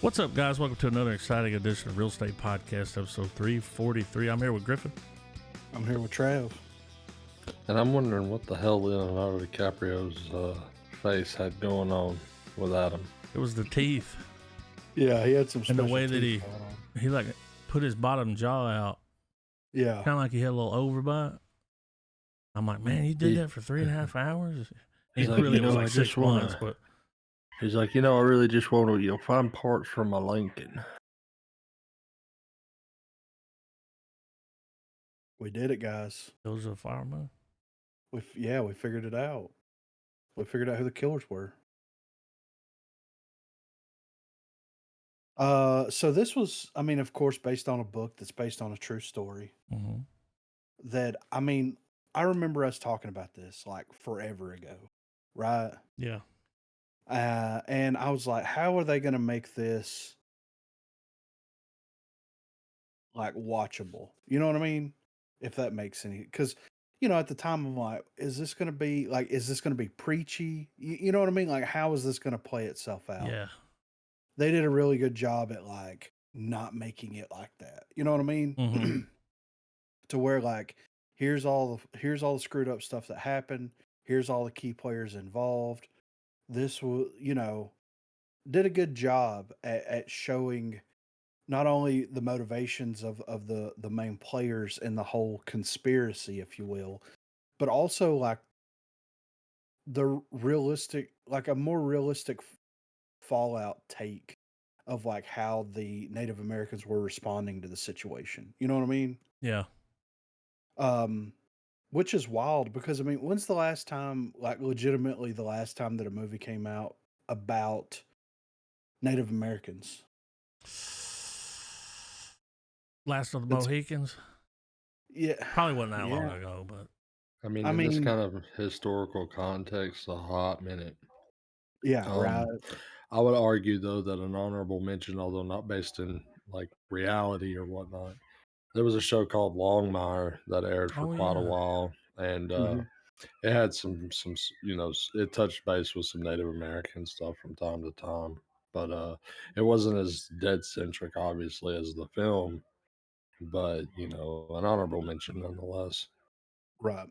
What's up, guys? Welcome to another exciting edition of Real Estate Podcast, episode 343. I'm here with Griffin. I'm here with Trav. And I'm wondering what the hell Leonardo DiCaprio's face had going on with Adam. It was the teeth. Yeah, he had some and special the way that teeth he like put his bottom jaw out. Yeah. Kind of like he had a little overbite. I'm like, man, you did that for 3.5 hours? He's It like, really you was know, like I 6 just wanna- months, but He's like, I really just want to, find parts for my Lincoln. We did it, guys. those are firemen. We figured it out. We figured out who the killers were. So this was, of course, based on a book that's based on a true story. Mm-hmm. That, I remember us talking about this like forever ago, right? Yeah. And I was like, how are they going to make this like watchable? You know what I mean? If that makes any, because at the time I'm like, is this going to be preachy? You know what I mean? Like, how is this going to play itself out? Yeah. They did a really good job at like not making it like that. You know what I mean? Mm-hmm. To where like, here's all the screwed up stuff that happened. Here's all the key players involved. This will, did a good job at showing not only the motivations of the main players and the whole conspiracy, if you will, but also like the realistic, like a more realistic fallout take of like how the Native Americans were responding to the situation. You know what I mean? Yeah. Which is wild because when's the last time, like legitimately the last time that a movie came out about Native Americans? Last of the That's- Mohicans. Yeah. Probably wasn't that long Yeah. ago, but In this kind of historical context, a hot minute. Yeah, right. I would argue, though, that an honorable mention, although not based in like reality or whatnot, there was a show called Longmire that aired for quite a while, and it had some, it touched base with some Native American stuff from time to time, but it wasn't as dead centric, obviously, as the film, but an honorable mention nonetheless. Right.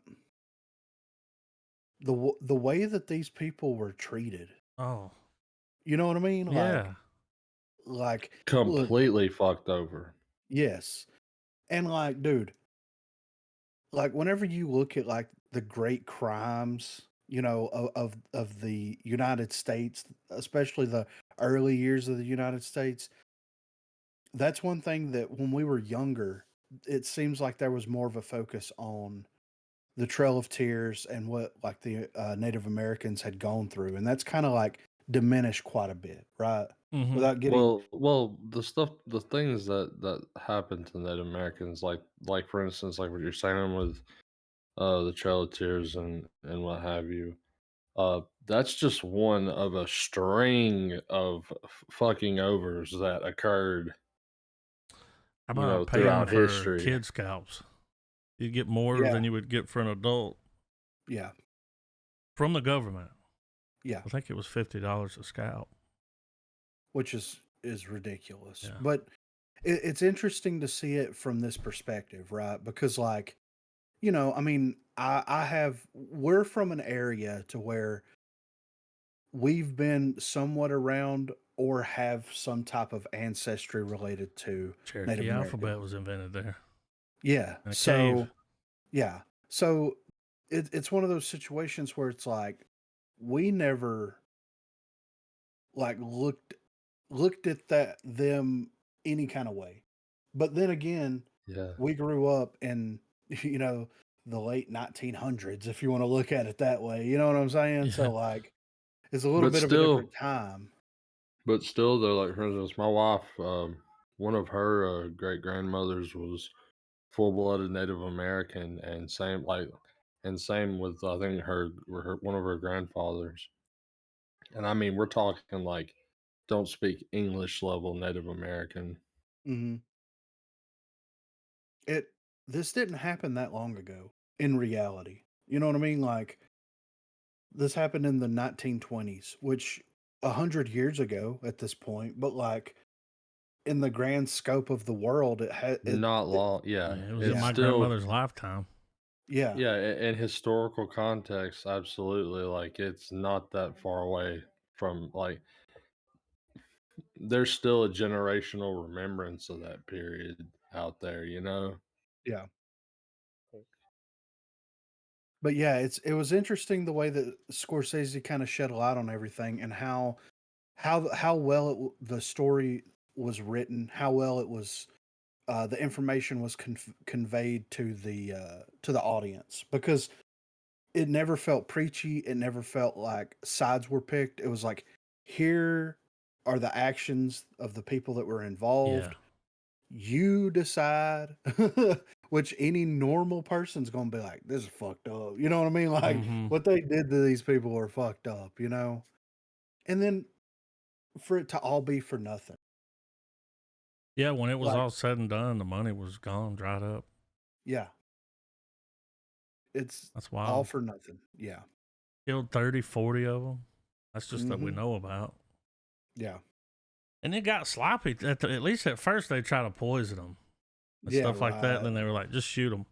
The way that these people were treated. Oh. You know what I mean? Yeah. Like Completely fucked over. Yes. And like, dude, like whenever you look at like the great crimes, of the United States, especially the early years of the United States, that's one thing that when we were younger, it seems like there was more of a focus on the Trail of Tears and what like the Native Americans had gone through, and that's kind of like diminished quite a bit, right? Mm-hmm. Without getting Well, the things that happened to Native Americans, like for instance, like what you're saying with the Trail of Tears and what have you. That's just one of a string of fucking overs that occurred, How about paying throughout for history. kid scalps? You'd get more Yeah. than you would get for an adult. Yeah. From the government. Yeah. I think it was $50 a scalp. Which is ridiculous. Yeah. But it's interesting to see it from this perspective, right? Because like, we're from an area to where we've been somewhat around or have some type of ancestry related to Cherokee Native American. alphabet was invented there. Yeah. In a So cave. yeah. So it's one of those situations where it's like we never like looked at them any kind of way. But then again, Yeah. we grew up in the late 1900s, if you want to look at it that way. You know what I'm saying? Yeah. So like, it's a little But bit of a different time. But still, though, like for instance, my wife, one of her great grandmothers was full-blooded Native American, and same with I think her one of her grandfathers. And we're talking like don't speak English level Native American. hmm This didn't happen that long ago in reality. You know what I mean? Like, this happened in the 1920s, which 100 years ago at this point, but like in the grand scope of the world, it had Not long. Yeah, Yeah, it was in it's yeah, my still grandmother's lifetime. yeah, yeah. In historical context, absolutely. Like it's not that far away from like there's still a generational remembrance of that period out there. You know. yeah. But yeah, it was interesting the way that Scorsese kind of shed a light on everything and how well the story was written, how well it was the information was conveyed to the audience because it never felt preachy. It never felt like sides were picked. It was like, here are the actions of the people that were Yeah. involved. You decide, which any normal person's gonna be like, this is fucked up. You know what I mean? Like Mm-hmm. what they did to these people were fucked up, you know? And then for it to all be for nothing. Yeah, when it was Like, all said and done, the money was gone, dried up. yeah, it's That's all wild. for nothing. Yeah. Killed 30, 40 of them. That's just that we Hmm. know about. Yeah. And it got sloppy. At least at first, they tried to poison them and Yeah, stuff like that. right. Then they were like, just shoot him.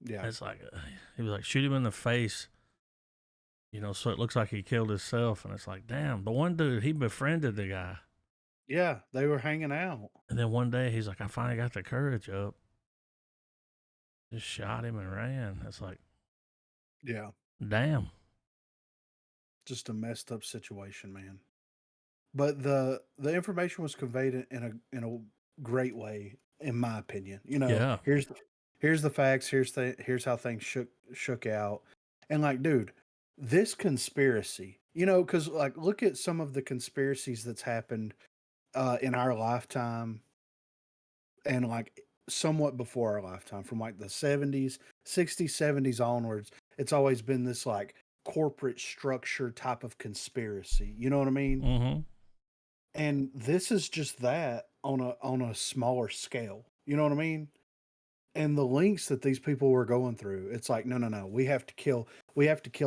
Yeah. It's like, he was like, shoot him in the face, so it looks like he killed himself. And it's like, damn, the one dude, he befriended the guy. Yeah, they were hanging out. And then one day he's like, I finally got the courage up. Just shot him and ran. It's like, Yeah. damn. Just a messed up situation, man. But the information was conveyed in a great way, in my opinion. Yeah. Here's the facts. Here's how things shook out. And like, dude, this conspiracy, because like, look at some of the conspiracies that's happened in our lifetime, and like somewhat before our lifetime, from like the 70s, 60s, 70s onwards. It's always been this like corporate structure type of conspiracy. You know what I mean? Mm-hmm. And this is just that on a smaller scale. You know what I mean? And the links that these people were going through, it's like, no, no, no. We have to kill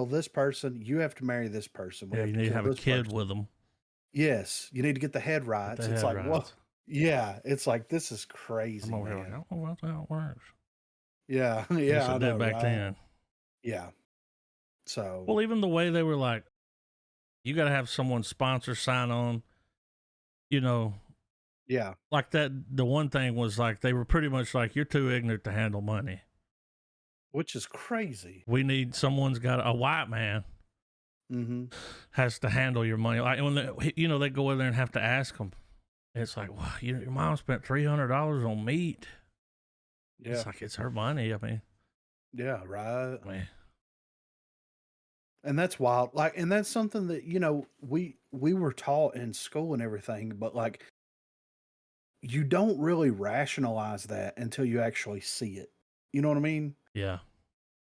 this person. You have to marry this person. We Yeah, have you to need to kill have a this kid person. with them. Yes, you need to get the head Get rights. the It's head like, what? rights. Yeah, it's like this is I'm crazy, over here like, I man. don't know how it works. Yeah, I guess yeah, it I did know, back right? then. Yeah. So, Well, even the way they were like, you got to have someone sponsor sign on, yeah, like that. The one thing was like, they were pretty much like, you're too ignorant to handle money. which is crazy. We need someone's got a white man Mm-hmm. has to handle your money. Like when they go in there and have to ask them. It's like, wow, your mom spent $300 on meat. Yeah, It's like, it's her money. yeah, right. I mean, And that's wild. Like, and that's something that we were taught in school and everything, but like you don't really rationalize that until you actually see it. You know what I mean? yeah,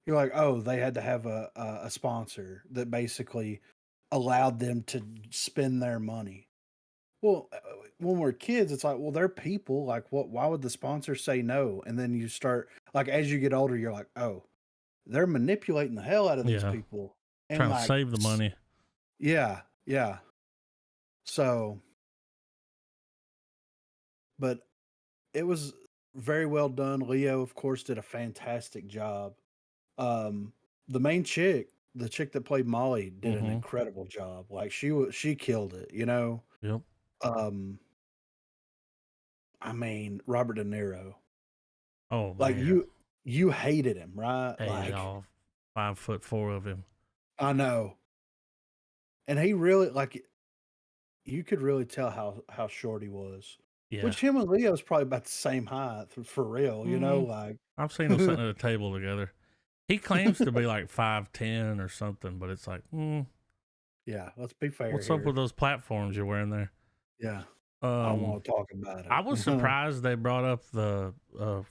You're like, oh, they had to have a sponsor that basically allowed them to spend their money. Well, when we're kids, it's like, well, they're people. Like, what? Why would the sponsor say no? And then you start, like, as you get older, you're like, oh, they're manipulating the hell out of these yeah. people, and Trying to like, save the money. yeah, yeah. So, but it was very well done. Leo, of course, did a fantastic job. Um, the main chick, the chick that played Molly, did an Mm-hmm. incredible job. Like she killed it. Yep. Um, I mean, Robert De Niro. Oh Like man, you hated him, right? hated Like all 5'4" of him. I know. And he really like you could really tell how short he was. Yeah. Which him and Leo's probably about the same height for real, Mm, like I've seen them sitting at a table together. He claims to be like 5'10" or something, but it's like, yeah, let's be fair what's up here. with those platforms you're wearing there? Yeah. I don't Um, want to talk about it. I was surprised they brought up the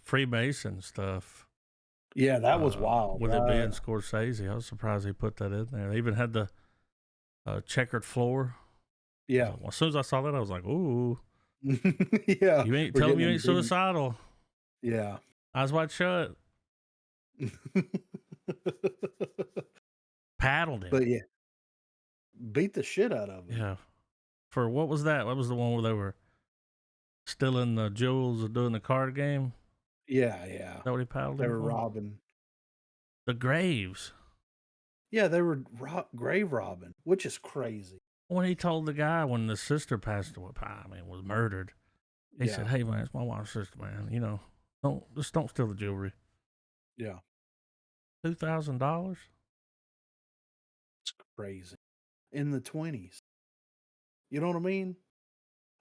Freemason stuff. Yeah, that was wild. With it being Right? Scorsese, I was surprised he put that in there. They even had the checkered floor. Yeah. As soon as I saw that, I was like, "Ooh, Yeah. you ain't we're telling me you getting ain't in deep. suicidal." Yeah. Eyes wide shut. Paddled him. But yeah. beat the shit out of him. Yeah. For what was that? What was the one where they were stealing the jewels or doing the card game? Yeah, Is that what he paddled they him were for? robbing. The graves. Yeah, they were grave robbing, which is crazy. When he told the guy when the sister passed away, was murdered, he Yeah, said, "Hey man, it's my wife's sister, man. You know, don't steal the jewelry. yeah, $2,000." it's crazy. In the 20s. You know what I mean?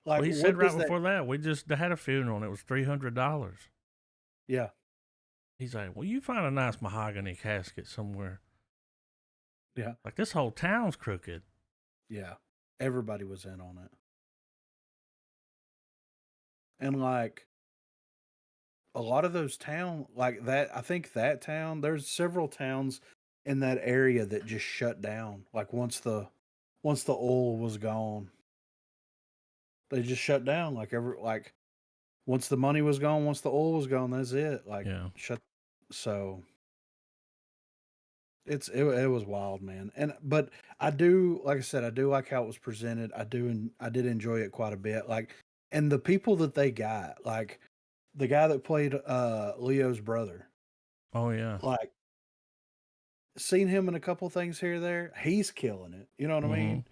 Like, Well, he said what right does that? before that, we just had a funeral and it was $300. Yeah, He's like, "Well, you find a nice mahogany casket somewhere. yeah, Like this whole town's crooked." yeah. Everybody was in on it. And like a lot of those town like that, I think that town, there's several towns in that area that just shut down. Like once the oil was gone, they just shut down. Like once the money was gone, once the oil was gone, that's it. Like Yeah. shut. So it was wild, man. And but I do, like I said, I do like how it was presented. I did enjoy it quite a bit. Like, and the people that they got, like the guy that played Leo's brother, Oh yeah. like seen him in a couple things here or there. He's killing it. You know what I mean?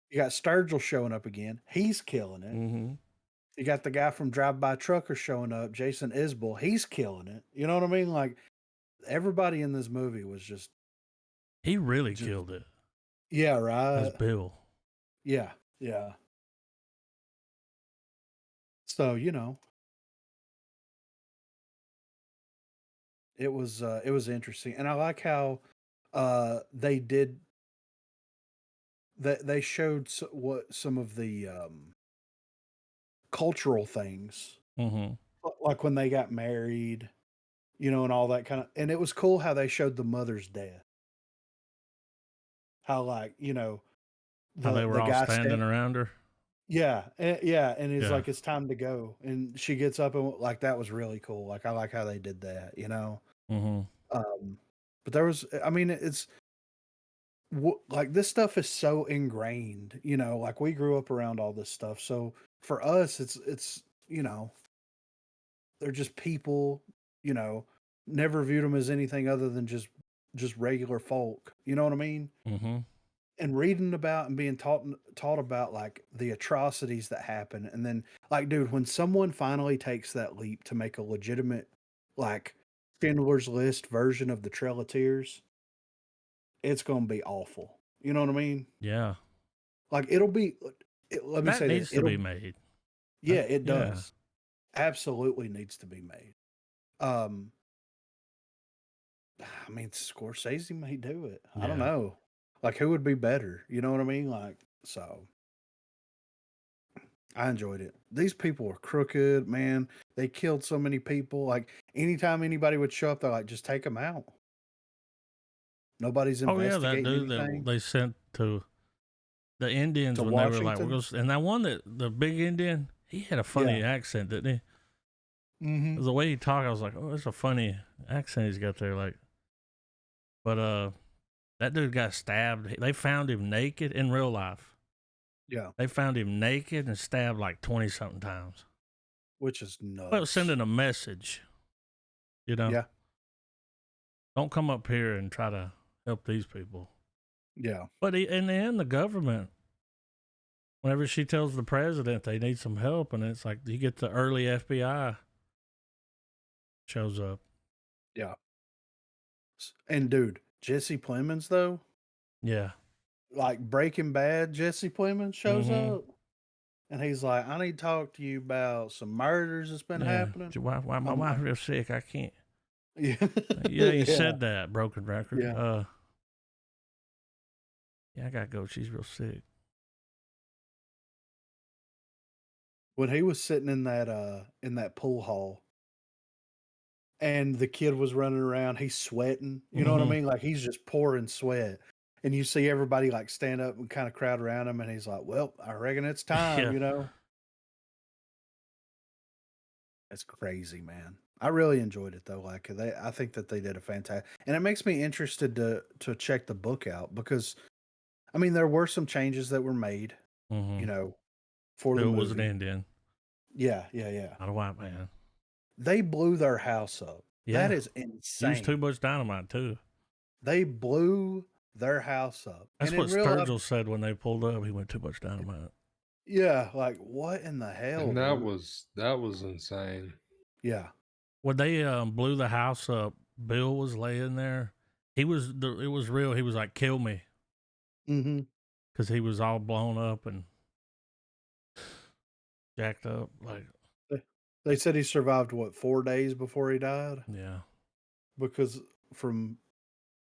You got Sturgill showing up again. He's killing it. Mm-hmm. You got the guy from Drive By Trucker showing up, Jason Isbell. He's killing it. You know what I mean? Like everybody in this movie was just He really killed it yeah, as right. Bill. Yeah, yeah. So, you know, it was interesting. And I like how they did that they showed what some of the cultural things Mm-hmm. like when they got married, you know, and all that kind of, and it was cool how they showed the mother's death. How like, you know, How they were the all guy standing around her. yeah, yeah, and he's Yeah. like, it's time to go, and she gets up and like that was really cool. Like I like how they did that, you know. Mm-hmm. But there was, I mean, it's like this stuff is so ingrained, you know. Like we grew up around all this stuff, so for us, it's you know, they're just people, you know. Never viewed them as anything other than just regular folk. You know what I mean? Mm-hmm. And reading about and being taught about like the atrocities that happen, and then like dude, when someone finally takes that leap to make a legitimate like Schindler's List version of the Trail of Tears, it's gonna be awful. You know what I mean? Yeah. Like it'll be let me That say this, needs to be made. yeah, it Yeah. does. Absolutely needs to be made. Um I mean Scorsese may do it. I don't Yeah. know. Like who would be better? You know what I mean? Like so I enjoyed it. These people were crooked, man. They killed so many people. Like anytime anybody would show up, they're like, just take them out. Nobody's Oh yeah, that investigating dude that anything they sent to the Indians to when they were like, "We're Washington. going," and that one that the big Indian, he had a funny Yeah. accent, didn't he? Mm-hmm. The way he talked, I was like, "Oh, it's a funny accent he's got there." Like, but that dude got stabbed. They found him naked in real life. Yeah. They found him naked and stabbed like 20 something times. Which is nuts. Well, sending a message, you know. Yeah. Don't come up here and try to help these people. Yeah. But in the end, the government, whenever she tells the president they need some help, and it's like you get the early FBI shows up. Yeah. And dude, Jesse Plemons though, Yeah. like Breaking Bad, Jesse Plemons shows Mhm. up, and he's like, "I need to talk to you about some murders that's been Yeah. happening." Why my I'm wife like, real sick? I can't. yeah, Yeah, you yeah, said that, broken record. yeah. Yeah, I gotta go. She's real sick. When he was sitting in that pool hall, and the kid was running around, he's sweating. You know what I Mhm. mean? Like he's just pouring sweat. And you see everybody like stand up and kind of crowd around him, and he's like, "Well, I reckon it's time." Yeah. You know, it's crazy, man. I really enjoyed it though. Like I think that they did a fantastic, and it makes me interested to check the book out because I mean, there were some changes that were made, Mm-hmm. you know, for the Bill was an movie. Indian, Yeah, yeah, yeah. not a white man. They blew their house up. That Yeah. is Used too insane. much dynamite too. They blew their house up. That's And what in real life, Sturgill said when they pulled up. He went too much dynamite. yeah, like what in the hell, And dude? that was insane. Yeah. When they blew the house up, Bill was laying there. It was real. He was like, "Kill me," Mm-hmm. because he was all blown up and jacked up. Like, They said he survived what 4 days before he died yeah. because from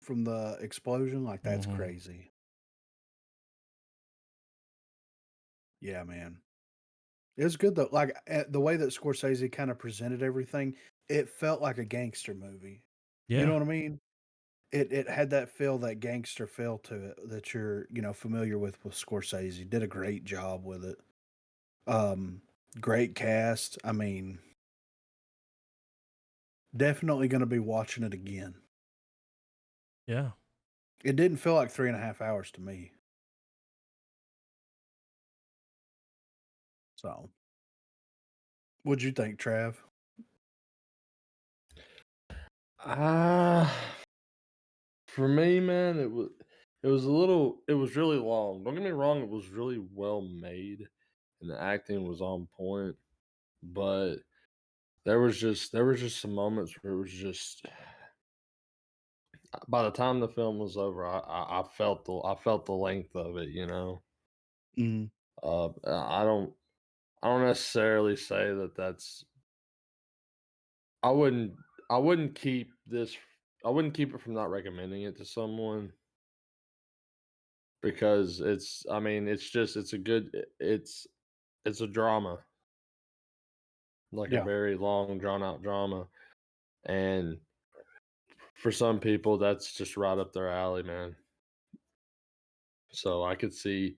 the explosion. Like that's Mm-hmm. crazy. Yeah, man. It was good though. Like the way that Scorsese kind of presented everything, it felt like a gangster movie. You know Yeah. what I mean? It had that feel, that gangster feel to it that you're, familiar with Scorsese. Did a great job with it. Um, Great cast. I mean, definitely going to be watching it again. Yeah. It didn't feel like 3.5 hours to me. So, what'd you think, Trav? For me, man, it was really long. Don't get me wrong, it was really well made and the acting was on point, but there was just some moments where it was just by the time the film was over, I felt the length of it, you know. Mm, I don't necessarily say that that's I wouldn't I wouldn't keep this I wouldn't keep it from not recommending it to someone because it's a good it's a drama, like a yeah, very long drawn out drama, and for some people that's just right up their alley, man. So I could see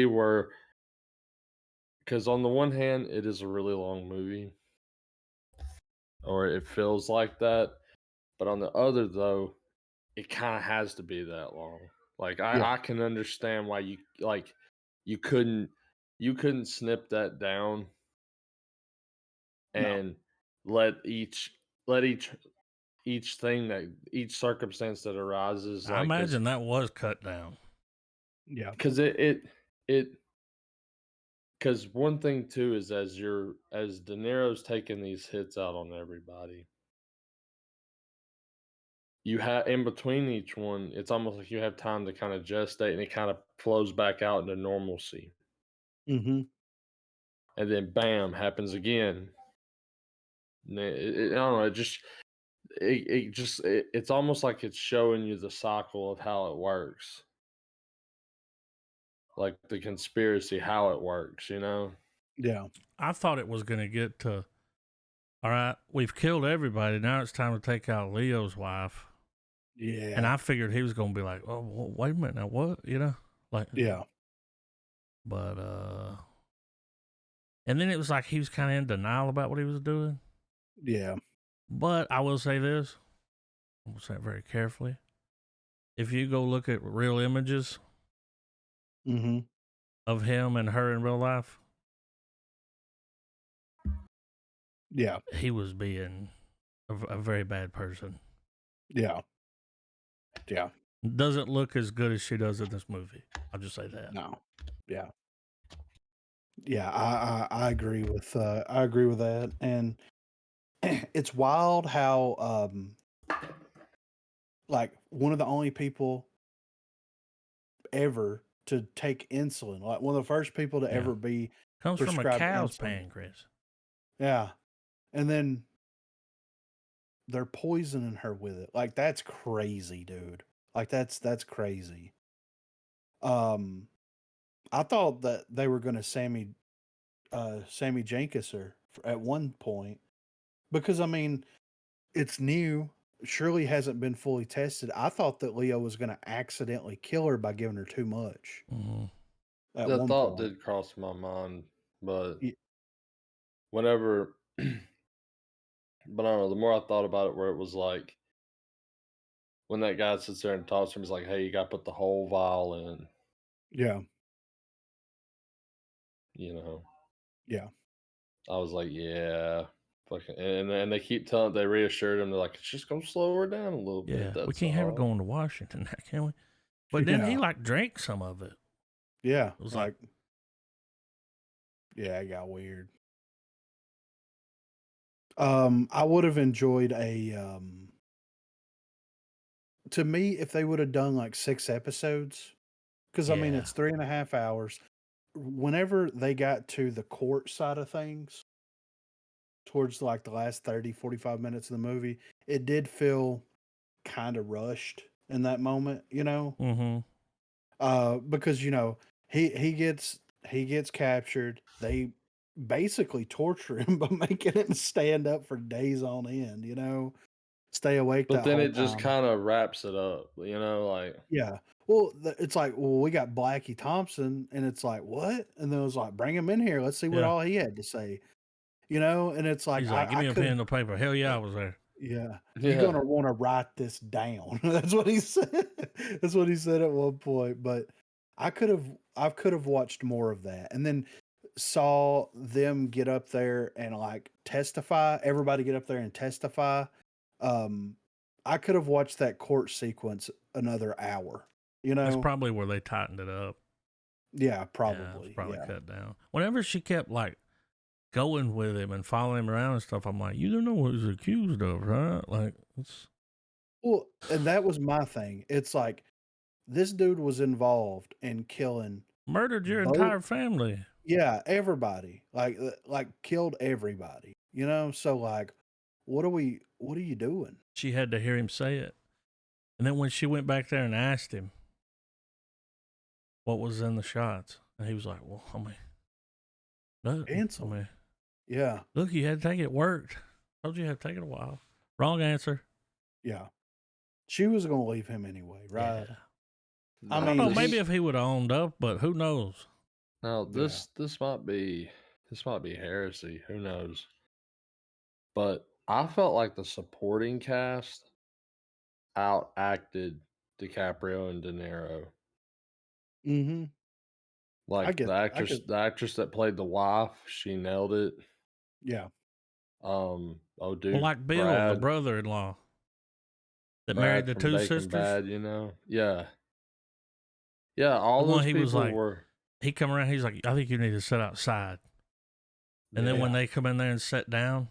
where, because on the one hand it is a really long movie, or it feels like that, but on the other though, it kind of has to be that long. Like yeah, I can understand why you couldn't you couldn't snip that down no, and let each thing that each circumstance that arises, I like, imagine that was cut down. yeah, because it because one thing too is as De Niro's taking these hits out on everybody, you have in between each one, it's almost like you have time to kind of gestate and it kind of flows back out into normalcy. mm-hmm, And then bam, happens again. I don't know. It's almost like it's showing you the cycle of how it works, like the conspiracy, how it works. You know? yeah, I thought it was going to get to, all right, we've killed everybody. Now it's time to take out Leo's wife. yeah, And I figured he was going to be like, oh, wait a minute. Now what? Like, yeah, but, and then it was like he was kind of in denial about what he was doing. yeah, But I will say this, I will say it very carefully. If you go look at real images mm-hmm, of him and her in real life, yeah, he was being a very bad person. yeah, yeah, Doesn't look as good as she does in this movie. I'll just say that. no, yeah, yeah. I agree with that, and it's wild how like one of the only people ever to take insulin, like one of the first people to Yeah. ever be Comes from a prescribed cow's insulin. pancreas. Yeah, and then they're poisoning her with it. Like that's crazy, dude. Like that's crazy. Um, I thought that they were going to Sammy Jenkins her at one point because I mean it's new. Shirley hasn't been fully tested. I thought that Leo was going to accidentally kill her by giving her too much Mm-hmm. at The one thought point. did cross my mind, but Y- whenever, but I don't know. The more I thought about it, where it was like, when that guy sits there and talks to him, he's like, "Hey, you got to put the whole vial in," Yeah. you know. Yeah. I was like, "Yeah." Fucking, and they keep telling, they reassured him, they're like, "It's just gonna slow her down a little bit. Yeah, we That's can't have her all." going to Washington, can we? But then he Yeah. like drank some of it. Yeah. It was like, yeah, it got weird. I would have enjoyed to me, if they would have done like 6 episodes, because I mean, yeah, it's 3.5 hours. Whenever they got to the court side of things, towards like the last 30, 45 minutes of the movie, it did feel kind of rushed in that moment, mm-hmm. because he gets captured. They basically torture him by making him stand up for days on end, stay awake But that then whole it just time. kind of wraps it up, like, Yeah. Well, it's like, well, we got Blackie Thompson, and it's like, what? And then it was like, bring him in here. Let's see what Yeah. all he had to say. And it's like, He's like, give I me a could, pen and a paper. Hell yeah, I was there. yeah, you're yeah. gonna want to write this down. That's what he said. That's what he said at one point. But I could have watched more of that, and then saw them get up there and like testify. Everybody get up there and testify. Um, I could have watched that court sequence another hour. That's probably where they tightened it up. Yeah, Yeah, it's probably. probably Yeah. cut down. Whenever she kept like going with him and following him around and stuff, I'm like, you don't know what he's accused of, right? Like, it's Well, and that was my thing. It's like this dude was involved in killing murdered your both. entire family. Yeah, everybody. Like killed everybody. So like, what are you doing? She had to hear him say it. And then when she went back there and asked him what was in the shots, and he was like, well, I mean, look, Ansel. Yeah. look, you had to take it. It worked. Told you had to take it a while. Wrong answer. Yeah. She was gonna leave him anyway, right? Yeah. I I don't know. mean, Maybe if he would have owned up, but who knows? Now this might be heresy. Who knows? But I felt like the supporting cast outacted DiCaprio and De Niro. Mm-hmm. Like get that. the actress that played the wife, she nailed it. Yeah. Oh dude, Well, like Bill, the brother-in-law that married Brad the from two Bacon sisters. Bad, Yeah. Yeah, all The one those he people was like, were. he come around, he's like, I think you need to sit outside. And then when they come in there and sit down,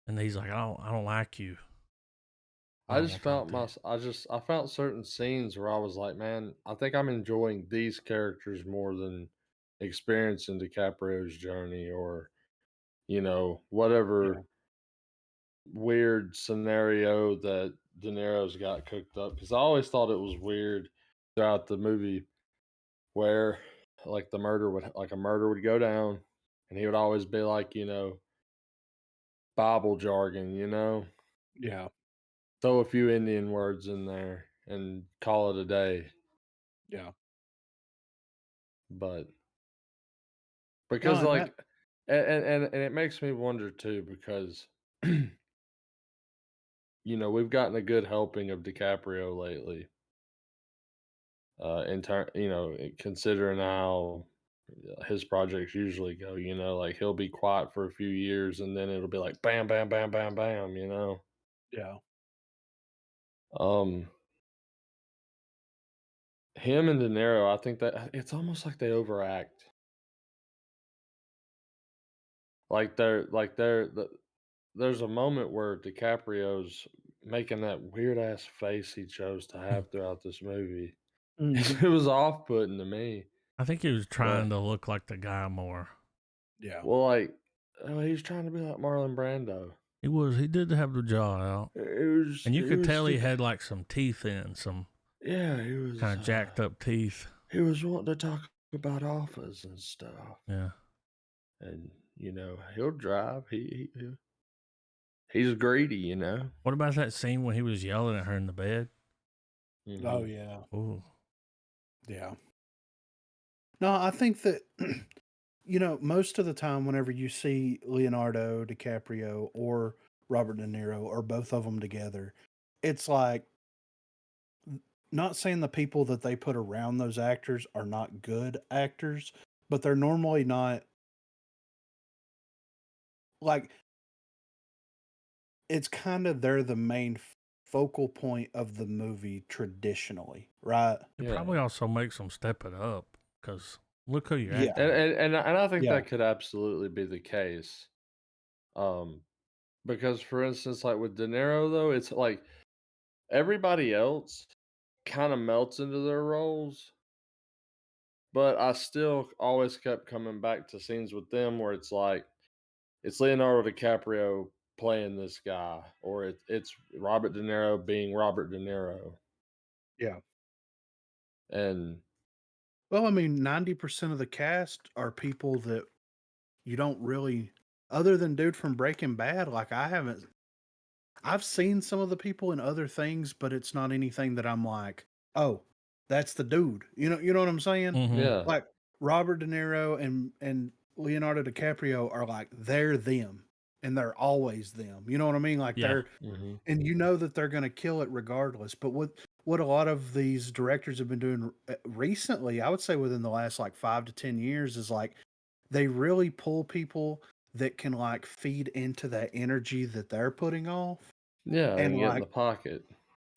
and he's like, I don't like you. I just felt I found certain scenes where I was like, man, I think I'm enjoying these characters more than experiencing DiCaprio's journey, or whatever weird scenario that De Niro's got cooked up. Because I always thought it was weird throughout the movie where like a murder would go down, and he would always be like, Bible jargon, Yeah. throw a few Indian words in there and call it a day. Yeah. But because No, like and it makes me wonder too, because we've gotten a good helping of DiCaprio lately. Considering how his projects usually go, like he'll be quiet for a few years and then it'll be like bam, bam, bam, bam, bam, Yeah. Um, him and De Niro, I think that it's almost like they overact. There's a moment where DiCaprio's making that weird ass face he chose to have throughout this movie. Mhm. It was off putting to me. I think he was trying to look like the guy more. Yeah. Well, like, he was trying to be like Marlon Brando. He was. He did have the jaw out, and you could tell he had like some teeth in, some he was kind of jacked up teeth. He was wanting to talk about offers and stuff. Yeah, and he'll drive. He's greedy. What about that scene when he was yelling at her in the bed? Mm-hmm. Oh yeah. Oh. Yeah. No, I think that most of the time, whenever you see Leonardo DiCaprio or Robert De Niro or both of them together, it's like not saying the people that they put around those actors are not good actors, but they're normally not like it's kind of they're the main focal point of the movie traditionally, right? It Yeah. probably also makes them step it up because look who you're Yeah. acting. And I think Yeah. that could absolutely be the case. Because for instance, like with De Niro though, it's like everybody else kind of melts into their roles, but I still always kept coming back to scenes with them where it's like it's Leonardo DiCaprio playing this guy, or it's Robert De Niro being Robert De Niro, Yeah. and Well, I mean, 90% of the cast are people that you don't really, other than dude from Breaking Bad, like I've seen some of the people in other things, but it's not anything that I'm like, oh, that's the dude. You know what I'm saying? Mhm. yeah, Like Robert De Niro and Leonardo DiCaprio are like they're them, and they're always them. You know what I mean? Like Yeah. hmm and you know that they're going to kill it regardless. But what a lot of these directors have been doing recently, I would say within the last like 5 to 10 years, is like they really pull people that can like feed into that energy that they're putting off, yeah, and and get in like the pocket.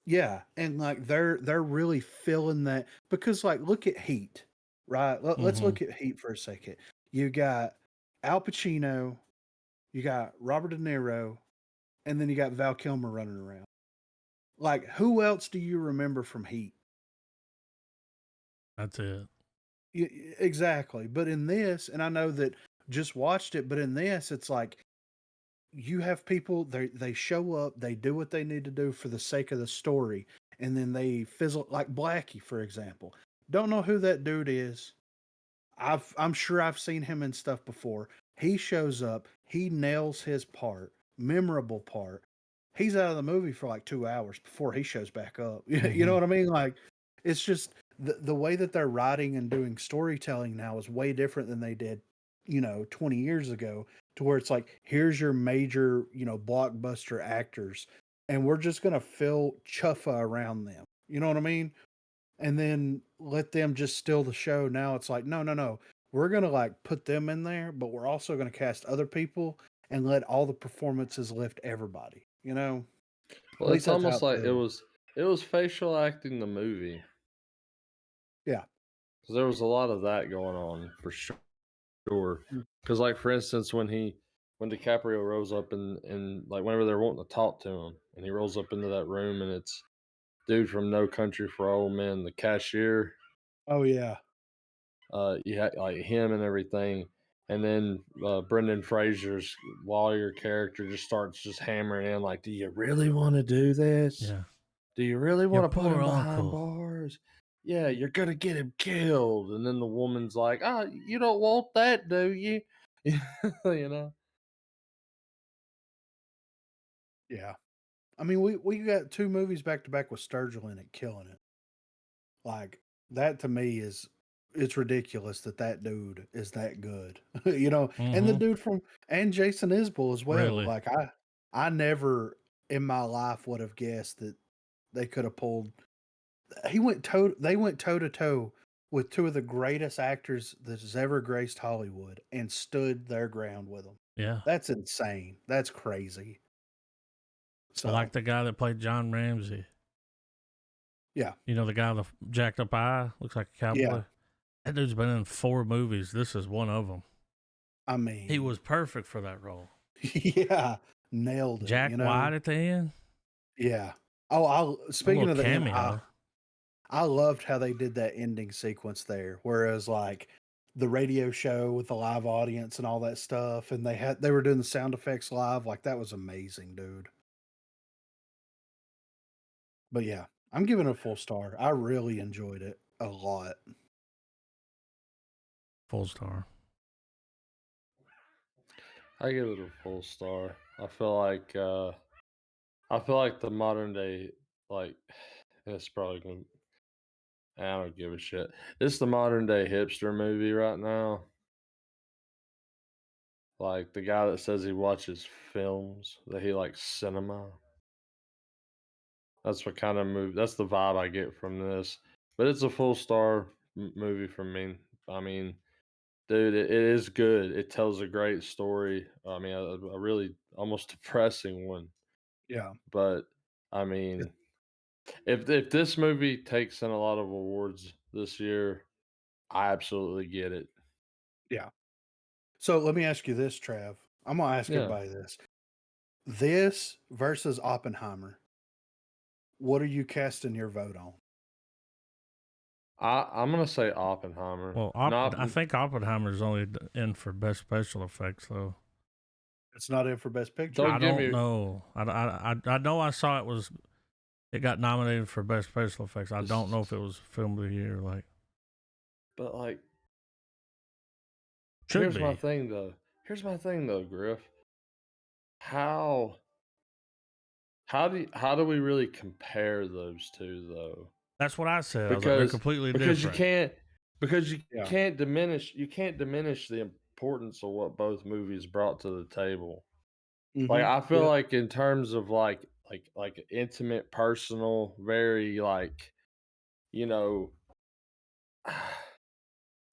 yeah, and like they're really feeling that because like look at Heat, right? Let's Mhm. look at Heat for a second. You got Al Pacino, you got Robert De Niro, and then you got Val Kilmer running around. Like, who else do you remember from Heat? That's it. Exactly. But in this, and I know that just watched it, but in this, it's like you have people they show up, they do what they need to do for the sake of the story, and then they fizzle like Blackie, for example. Don't know who that dude is. I'm sure I've seen him in stuff before. He shows up, he nails his part, memorable part. He's out of the movie for like 2 hours before he shows back up. You know Mhm. what I mean? Like it's just the way that they're writing and doing storytelling now is way different than they did, 20 years ago, to where it's like, here's your major, blockbuster actors, and we're just gonna fill chuffa around them. You know what I mean? And then let them just steal the show. Now it's like, no, no, no. We're gonna like put them in there, but we're also gonna cast other people and let all the performances lift everybody. At Well, least it's that's how almost it like feels. it was facial acting the movie Yeah. because there was a lot of that going on for sure. Mm. Because like for instance, when DiCaprio rose up and like whenever they're wanting to talk to him, and he rolls up into that room and it's dude from No Country for Old Men, the cashier. Oh yeah. You had like him and everything, and then Brendan Fraser's lawyer character just starts just hammering in like, "Do you really want to do this? Yeah. Do you really Your want to put poor him behind uncle. bars? Yeah, you're gonna get him killed." And then the woman's like, "Ah, you don't want that, do you?" you know? Yeah. I mean, we got two movies back to back with Sturgill in it, killing it. Like that to me is it's ridiculous that that dude is that good, And the Mhm. dude and Jason Isbell as well. Really. Like I never in my life would have guessed that they could have pulled. They went toe to toe with two of the greatest actors that has ever graced Hollywood and stood their ground with them. Yeah. That's insane. That's crazy. I like So the guy that played John Ramsey. yeah, You know, the guy with the jacked up eye, looks like a yeah. cowboy. That dude's been in 4 movies. This is one of them. I He was mean, perfect for that role. yeah, nailed it. Jack White at the end, Yeah. Oh, a little speaking of the end, cameo. I loved how they did that ending sequence there. Whereas like the radio show with the live audience and all that stuff, and they were doing the sound effects live, like that was amazing, dude. But yeah, I'm giving it a full star. I really enjoyed it a lot. Full star. I give it a full star. I feel like the modern day like it's probably gonna I don't give a shit. It's the modern day hipster movie right now. Like the guy that says he watches films, that he likes cinema. That's what kind of movie. That's the vibe I get from this. But it's a full star movie for me. I mean, dude, it is good. It tells a great story. I mean, a really almost depressing one. Yeah. But I It mean, if this movie takes in a lot of awards this year, I absolutely get it. yeah. So let me ask you this, Trav. I'm gonna ask Yeah. everybody this. This versus Oppenheimer. What are you casting your vote on? I'm gonna say Oppenheimer. Well, Not I think Oppenheimer's only in for best special effects, though. It's not in for Best Picture? don't I get don't me. know. I know I saw it got nominated for best special effects. I don't know if it was film of the year. Like, But like, should be. Here's my thing though, Griff. How how do we really compare those two though? That's what I said. I was like, they're Because completely because different. you Yeah. can't diminish the importance of what both movies brought to the table. Like Mhm. I feel Yeah. like in terms of like intimate, personal, very like, you know,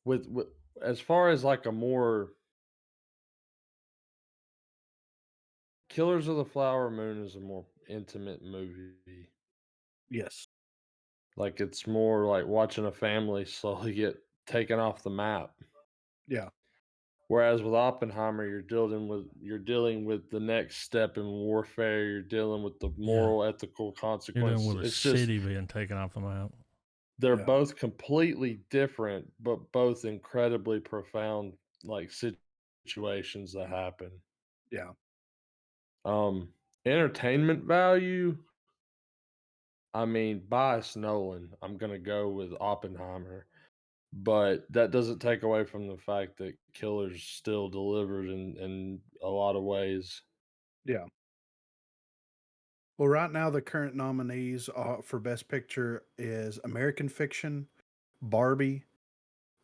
with as far as like a more Killers of the Flower Moon is a more intimate movie. Yes. Like it's more like watching a family slowly get taken off the map. Yeah. Whereas with Oppenheimer, you're dealing with the next step in warfare. You're dealing with the Yeah. moral, ethical You're dealing consequences. with a It's just city being taken off the map. they're Yeah. both completely different, but both incredibly profound like situations that happen. Yeah. Um, Entertainment value. I mean, bias Nolan. I'm gonna go with Oppenheimer. But that doesn't take away from the fact that Killers still delivered in a lot of ways. Yeah. Well, right now the current nominees for Best Picture is American Fiction, Barbie,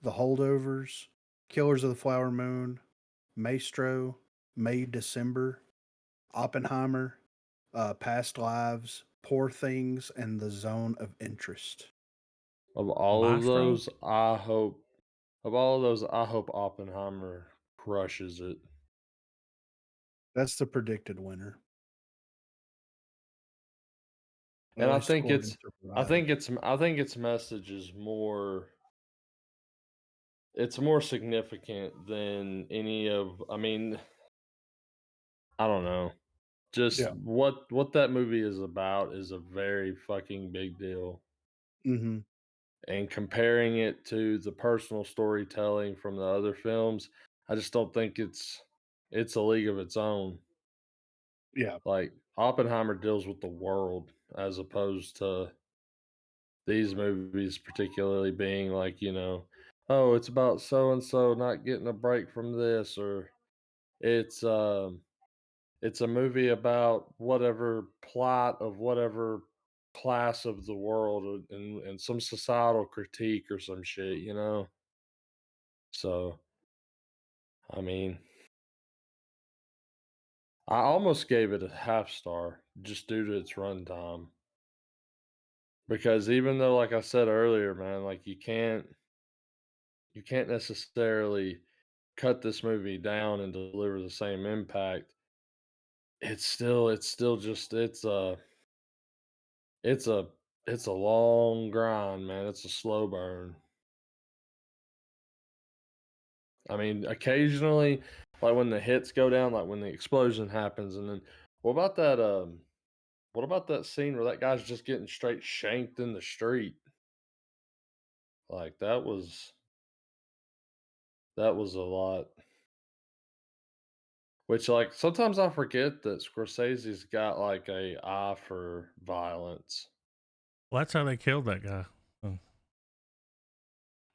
The Holdovers, Killers of the Flower Moon, Maestro, May December, Oppenheimer, Past Lives, Poor Things, and The Zone of Interest. Of all of Maestro? those, I hope Oppenheimer crushes it. That's the predicted winner. At And least according to Variety. I think its message is more it's more significant than any of I mean, I don't know. Just Yeah. what that movie is about is a very fucking big deal. Mhm. And comparing it to the personal storytelling from the other films, I just don't think it's a league of its own. Yeah. Like Oppenheimer deals with the world as opposed to these movies particularly being like, oh, it's about so and so not getting a break from this or it's it's a movie about whatever plot of whatever class of the world and some societal critique or some shit, you know? So I mean, I almost gave it a half star just due to its runtime. Because even though, like I said earlier, man, like you can't necessarily cut this movie down and deliver the same impact. It's still just it's a it's a long grind, man. It's a slow burn. I mean, occasionally, like when the hits go down, like when the explosion happens, and then what about that? What about that scene where that guy's just getting straight shanked in the street? Like that was a lot. Which like sometimes I forget that Scorsese's got like a eye for violence. Well, that's how they killed that guy.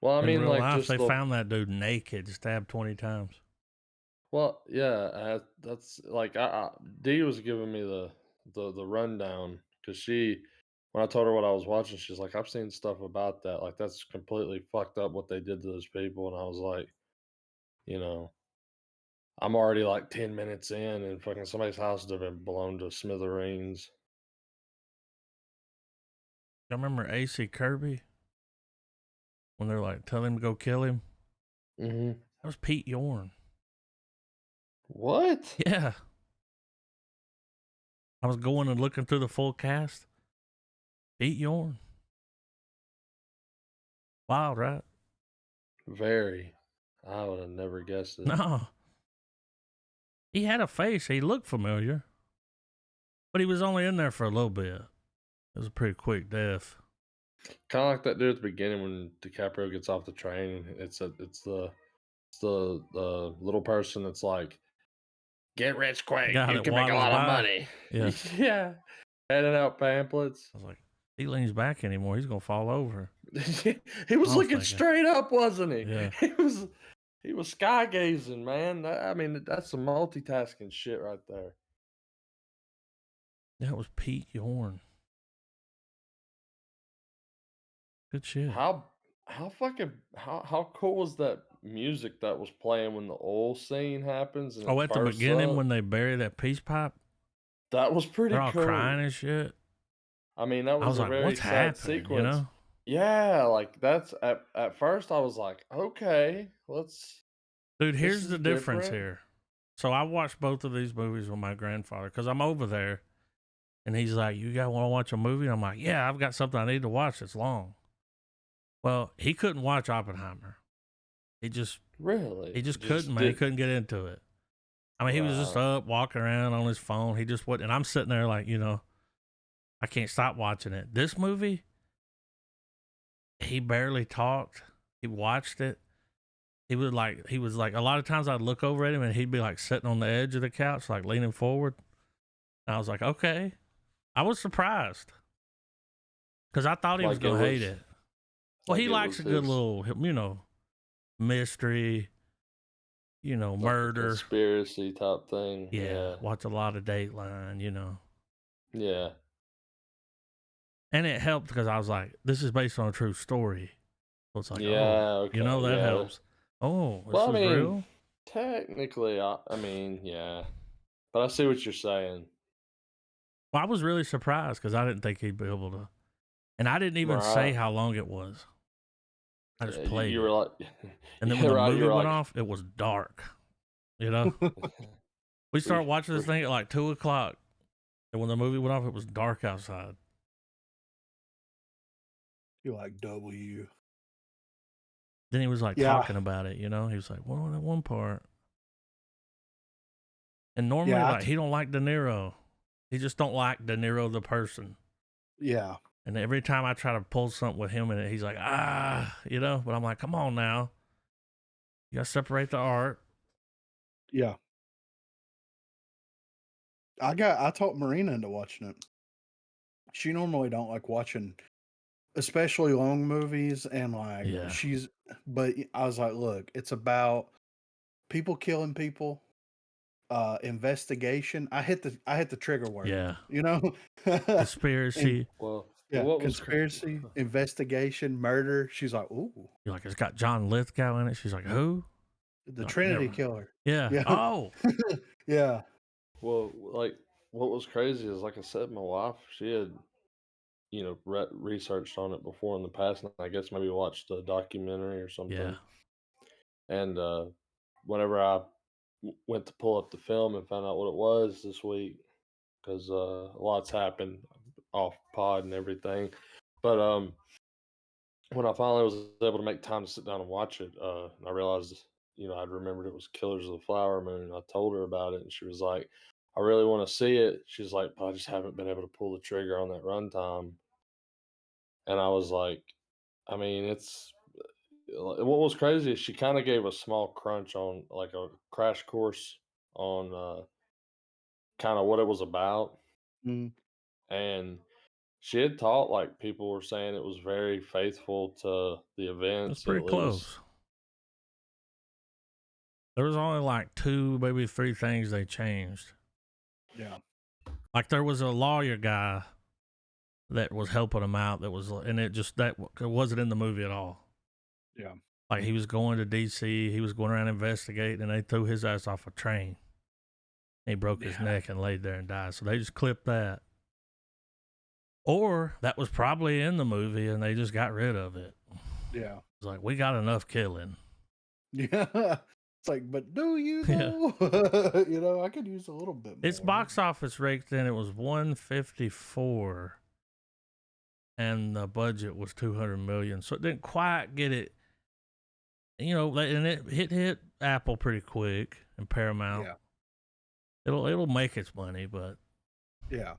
Well, I In mean, real like life, just they the found that dude naked, stabbed 20 times. well, yeah. That's like Dee was giving me the rundown because she when I told her what I was watching, she's like, I've seen stuff about that. Like that's completely fucked up what they did to those people, and I was like, you know, I'm already like 10 minutes in, and fucking somebody's house has been blown to smithereens. I remember AC Kirby when they're like, tell him to go kill him. Mm-hmm. That was Pete Yorn. What? Yeah. I was going and looking through the full cast. Pete Yorn. Wild, right? Very. I would have never guessed it. No. He had a face. He looked familiar. But he was only in there for a little bit. It was a pretty quick death. Kind of like that dude at the beginning when DiCaprio gets off the train. It's the little person that's like, get rich quick. Guy You that can make a waddles lot of by. money. Yeah. Yeah. Handing out pamphlets. I was like, if he leans back anymore, he's gonna fall over. He was I was looking thinking. straight up, wasn't he? Yeah. He was sky gazing, man. I mean, that's some multitasking shit right there. That was Pete Yorn. Good shit. How cool was that music that was playing when the oil scene happens? And Oh, it at the bursts beginning up? when they bury that peace pipe, That was pretty they're all cool. crying and shit. I mean, that I was was a like, very what's sad happening? sequence. You know? Yeah, like that's at first I was like, okay, let's. Dude, This here's is the difference different. here. So I watched both of these movies with my grandfather because I'm over there, and he's like, "You guys want to watch a movie?" And I'm like, "Yeah, I've got something I need to watch. It's long." Well, he couldn't watch Oppenheimer. He just couldn't, man. He couldn't get into it. I mean, he was just up walking around on his phone. He just wouldn't. And I'm sitting there like, I can't stop watching it. This movie, he barely talked. He watched it. He was like, a lot of times I'd look over at him and he'd be like sitting on the edge of the couch, like leaning forward. And I was like, okay. I was surprised because I thought he was going to hate it. Well, he likes a good little, mystery, murder. Conspiracy type thing. Yeah. Watch a lot of Dateline, Yeah. And it helped because I was like, this is based on a true story. So it's like, okay. that helps. Oh, this is real? Technically, I mean, yeah. But I see what you're saying. Well, I was really surprised because I didn't think he'd be able to. And I didn't even say how long it was. I just played you were like, and then when the movie went off, it was dark. We started watching this thing at like 2:00. And when the movie went off, it was dark outside. You're like, W. Then he was like talking about it, He was like, well, that one part. And normally, he don't like De Niro. He just don't like De Niro, the person. Yeah. And every time I try to pull something with him in it, he's like, but I'm like, come on now. You got to separate the art. Yeah. I talked Marina into watching it. She normally don't like watching, especially long movies, and like but I was like, look, it's about people killing people, investigation. I hit the trigger word. Yeah. Conspiracy. And, conspiracy, investigation, murder. She's like, ooh. You're like, it's got John Lithgow in it. She's like, who? The Trinity Killer. Yeah. Oh. Yeah. Well, like, what was crazy is, like I said, my wife, she had, researched on it before in the past, and I guess maybe watched a documentary or something. Yeah. And whenever I went to pull up the film and found out what it was this week, because a lot's happened off pod and everything, but when I finally was able to make time to sit down and watch it, I realized, I'd remembered it was Killers of the Flower Moon. I told her about it, and she was like, I really want to see it. She's like, but I just haven't been able to pull the trigger on that runtime. And I was like, I mean, it's what was crazy is she kind of gave a small crunch on, like, a crash course on kind of what it was about. Mm. And she had taught, like, people were saying it was very faithful to the events. It's pretty close. There was only like 2, maybe 3 things they changed. Yeah. Like there was a lawyer guy that was helping him out and it wasn't in the movie at all. Yeah. Like he was going to DC, he was going around investigating, and they threw his ass off a train. He broke his neck and laid there and died. So they just clipped that. Or that was probably in the movie and they just got rid of it. Yeah. It's like, we got enough killing. Yeah. It's like, but do you Yeah. though? You know, I could use a little bit more. Its box office rate then, it was 154 and the budget was 200 million. So it didn't quite get it, you know, and it hit Apple pretty quick and Paramount. Yeah. It'll make its money, but Yeah.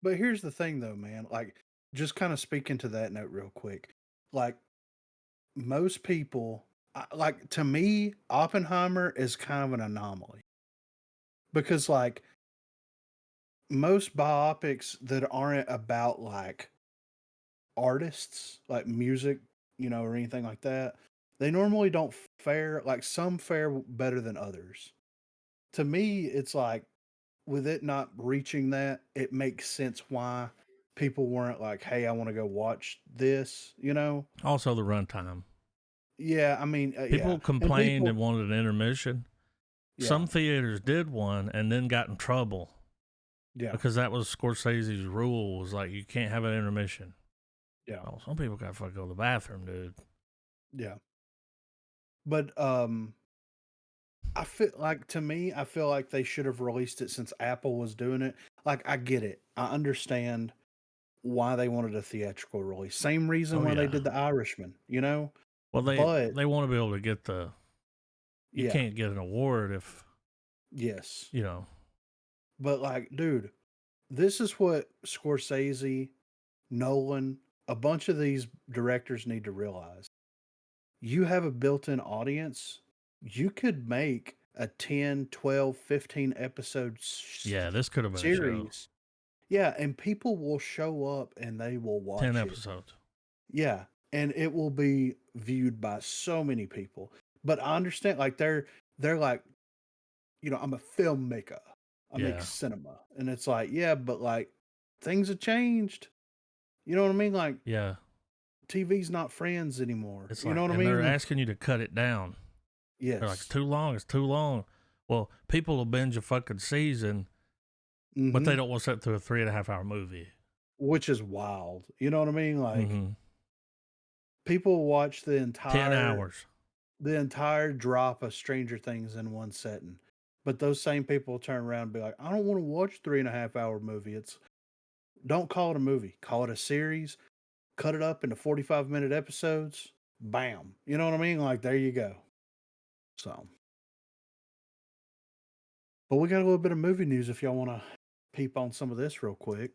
But here's the thing though, man. Like, just kind of speaking to that note real quick. Like, most people, like, to me, Oppenheimer is kind of an anomaly. Because, like, most biopics that aren't about, like, artists, like music, you know, or anything like that, they normally don't fare, like, some fare better than others. To me, it's like, with it not reaching that, it makes sense why people weren't like, "Hey, I want to go watch this," you know? also the runtime. Yeah, I mean, People yeah. complained and wanted an intermission. Yeah, Some theaters did one and then got in trouble yeah, because that was Scorsese's rule, was like, you can't have an intermission. yeah, Oh, some people got to fucking go to the bathroom, dude. yeah. But I feel like, to me, I feel like they should have released it since Apple was doing it. Like, I get it. I understand why they wanted a theatrical release. Same reason Oh, why they yeah. did The Irishman, you know? Well, But they want to be able to get the, you yeah, can't get an award if, yes. you know. But like, dude, this is what Scorsese, Nolan, a bunch of these directors need to realize. You have a built-in audience. You could make a 10, 12, 15 episode Yeah, this could have been a show. series. Yeah, and people will show up and they will watch 10 it. episodes. Yeah, and it will be viewed by so many people. But I understand, like, they're like, you know, I'm a filmmaker. I make Yeah. cinema. And it's like, yeah, but like, things have changed. You know what I mean? Like, Yeah. TV's not Friends anymore. It's You like, know what I and they're mean? asking you to cut it down. They're like, it's Yes. too long. It's too long. Well, people will binge a fucking season, but they Mhm. don't want to sit through a 3.5 hour movie. Which is wild. You know what I mean? Like, Mhm. people watch 10 hours. the entire drop of Stranger Things in one setting. But those same people turn around and be like, I don't want to watch 3.5 hour movie. Don't call it a movie. Call it a series. Cut it up into 45-minute episodes. Bam. You know what I mean? Like, there you go. So, but we got a little bit of movie news if y'all want to peep on some of this real quick.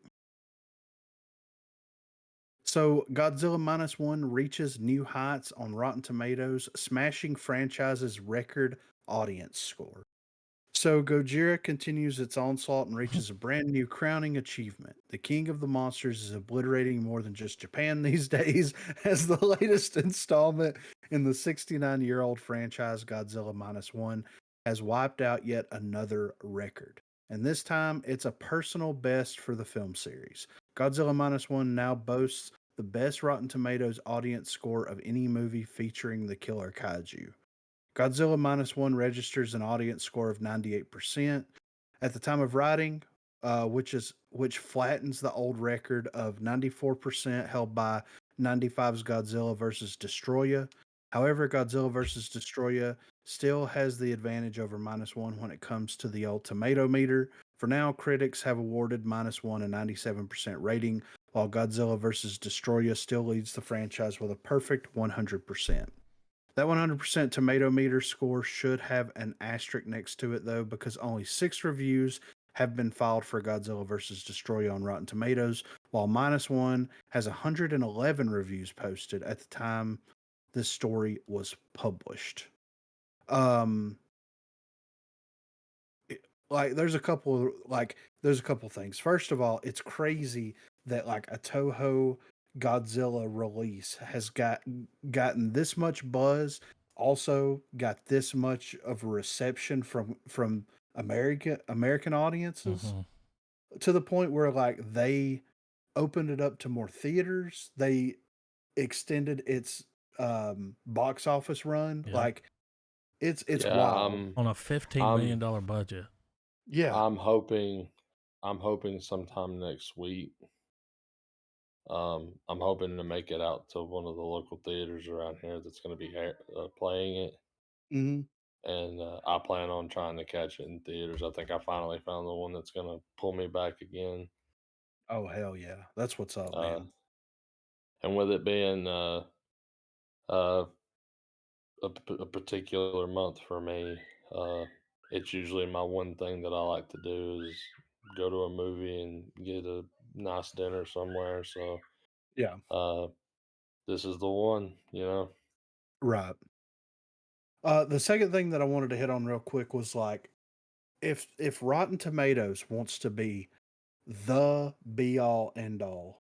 So, Godzilla Minus One reaches new heights on Rotten Tomatoes, smashing franchise's record audience score. So, Gojira continues its onslaught and reaches a brand new crowning achievement. The King of the Monsters is obliterating more than just Japan these days, as the latest installment in the 69-year-old franchise Godzilla Minus One has wiped out yet another record. And this time, it's a personal best for the film series. Godzilla Minus One now boasts the best Rotten Tomatoes audience score of any movie featuring the killer kaiju. Godzilla Minus One registers an audience score of 98% at the time of writing, which flattens the old record of 94% held by 95's Godzilla vs. Destroya. However, Godzilla vs. Destroya still has the advantage over Minus One when it comes to the old tomato meter. For now, critics have awarded Minus One a 97% rating, while Godzilla vs. Destroya still leads the franchise with a perfect 100%. That 100% tomato meter score should have an asterisk next to it, though, because only 6 reviews have been filed for Godzilla vs. Destroya on Rotten Tomatoes, while Minus One has 111 reviews posted at the time this story was published. Um, like there's a couple things. First of all, it's crazy that like a Toho Godzilla release has gotten this much buzz, also got this much of a reception from American audiences, Mhm. to the point where like they opened it up to more theaters. They extended its box office run. Yep. Like, it's Yeah, wild. On a $15 I'm million budget. Yeah. I'm hoping sometime next week I'm hoping to make it out to one of the local theaters around here that's going to be playing it, Hmm. and I plan on trying to catch it in theaters. I think I finally found the one that's going to pull me back again. Oh hell yeah, that's what's up, Uh, man. and with it being uh, a particular month for me, uh, it's usually my one thing that I like to do is go to a movie and get a nice dinner somewhere. So Yeah, uh, this is the one, you know. right. The second thing that I wanted to hit on real quick was like, if Rotten Tomatoes wants to be the be all end all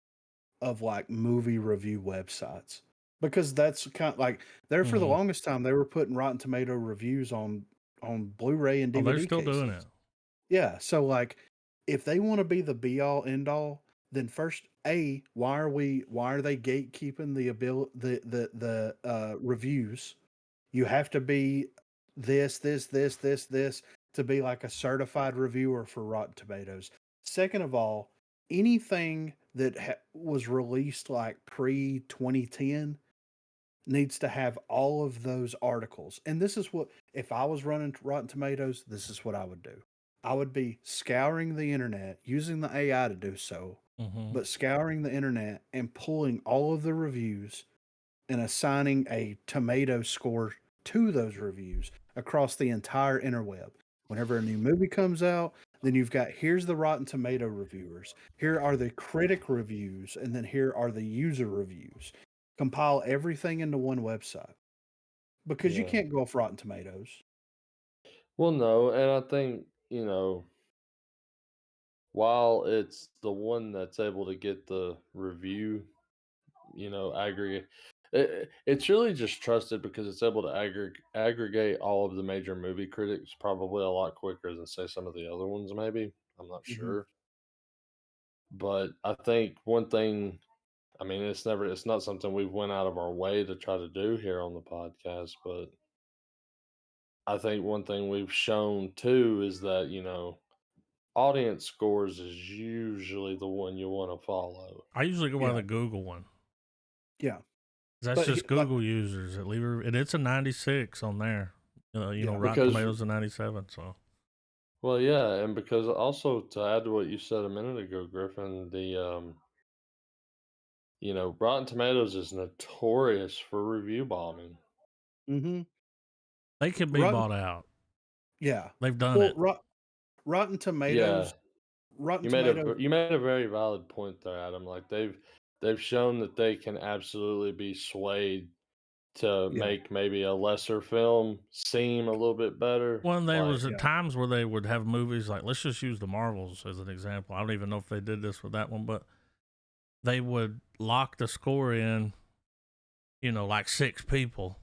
of like movie review websites, because that's kind of like there for the Mhm. longest time they were putting Rotten Tomato reviews on Blu-ray and Oh, they're DVD still doing it. cases. Yeah, so like if they want to be the be all end all, then first, why are they gatekeeping the reviews? You have to be this to be like a certified reviewer for Rotten Tomatoes. Second of all, anything that was released like pre 2010 needs to have all of those articles. And this is what, if I was running Rotten Tomatoes, this is what I would do. I would be scouring the internet using the AI to do so, Mhm. but scouring the internet and pulling all of the reviews and assigning a tomato score to those reviews across the entire interweb. Whenever a new movie comes out, then you've got, here's the Rotten Tomato reviewers, here are the critic reviews, and then here are the user reviews. Compile everything into one website because you Yeah. can't go off Rotten Tomatoes. Well, no, and I think, while it's the one that's able to get the review, aggregate, it's really just trusted because it's able to aggregate all of the major movie critics probably a lot quicker than, say, some of the other ones, maybe. I'm not Hmm. sure. But I think one thing, I mean, it's not something we've went out of our way to try to do here on the podcast, but I think one thing we've shown too is that, audience scores is usually the one you want to follow. I usually go by Yeah, the Google one. yeah, That's but just like, Google users that leave and it's a 96 on there. yeah, Rotten Because, Tomatoes a 97. So well, yeah, and because also to add to what you said a minute ago, Griffin, Rotten Tomatoes is notorious for review bombing. hmm they can be Rotten, bought out. yeah. They've done Well, it. Rotten Tomatoes, Yeah, Rotten Tomatoes, you made a very valid point there, Adam. Like they've shown that they can absolutely be swayed to yeah, make maybe a lesser film seem a little bit better. Well, there Like, was at yeah, times where they would have movies like, let's just use the Marvels as an example. I don't even know if they did this with that one, but they would lock the score in, like 6 people,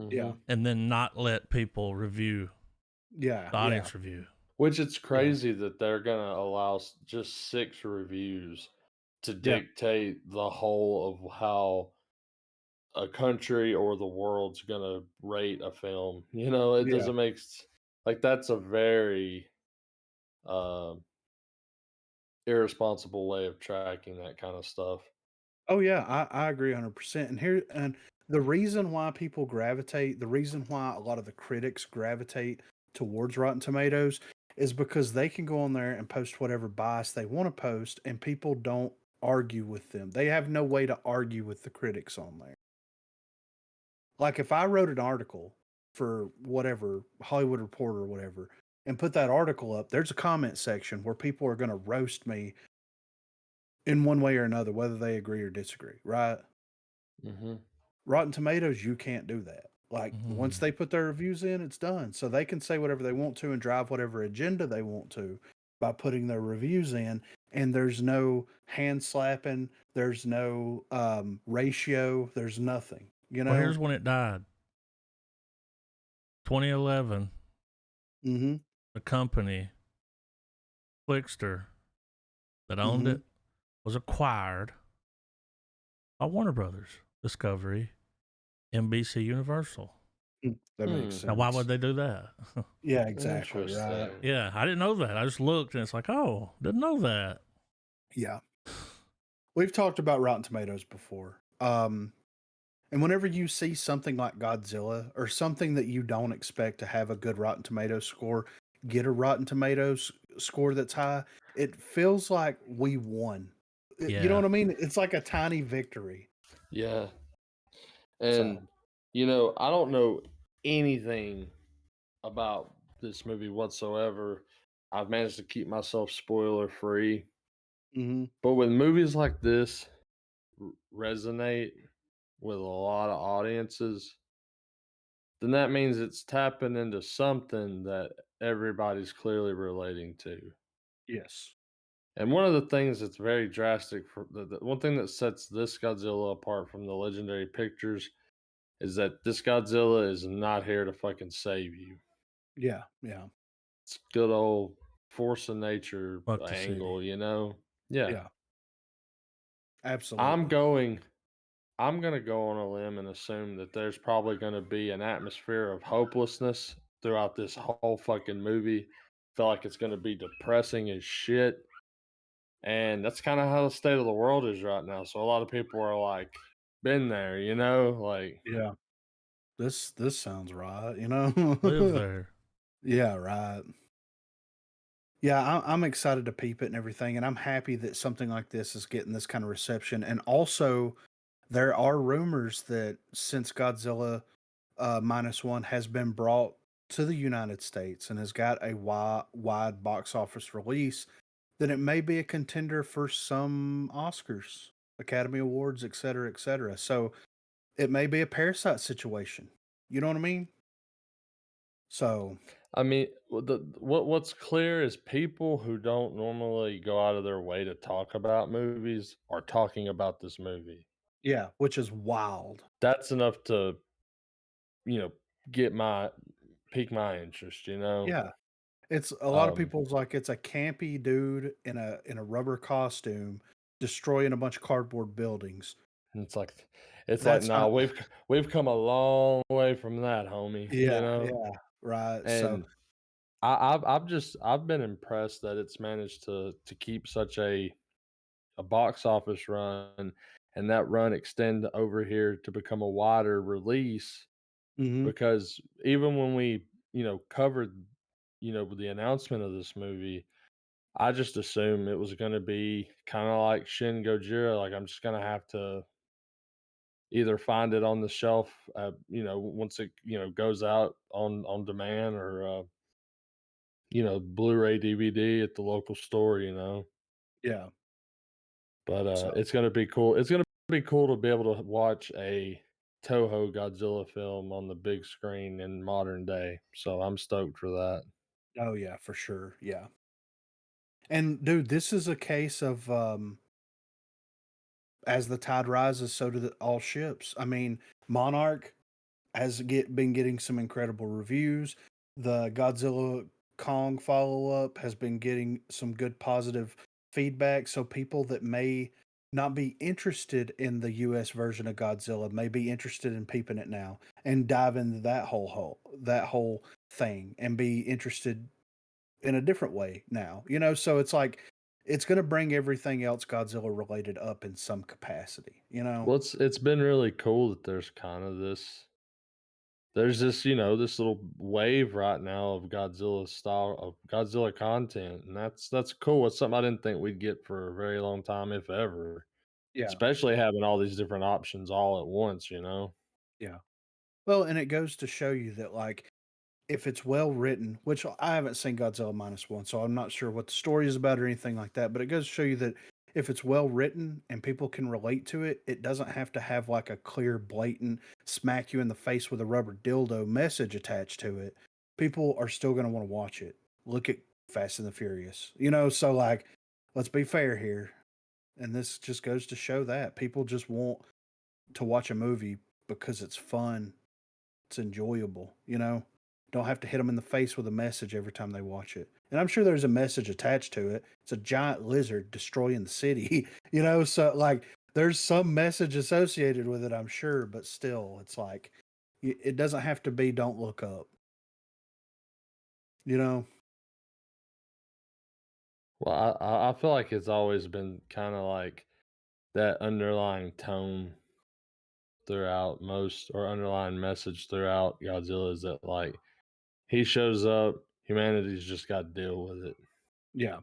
yeah, mhm. and then not let people review yeah, the yeah, audience review. Which it's yeah, crazy that they're gonna allow just 6 reviews to yeah, dictate the whole of how a country or the world's gonna rate a film. It yeah. doesn't like that's a very um irresponsible way of tracking that kind of stuff. Oh yeah, I agree 100%. And the reason why people gravitate, the reason why a lot of the critics gravitate towards Rotten Tomatoes is because they can go on there and post whatever bias they want to post and people don't argue with them. They have no way to argue with the critics on there. Like if I wrote an article for whatever, Hollywood Reporter or whatever, and put that article up, there's a comment section where people are going to roast me in one way or another, whether they agree or disagree, right? Mhm. Rotten Tomatoes, you can't do that. Like once Mm-hmm. they put their reviews in, it's done. So they can say whatever they want to and drive whatever agenda they want to by putting their reviews in. And there's no hand slapping, there's no ratio, there's nothing. You Well, know? here's when it died. 2011, Mm-hmm. the company, Flickster, that owned Mm-hmm. it, was acquired by Warner Brothers, Discovery, NBC Universal. That makes Hmm. Now, why sense. would they do that? Yeah, exactly. Right. Interesting. Yeah, I didn't know that. I just looked and it's like, oh, didn't know that. Yeah. we've talked about Rotten Tomatoes before. And whenever you see something like Godzilla or something that you don't expect to have a good Rotten Tomatoes score, get a Rotten Tomatoes score that's high, it feels like we won. You know Yeah. what I mean? It's like a tiny victory. Yeah. So, And I don't know anything about this movie whatsoever. I've managed to keep myself spoiler free. mhm. But when movies like this resonate with a lot of audiences, then that means it's tapping into something that everybody's clearly relating to. Yes. And one of the things that's very drastic for the one thing that sets this Godzilla apart from the legendary pictures is that this Godzilla is not here to fucking save you. Yeah. Yeah. It's good old force of nature Fuck the city. angle, you know? Yeah. Yeah. I'm Absolutely. going I'm gonna go on a limb and assume that there's probably gonna be an atmosphere of hopelessness throughout this whole fucking movie. Feel like it's gonna be depressing as shit. And that's kind of how the state of the world is right now. So a lot of people are like, been there, like Yeah. This sounds right, Live there. Yeah, right. Yeah, I'm excited to peep it and everything, and I'm happy that something like this is getting this kind of reception. And also, there are rumors that since Godzilla minus one has been brought to the United States and has got a wide box office release, that it may be a contender for some Oscars, Academy Awards, et cetera, et cetera. So it may be a Parasite situation. You know what I mean? So I mean, what's clear is people who don't normally go out of their way to talk about movies are talking about this movie. yeah, which is wild. That's enough to, you know, get my pique my interest. Yeah. It's a lot of Um, people's like it's a campy dude in a rubber costume destroying a bunch of cardboard buildings. and it's like, That's nah, not we've come a long way from that, homie. yeah, yeah, right. So, And I've been impressed that it's managed to keep such a box office run and that run extend over here to become a wider release mhm, because even when we, covered, the announcement of this movie, I just assumed it was gonna be kinda like Shin Gojira, like I'm just gonna have to either find it on the shelf, once it, goes out on demand or, Blu-ray DVD at the local store. yeah. But, So, it's gonna be cool. It's gonna be cool to be able to watch a Toho Godzilla film on the big screen in modern day, so I'm stoked for that. oh yeah, for sure. Yeah. And dude, this is a case of as the tide rises, so do all ships. I mean, Monarch has been getting some incredible reviews. The Godzilla Kong follow up has been getting some good positive feedback. So people that may not be interested in the US version of Godzilla may be interested in peeping it now and dive into that whole thing and be interested in a different way now. So it's like it's going to bring everything else Godzilla related up in some capacity. Well, it's been really cool that there's this little wave right now of Godzilla content, and that's cool. It's something I didn't think we'd get for a very long time, if ever, Yeah. especially having all these different options all at once. Yeah. Well, and it goes to show you that like if it's well written, which I haven't seen Godzilla minus one, so I'm not sure what the story is about or anything like that, but it goes to show you that if it's well written and people can relate to it, it doesn't have to have like a clear, blatant, smack you in the face with a rubber dildo message attached to it. People are still going to want to watch it. Look at Fast and the Furious, so like, let's be fair here. And this just goes to show that people just want to watch a movie because it's fun, it's enjoyable. Don't have to hit them in the face with a message every time they watch it. And I'm sure there's a message attached to it. It's a giant lizard destroying the city, so like there's some message associated with it, I'm sure, but still it's like it doesn't have to be don't look up, you know? Well, I feel like it's always been kind of like that underlying tone throughout most or underlying message throughout Godzilla is that like he shows up, humanity's just got to deal with it. Yeah.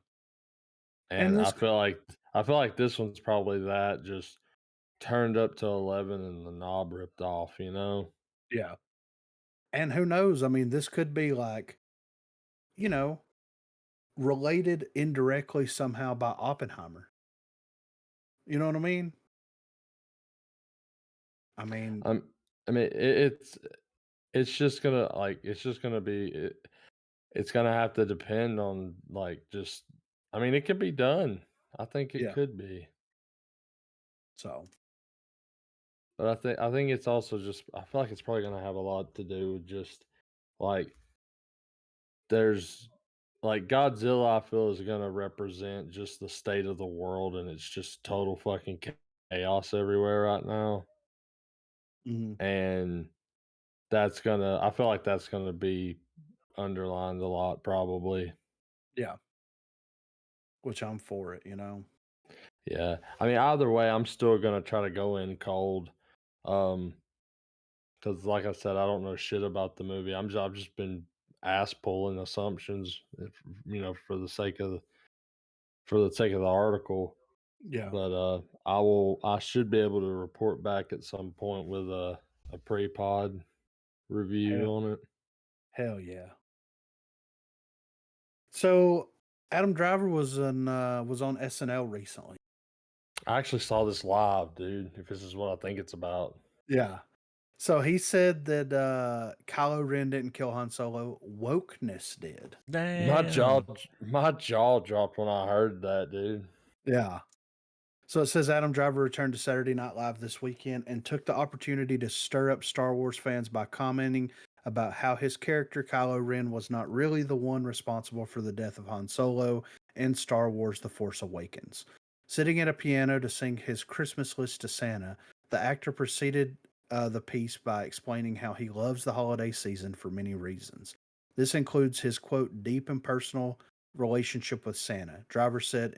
And And this I feel like this one's probably that just turned up to 11 and the knob ripped off, you know? yeah. And who knows? I mean, this could be like, you know, related indirectly somehow by Oppenheimer. You know what I mean? I mean, I mean it's just gonna like it's just gonna be it's gonna have to depend on like just I mean it could be done. I think it yeah. could be. So, But I think it's also just I feel like it's probably gonna have a lot to do with just like there's like Godzilla I feel is gonna represent just the state of the world and it's just total fucking chaos everywhere right now. mhm, And I feel like that's gonna be underlined a lot probably. yeah, which I'm for it, you know? Yeah. I mean, either way, I'm still gonna try to go in cold. Um, because like I said, I don't know shit about the movie. I've just been ass pulling assumptions, for the sake of the article. Yeah. But I should be able to report back at some point with a pre-pod review Hell, on it. hell yeah. So, Adam Driver was on SNL recently. I actually saw this live, dude. If this is what I think it's about. Yeah. So he said that Kylo Ren didn't kill Han Solo, wokeness did. Damn. My jaw dropped when I heard that, dude. Yeah. So it says Adam Driver returned to Saturday Night Live this weekend and took the opportunity to stir up Star Wars fans by commenting about how his character Kylo Ren was not really the one responsible for the death of Han Solo in Star Wars The Force Awakens. Sitting at a piano to sing his Christmas list to Santa, the actor proceeded the piece by explaining how he loves the holiday season for many reasons. This includes his quote, deep and personal relationship with Santa. Driver said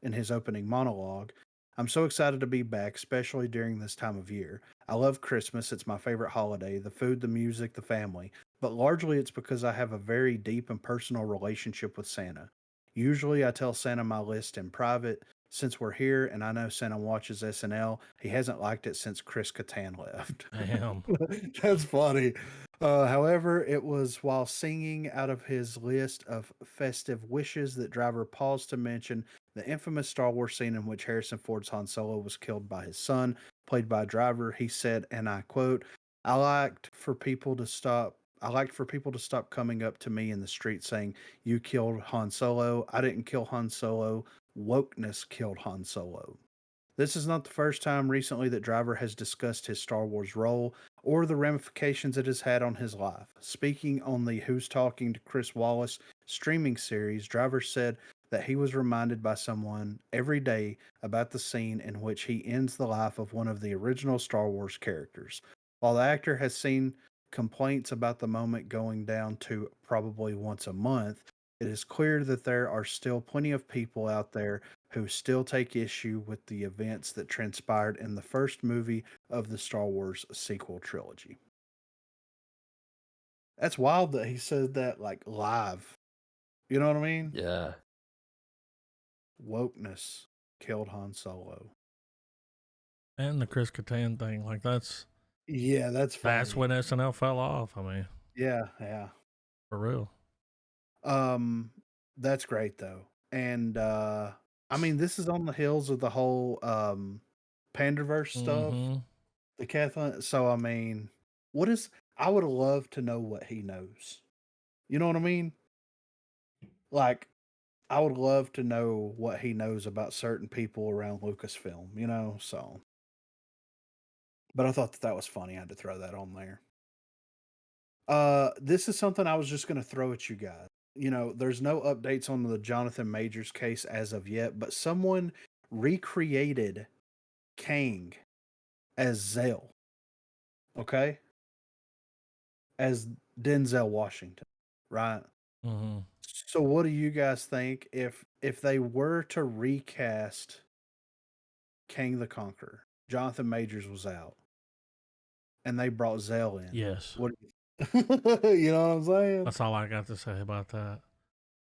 in his opening monologue, I'm so excited to be back, especially during this time of year. I love Christmas. It's my favorite holiday, the food, the music, the family, but largely it's because I have a very deep and personal relationship with Santa. Usually I tell Santa my list in private. Since we're here and I know Santa watches SNL, he hasn't liked it since Chris Kattan left. Damn. That's funny. However, it was while singing out of his list of festive wishes that Driver paused to mention the infamous Star Wars scene in which Harrison Ford's Han Solo was killed by his son, played by Driver. He said, and I quote, I liked for people to stop coming up to me in the street saying, you killed Han Solo. I didn't kill Han Solo. Wokeness killed Han Solo. This is not the first time recently that Driver has discussed his Star Wars role or the ramifications it has had on his life. Speaking on the Who's Talking to Chris Wallace streaming series, Driver said that he was reminded by someone every day about the scene in which he ends the life of one of the original Star Wars characters. While the actor has seen complaints about the moment going down to probably once a month, it is clear that there are still plenty of people out there who still take issue with the events that transpired in the first movie of the Star Wars sequel trilogy. That's wild that he said that like live. You know what I mean? Yeah. Wokeness killed Han Solo. And the Chris Kattan thing, like Yeah, that's that's funny. when SNL fell off. I mean, Yeah, yeah. for real. Um, that's great though. And I mean, this is on the heels of the whole Panderverse stuff. Mm-hmm. The Kathleen. So I mean, what is? I would love to know what he knows. You know what I mean? Like, I would love to know what he knows about certain people around Lucasfilm. You know, so. But I thought that was funny. I had to throw that on there. This is something I was just going to throw at you guys. You know, there's no updates on the Jonathan Majors case as of yet, but someone recreated Kang as Zell. Okay, as Denzel Washington, right? Mm-hmm. So what do you guys think if they were to recast Kang the Conqueror. Jonathan Majors was out, and they brought Zell in. Yes. What you know what I'm saying? That's all I got to say about that.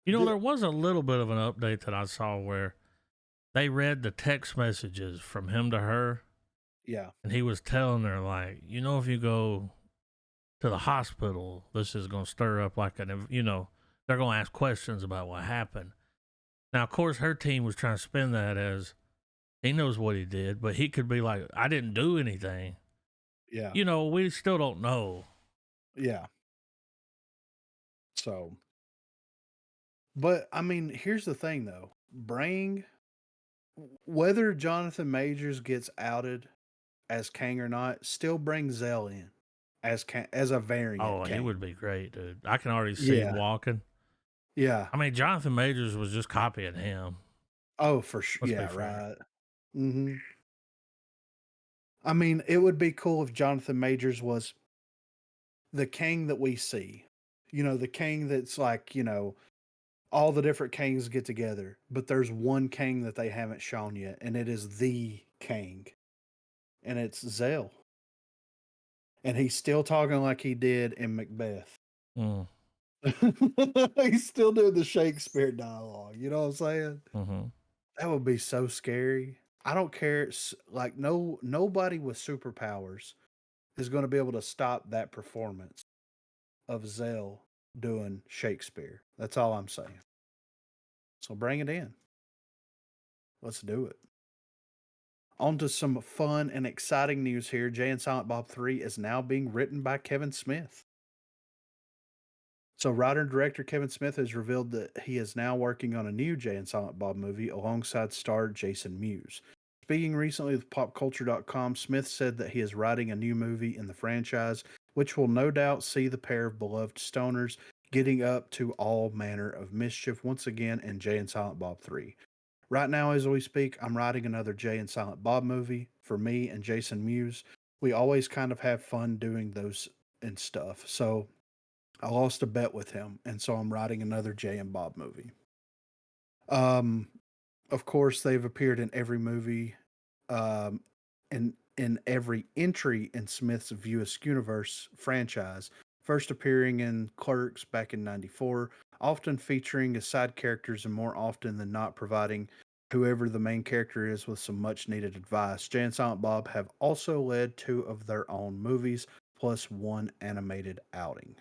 You know, there was a little bit of an update that I saw where they read the text messages from him to her. Yeah. And he was telling her, like, you know, if you go to the hospital, this is going to stir up like they're going to ask questions about what happened. Now, of course, her team was trying to spin that as he knows what he did, but he could be like, I didn't do anything. Yeah. You know, we still don't know. Yeah. So, but I mean, here's the thing though. Whether Jonathan Majors gets outed as Kang or not, still bring Zell in as a variant. Oh, Kang. he would be great, dude. I can already see him walking. Yeah. I mean, Jonathan Majors was just copying him. Oh, for sure. Yeah, right. Mm-hmm. I mean, it would be cool if Jonathan Majors was the Kang that we see. You know, the Kang that's like, you know, all the different Kangs get together, but there's one Kang that they haven't shown yet, and it is the Kang. And it's Zell. And he's still talking like he did in Macbeth. Mm. He's still doing the Shakespeare dialogue. You know what I'm saying? Mm-hmm. That would be so scary. I don't care. Like nobody with superpowers is going to be able to stop that performance of Zell doing Shakespeare. That's all I'm saying. So bring it in. Let's do it. On to some fun and exciting news here. Jay and Silent Bob 3 is now being written by Kevin Smith. So writer and director Kevin Smith has revealed that he is now working on a new Jay and Silent Bob movie alongside star Jason Mewes. Speaking recently with PopCulture.com, Smith said that he is writing a new movie in the franchise, which will no doubt see the pair of beloved stoners getting up to all manner of mischief once again in Jay and Silent Bob 3. Right now, as we speak, I'm writing another Jay and Silent Bob movie for me and Jason Mewes. We always kind of have fun doing those and stuff. So I lost a bet with him, and so I'm writing another Jay and Bob movie. Of course, they've appeared in every movie, and in every entry in Smith's View Askew franchise. First appearing in Clerks back in '94, often featuring as side characters and more often than not providing whoever the main character is with some much needed advice. Jay and Silent Bob have also led 2 of their own movies, plus 1 animated outing.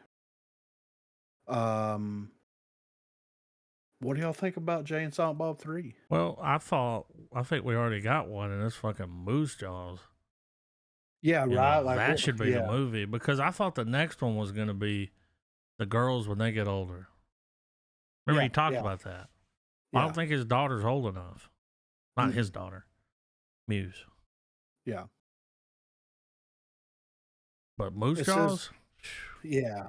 What do y'all think about Jay and Silent Bob 3? Well, I think we already got one, and it's fucking Moose Jaws. Yeah, right. Like that should be the movie, because I thought the next one was going to be the girls when they get older. Remember he talked about that. I don't think his daughter's old enough. Not his daughter, Mewes. Yeah. But Moose Jaws? Yeah.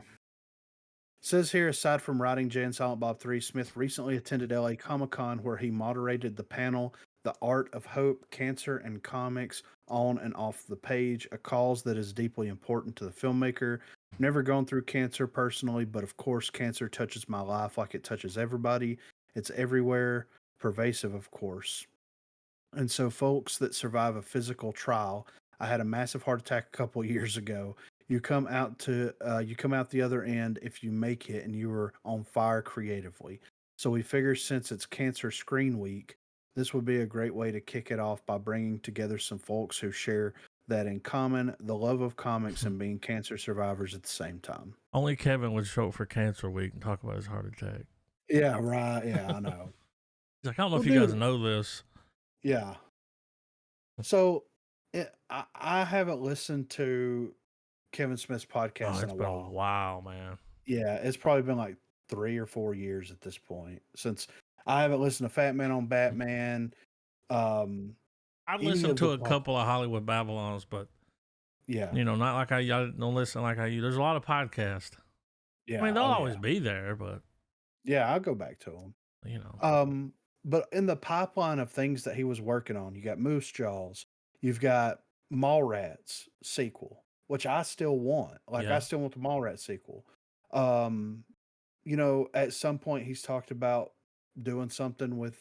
It says here, aside from writing Jay and Silent Bob 3, Smith recently attended LA Comic-Con where he moderated the panel, The Art of Hope, Cancer and Comics, on and off the page, a cause that is deeply important to the filmmaker. Never gone through cancer personally, but of course cancer touches my life like it touches everybody. It's everywhere, pervasive, of course. And so folks that survive a physical trial, I had a massive heart attack a couple years ago. You come out the other end if you make it and you were on fire creatively. So we figure since it's Cancer Screen Week, this would be a great way to kick it off by bringing together some folks who share that in common, the love of comics and being cancer survivors at the same time. Only Kevin would show up for Cancer Week and talk about his heart attack. Yeah, right. Yeah, I know. He's like, I don't know if you guys know this. Yeah. So I haven't listened to Kevin Smith's podcast in a while. A while, man. Yeah, it's probably been like 3 or 4 years at this point since I haven't listened to Fat Man on Batman. I've listened to a couple of Hollywood Babylons, but yeah, not like I don't listen like I. There's a lot of podcasts. Yeah, I mean they'll always be there, but yeah, I'll go back to them. But in the pipeline of things that he was working on, you got Moose Jaws, you've got Mallrats sequel, which I still want. I still want the Mallrats sequel. At some point he's talked about doing something with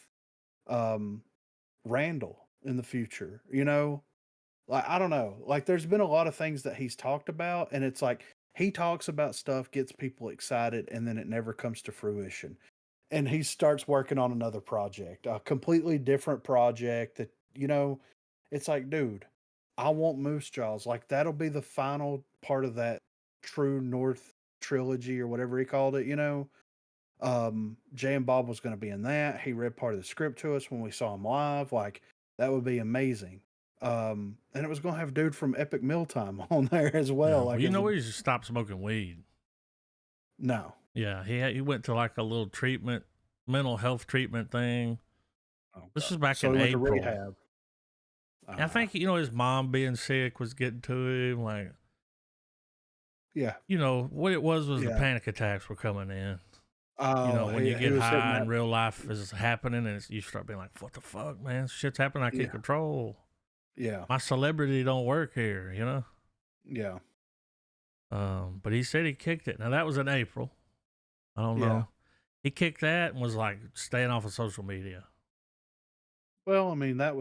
Randall in the future, you know? Like, I don't know. Like, there's been a lot of things that he's talked about, and it's like he talks about stuff, gets people excited, and then it never comes to fruition. And he starts working on another project, a completely different project that, it's like, dude, I want Moose Jaws. Like, that'll be the final part of that True North trilogy or whatever he called it, Jay and Bob was going to be in that. He read part of the script to us when we saw him live. Like, that would be amazing. And it was going to have dude from Epic Mealtime on there as well. Yeah. Like, Well, you know, he just stopped smoking weed. No. Yeah, he went to like a little treatment, mental health treatment thing. Oh, This God. was back So in he went to April. rehab. I think his mom being sick was getting to him. Like, Yeah. What it was the Yeah. panic attacks were coming in. Oh, When you get was hitting high that. and real life is happening, and you start being like, "What the fuck, man? Shit's happening. I can't Yeah. control. Yeah. My celebrity don't work here." Yeah. But he said he kicked it. Now that was in April. I don't Yeah. know. He kicked that and was like staying off of social media. Well, I mean, I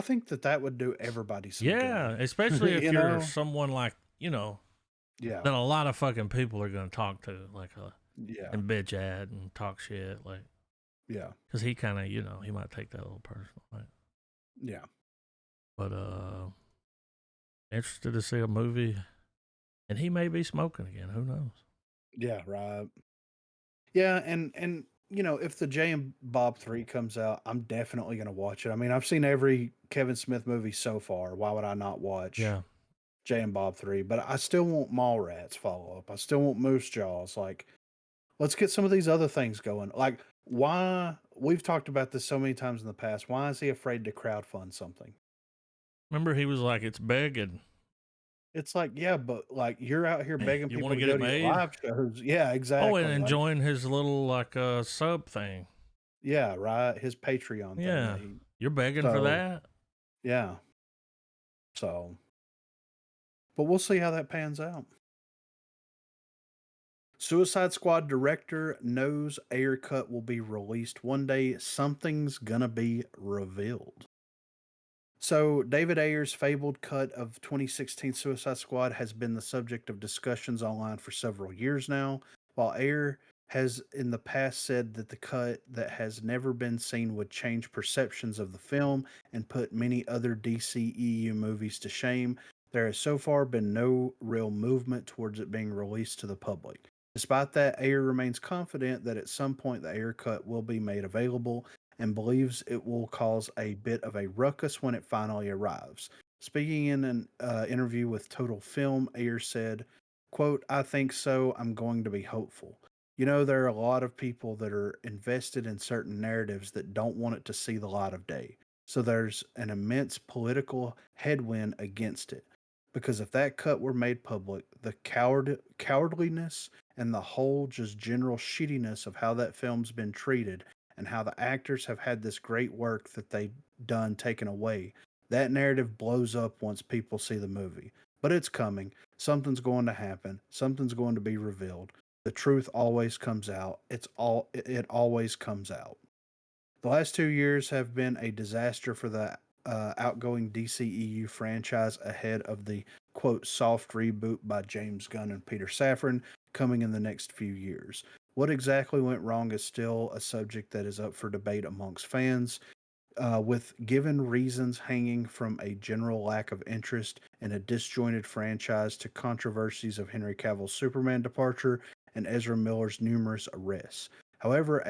think that would do everybody some Yeah, good. especially if You you're know? someone like Yeah. that a lot of fucking people are gonna talk to, like Yeah. and bitch at and talk shit, like Yeah. because he kind of he might take that a little personal, like. Yeah. But interested to see a movie, and he may be smoking again. Who knows? Yeah, right. Yeah, and if the Jay and Bob 3 comes out, I'm definitely going to watch it. I mean, I've seen every Kevin Smith movie so far. Why would I not watch Yeah. Jay and Bob 3? But I still want Mallrats follow up. I still want Moose Jaws. Like, let's get some of these other things going. Like, why we've talked about this so many times in the past. Why is he afraid to crowdfund something? Remember, he was like, "It's begging." It's like, yeah, but like you're out here begging You people want to to get go it to your made? live shows. Yeah, Oh, exactly. and Like, enjoying his little like sub thing. yeah, right. His Patreon thing Yeah, that he. you're begging for So that. yeah. So, but we'll see how that pans out. Suicide Squad director knows Ayer cut will be released one day. Something's gonna be revealed. So, David Ayer's fabled cut of 2016 Suicide Squad has been the subject of discussions online for several years now. While Ayer has in the past said that the cut that has never been seen would change perceptions of the film and put many other DCEU movies to shame, there has so far been no real movement towards it being released to the public. Despite that, Ayer remains confident that at some point the Ayer cut will be made available and believes it will cause a bit of a ruckus when it finally arrives. Speaking in an interview with Total Film, Ayer said, quote, I think so. I'm going to be hopeful. There are a lot of people that are invested in certain narratives that don't want it to see the light of day. So there's an immense political headwind against it. Because if that cut were made public, the cowardliness and the whole just general shittiness of how that film's been treated and how the actors have had this great work that they've done taken away. That narrative blows up once people see the movie. But it's coming. Something's going to happen. Something's going to be revealed. The truth always comes out. It always comes out. The last 2 years have been a disaster for the outgoing DCEU franchise ahead of the quote soft reboot by James Gunn and Peter Safran coming in the next few years. What exactly went wrong is still a subject that is up for debate amongst fans, with given reasons hanging from a general lack of interest in a disjointed franchise to controversies of Henry Cavill's Superman departure and Ezra Miller's numerous arrests. However,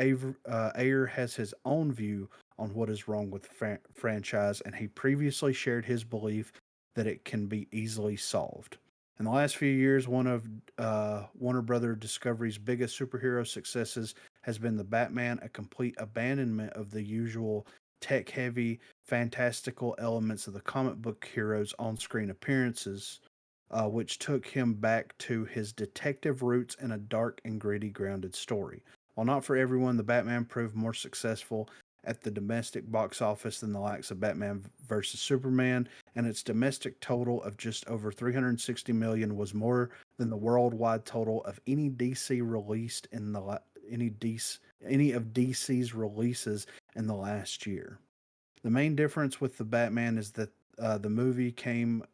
Ayer has his own view on what is wrong with the franchise, and he previously shared his belief that it can be easily solved. In the last few years, one of Warner Brother Discovery's biggest superhero successes has been the Batman, a complete abandonment of the usual tech heavy, fantastical elements of the comic book hero's on screen appearances, which took him back to his detective roots in a dark and gritty, grounded story. While not for everyone, the Batman proved more successful at the domestic box office than the likes of Batman vs. Superman, and its domestic total of just over 360 million was more than the worldwide total of any DC released in the any of DC's releases in the last year. The main difference with the Batman is that the movie came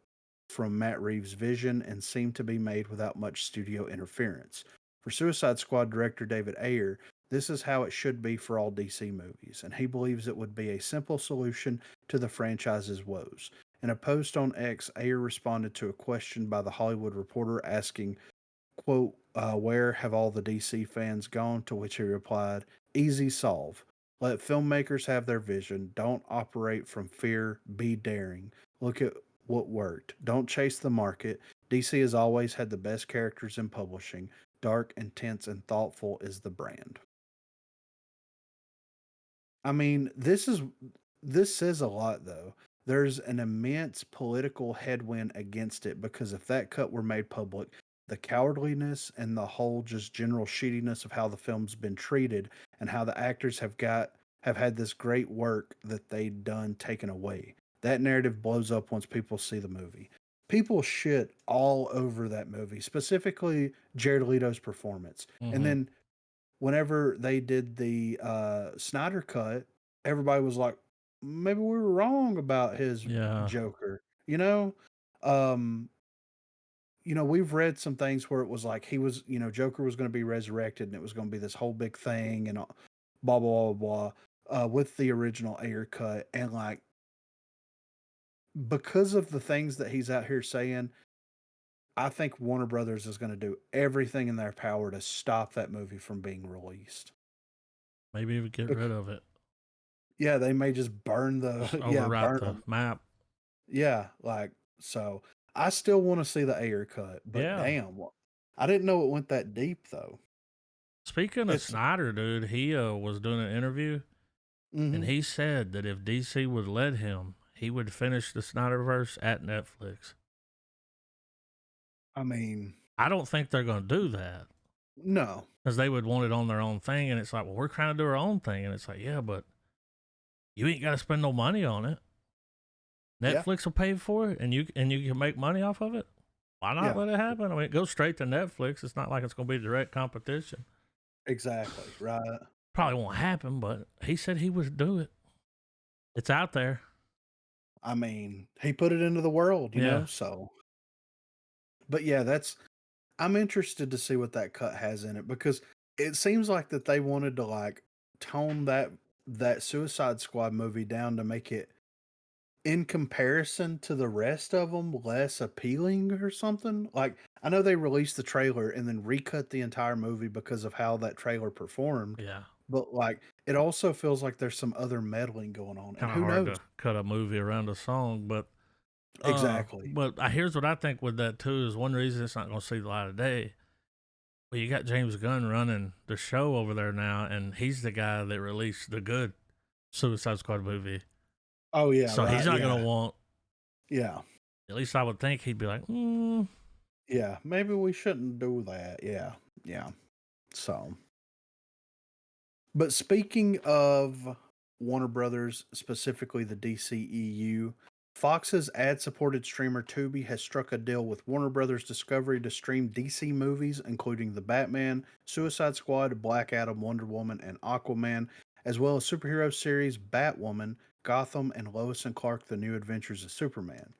from Matt Reeves' vision and seemed to be made without much studio interference. For Suicide Squad director David Ayer, this is how it should be for all DC movies, and he believes it would be a simple solution to the franchise's woes. In a post on X, Ayer responded to a question by the Hollywood Reporter asking, quote, where have all the DC fans gone? To which he replied, easy solve. Let filmmakers have their vision. Don't operate from fear. Be daring. Look at what worked. Don't chase the market. DC has always had the best characters in publishing. Dark, intense, and thoughtful is the brand. I mean, this says a lot though. There's an immense political headwind against it because if that cut were made public, the cowardliness and the whole just general shittiness of how the film's been treated and how the actors have had this great work that they'd done taken away. That narrative blows up once people see the movie. People shit all over that movie, specifically Jared Leto's performance. And Mm-hmm. then whenever they did the Snyder cut, everybody was like, maybe we were wrong about his Yeah. Joker. You know, um, we've read some things where it was like he was, Joker was going to be resurrected and it was going to be this whole big thing and blah blah blah blah with the original Ayer cut, and like because of the things that he's out here saying, I think Warner Brothers is going to do everything in their power to stop that movie from being released. Maybe even get rid of it. Yeah, they may just burn Just overwrite burn the them. map. Yeah, like so. I still want to see the Ayer cut, but Yeah. damn, I didn't know it went that deep though. Speaking of It's Snyder, dude, he was doing an interview and hmm he said that if DC would let him, he would finish the Snyderverse at Netflix. I mean, I don't think they're going to do that no. because they would want it on their own thing. And it's like, well, we're trying to do our own thing. And it's like, yeah, but you ain't got to spend no money on it. Yeah, Netflix will pay for it and you can make money off of it. Why not yeah, let it happen? I mean, it goes straight to Netflix. It's not like it's going to be direct competition. exactly. Right. Probably won't happen, but he said he would do it. It's out there. I mean, he put it into the world, Yeah. so but yeah, I'm interested to see what that cut has in it because it seems like that they wanted to like tone that Suicide Squad movie down to make it in comparison to the rest of them less appealing or something. Like I know they released the trailer and then recut the entire movie because of how that trailer performed, Yeah. but like it also feels like there's some other meddling going on and Kind of who hard knows. to cut a movie around a song, but Exactly. here's what I think with that too is one reason it's not going to see the light of day. Well, you got James Gunn running the show over there now, and he's the guy that released the good Suicide Squad movie. Oh yeah, So he's right. not Yeah. going to want. Yeah. At least I would think he'd be like, Yeah, maybe we shouldn't do that. Yeah. Yeah. So, but speaking of Warner Brothers, specifically the DCEU, Fox's ad-supported streamer Tubi has struck a deal with Warner Brothers Discovery to stream DC movies, including The Batman, Suicide Squad, Black Adam, Wonder Woman, and Aquaman, as well as superhero series Batwoman, Gotham, and Lois and Clark: The New Adventures of Superman.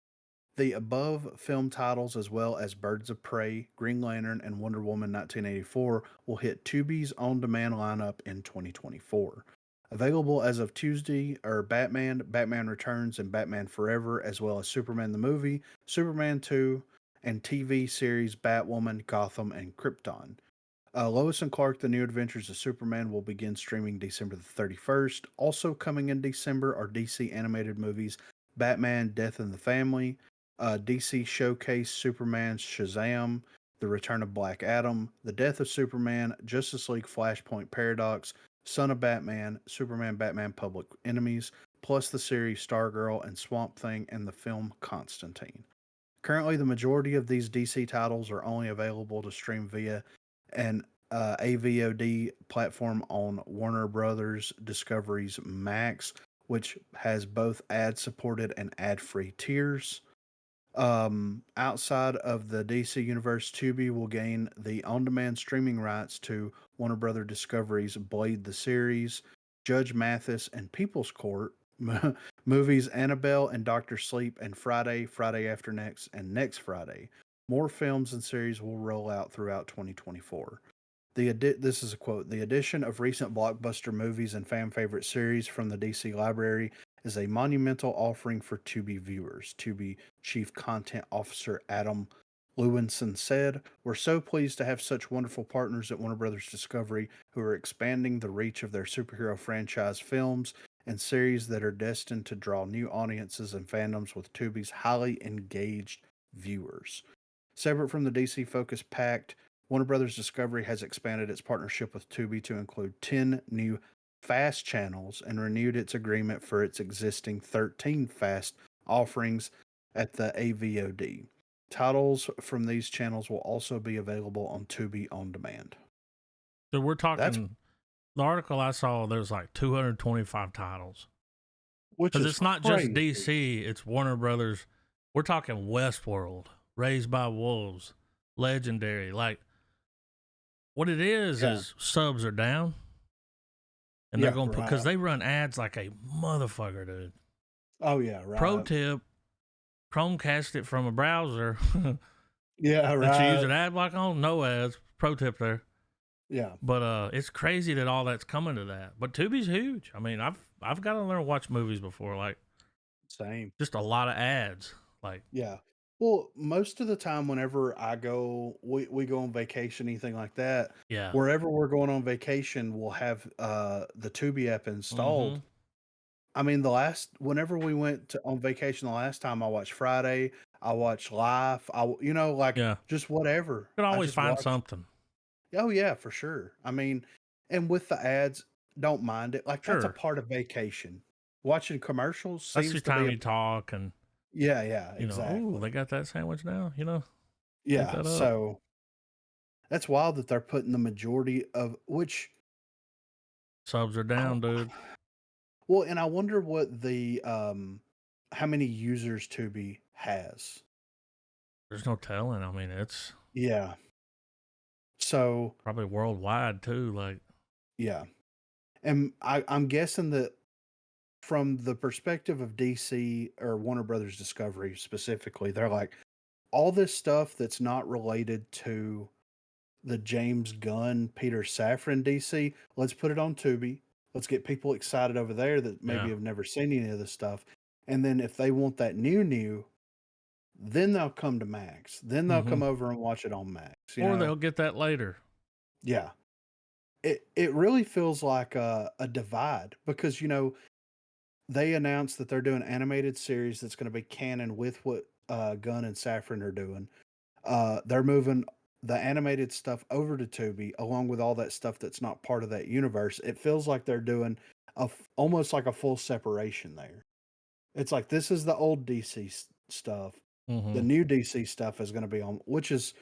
The above film titles, as well as Birds of Prey, Green Lantern, and Wonder Woman 1984, will hit Tubi's on demand lineup in 2024. Available as of Tuesday are Batman, Batman Returns, and Batman Forever, as well as Superman the Movie, Superman 2, and TV series Batwoman, Gotham, and Krypton. Lois and Clark: The New Adventures of Superman will begin streaming December the 31st. Also coming in December are DC animated movies Batman: Death in the Family, DC Showcase Superman Shazam, The Return of Black Adam, The Death of Superman, Justice League Flashpoint Paradox, Son of Batman, Superman Batman Public Enemies, plus the series Stargirl and Swamp Thing, and the film Constantine. Currently, the majority of these DC titles are only available to stream via an AVOD platform on Warner Brothers Discovery's Max, which has both ad supported and ad free tiers. Outside of the DC Universe, Tubi will gain the on demand streaming rights to Warner Brother Discovery's Blade the Series, Judge Mathis, and People's Court, Movies Annabelle and Doctor Sleep and Friday, Friday After Next, and Next Friday. More films and series will roll out throughout 2024. This is a quote. The addition of recent blockbuster movies and fan favorite series from the DC library is a monumental offering for Tubi viewers. Tubi Chief Content Officer Adam Lewinson said, "We're so pleased to have such wonderful partners at Warner Brothers Discovery who are expanding the reach of their superhero franchise films and series that are destined to draw new audiences and fandoms with Tubi's highly engaged viewers." Separate from the DC Focus Pact, Warner Brothers Discovery has expanded its partnership with Tubi to include 10 new FAST channels and renewed its agreement for its existing 13 FAST offerings at the AVOD. Titles from these channels will also be available on Tubi on demand. So we're That's talking the article I saw. There's like 225 titles which because is it's not just crazy. DC. It's Warner Brothers. We're talking Westworld, Raised by Wolves, Legendary. Like what it is subs are down, and they're going to put because they run ads like a motherfucker, dude. Oh yeah, right. Pro tip: Chromecast it from a browser. Yeah, right. That you use an ad block on, no ads. Pro tip there. Yeah, but it's crazy that all that's coming to that. But Tubi's huge. I mean, I've got to learn to watch movies before, like same. Just a lot of ads, like yeah. Well, most of the time, whenever I go, we go on vacation, anything like that. Yeah. Wherever we're going on vacation, we'll have the Tubi app installed. Mm-hmm. I mean, whenever we went on vacation the last time, I watched Friday, I watched Life, just whatever. You can always find something. Oh yeah, for sure. I mean, and with the ads, don't mind it. Like that's a part of vacation. Watching commercials that's the time you talk and yeah, exactly. Oh, they got that sandwich now, Yeah, so that's wild that they're putting the majority of which subs are down, dude. Well, and I wonder what the how many users Tubi has. There's no telling. I mean, it's so probably worldwide too. Like, yeah, and I'm guessing that from the perspective of DC or Warner Brothers Discovery specifically, they're like all this stuff that's not related to the James Gunn, Peter Safran DC. Let's put it on Tubi. Let's get people excited over there that maybe have never seen any of this stuff. And then if they want that new, then they'll come to Max. Then they'll come over and watch it on Max. Or they'll get that later. Yeah. It really feels like a divide because, they announced that they're doing an animated series that's going to be canon with what Gunn and Safran are doing. They're moving the animated stuff over to Tubi along with all that stuff that's not part of that universe. It feels like they're doing almost like a full separation there. It's like this is the old DC stuff. The new DC stuff is going to be on, which is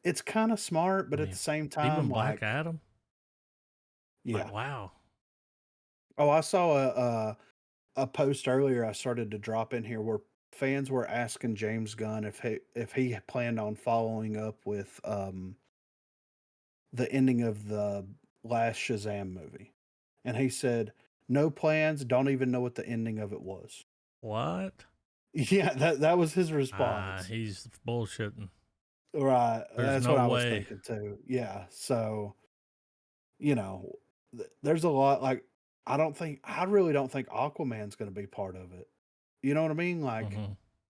it's kind of smart, but at the same time, even Black Adam. Yeah. Like, wow. Oh, I saw a post earlier. I started to drop in here where fans were asking James Gunn if he planned on following up with the ending of the last Shazam movie, and he said no plans. Don't even know what the ending of it was. What? Yeah, that was his response. He's bullshitting. Right. That's what I was thinking too. Yeah. So, there's a lot like I really don't think Aquaman's going to be part of it. You know what I mean? Like,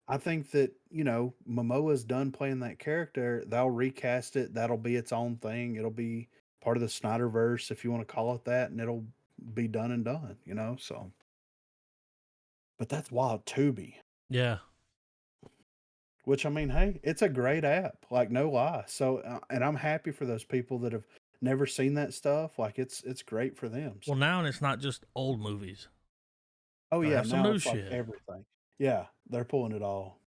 I think that, Momoa's done playing that character. They'll recast it. That'll be its own thing. It'll be part of the Snyderverse, if you want to call it that, and it'll be done and done, so. But that's wild, Tubi. Yeah. Which, I mean, hey, it's a great app, like, no lie. So, and I'm happy for those people that have never seen that stuff. Like, it's great for them. So. Well, now it's not just old movies. Oh, yeah, now it's like everything. Yeah, they're pulling it all.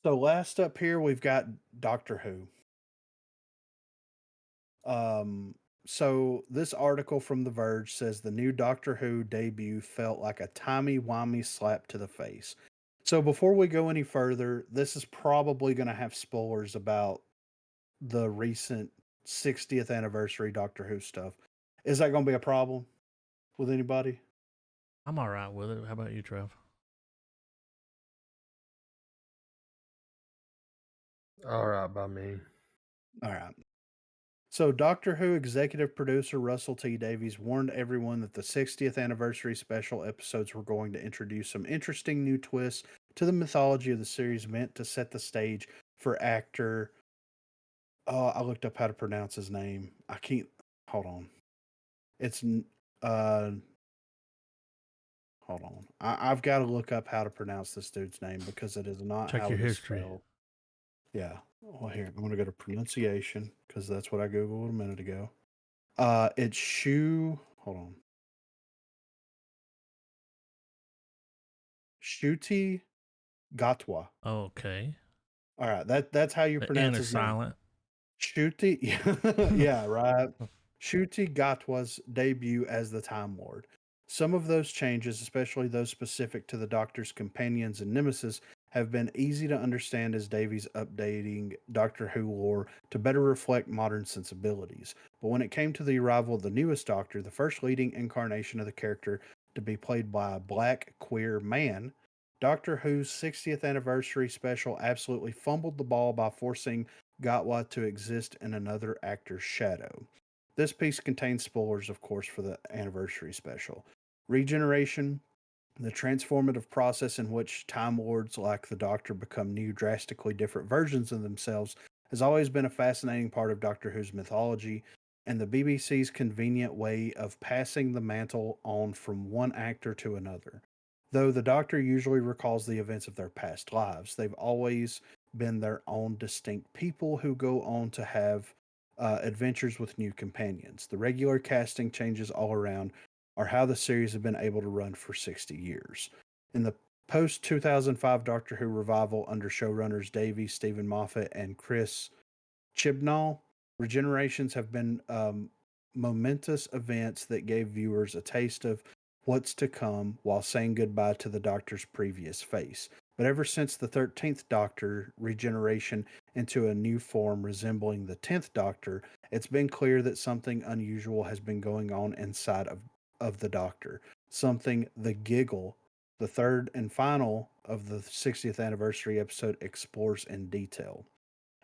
So last up here, we've got Doctor Who. So this article from The Verge says the new Doctor Who debut felt like a timey-wimey slap to the face. So before we go any further, this is probably going to have spoilers about the recent 60th anniversary Doctor Who stuff. Is that going to be a problem? with anybody? I'm all right with it. How about you, Trev? All right by me. All right. So, Doctor Who executive producer Russell T Davies warned everyone that the 60th anniversary special episodes were going to introduce some interesting new twists to the mythology of the series, meant to set the stage for actor. I looked up how to pronounce his name. I can't. Hold on. It's uh. Hold on. I've got to look up how to pronounce this dude's name because it is not Check how your it is history. spelled. Yeah. Well, here, I'm going to go to pronunciation because that's what I Googled a minute ago. It's Shu. Hold on. Shuti Gatwa. Okay. All right, that's how you The N pronounce is his name. silent. Shuti, yeah, right. Shuti Gatwa's debut as the Time Lord. Some of those changes, especially those specific to the Doctor's companions and nemesis, have been easy to understand as Davies updating Doctor Who lore to better reflect modern sensibilities. But when it came to the arrival of the newest Doctor, the first leading incarnation of the character to be played by a black queer man, Doctor Who's 60th anniversary special absolutely fumbled the ball by forcing Gatwa to exist in another actor's shadow. This piece contains spoilers, of course, for the anniversary special. Regeneration, the transformative process in which Time Lords like the Doctor become new, drastically different versions of themselves, has always been a fascinating part of Doctor Who's mythology, and the BBC's convenient way of passing the mantle on from one actor to another. Though the Doctor usually recalls the events of their past lives, they've always been their own distinct people who go on to have adventures with new companions. The regular casting changes all around are how the series has been able to run for 60 years. In the post 2005 Doctor Who revival under showrunners Davies, Stephen Moffat, and Chris Chibnall, regenerations have been momentous events that gave viewers a taste of what's to come while saying goodbye to the Doctor's previous face. But ever since the 13th Doctor regeneration into a new form resembling the 10th Doctor, it's been clear that something unusual has been going on inside of the Doctor. Something the giggle, the third and final of the 60th anniversary episode, explores in detail.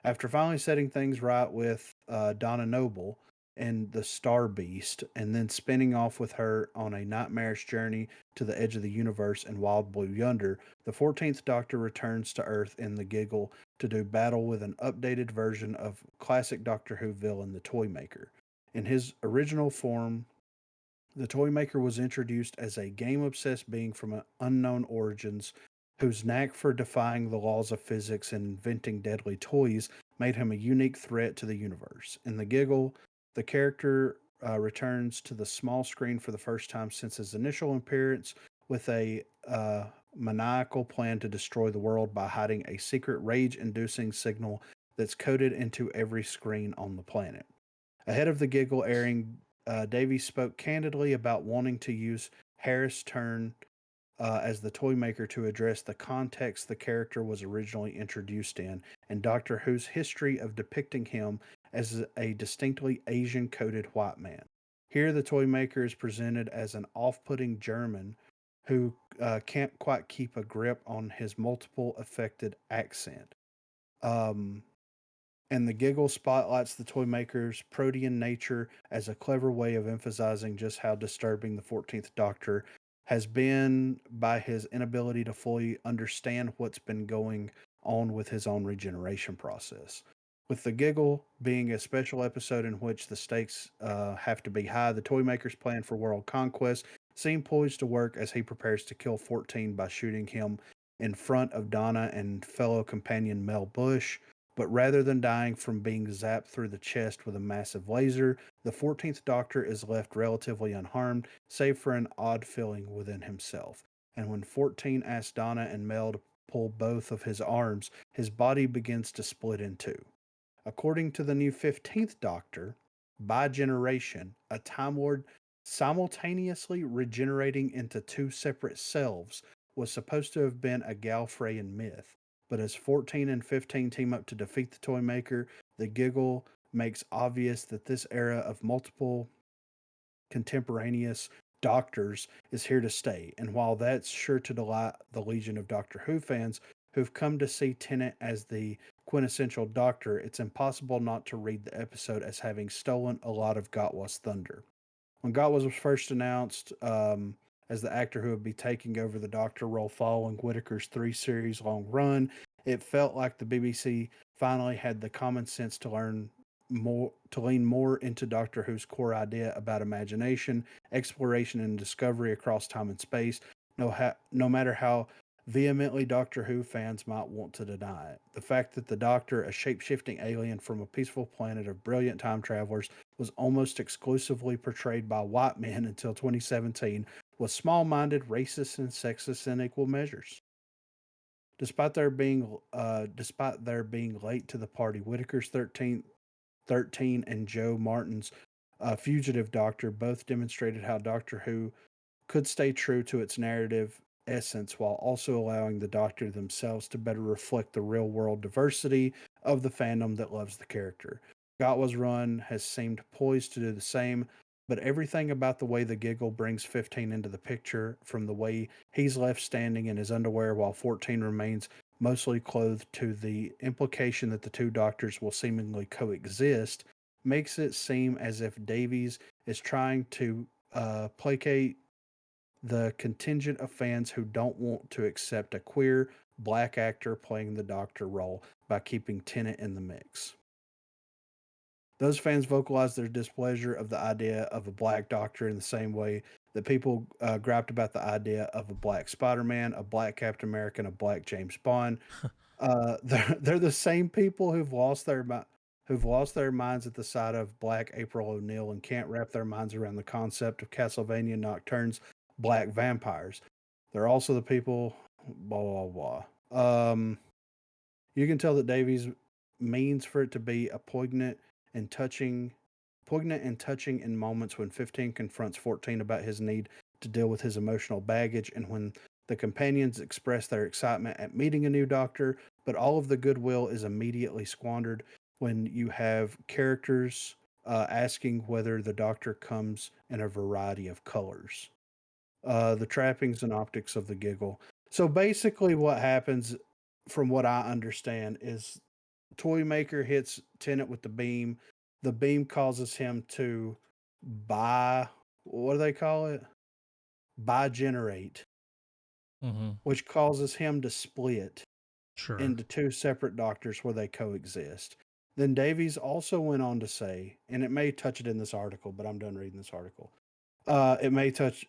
After finally setting things right with Donna Noble and the Star Beast, and then spinning off with her on a nightmarish journey to the edge of the universe in Wild Blue Yonder, the 14th Doctor returns to Earth in the Giggle to do battle with an updated version of classic Doctor Who villain, the Toymaker. In his original form, the Toymaker was introduced as a game obsessed being from unknown origins whose knack for defying the laws of physics and inventing deadly toys made him a unique threat to the universe. In The Giggle, the character returns to the small screen for the first time since his initial appearance with a maniacal plan to destroy the world by hiding a secret rage inducing signal that's coded into every screen on the planet. Ahead of The Giggle airing, Davies spoke candidly about wanting to use Harris' turn as the Toymaker to address the context the character was originally introduced in, and Doctor Who's history of depicting him as a distinctly Asian coded white man. Here, the Toymaker is presented as an off putting German who can't quite keep a grip on his multiple affected accent. Um, and The Giggle spotlights the Toymaker's protean nature as a clever way of emphasizing just how disturbing the 14th Doctor has been by his inability to fully understand what's been going on with his own regeneration process. With The Giggle being a special episode in which the stakes have to be high, the Toymaker's plan for world conquest seemed poised to work as he prepares to kill 14 by shooting him in front of Donna and fellow companion Mel Bush. But rather than dying from being zapped through the chest with a massive laser, the 14th Doctor is left relatively unharmed, save for an odd feeling within himself. And when 14 asks Donna and Mel to pull both of his arms, his body begins to split in two. According to the new 15th Doctor, by generation, a Time Lord simultaneously regenerating into two separate selves was supposed to have been a Gallifreyan myth. But as 14 and 15 team up to defeat the Toymaker, the Giggle makes obvious that this era of multiple contemporaneous doctors is here to stay. And while that's sure to delight the legion of Doctor Who fans who've come to see Tennant as the quintessential Doctor, it's impossible not to read the episode as having stolen a lot of Gatwa's thunder. When Gatwa was first announced as the actor who would be taking over the Doctor role following Whittaker's 3 series long run, it felt like the BBC finally had the common sense to lean more into Doctor Who's core idea about imagination, exploration, and discovery across time and space. No matter how vehemently Doctor Who fans might want to deny it. The fact that the Doctor, a shape shifting alien from a peaceful planet of brilliant time travelers, was almost exclusively portrayed by white men until 2017 was small minded, racist, and sexist in equal measures. Despite their being late to the party, Whittaker's 13 and Joe Martin's Fugitive Doctor both demonstrated how Doctor Who could stay true to its narrative essence while also allowing the Doctor themselves to better reflect the real world diversity of the fandom that loves the character. Gatwa's run has seemed poised to do the same, but everything about the way the giggle brings 15 into the picture, from the way he's left standing in his underwear while 14 remains mostly clothed, to the implication that the two doctors will seemingly coexist, makes it seem as if Davies is trying to placate the contingent of fans who don't want to accept a queer black actor playing the Doctor role by keeping Tennant in the mix. Those fans vocalized their displeasure of the idea of a black Doctor in the same way that people griped about the idea of a black Spider-Man, a black Captain America, and a black James Bond. They're the same people who've lost their minds at the sight of black April O'Neil and can't wrap their minds around the concept of Castlevania Nocturne's black vampires. They're also the people, blah blah blah. You can tell that Davies means for it to be a poignant and touching in moments when 15 confronts 14 about his need to deal with his emotional baggage, and when the companions express their excitement at meeting a new Doctor, but all of the goodwill is immediately squandered when you have characters asking whether the Doctor comes in a variety of colors. The trappings and optics of the giggle. So basically, what happens, from what I understand, is Toymaker hits Tennant with the beam. The beam causes him to bi, what do they call it? Bigenerate, Mm-hmm. which causes him to split Sure. into two separate doctors where they coexist. Then Davies also went on to say, and it may touch it in this article, but I'm done reading this article. It may touch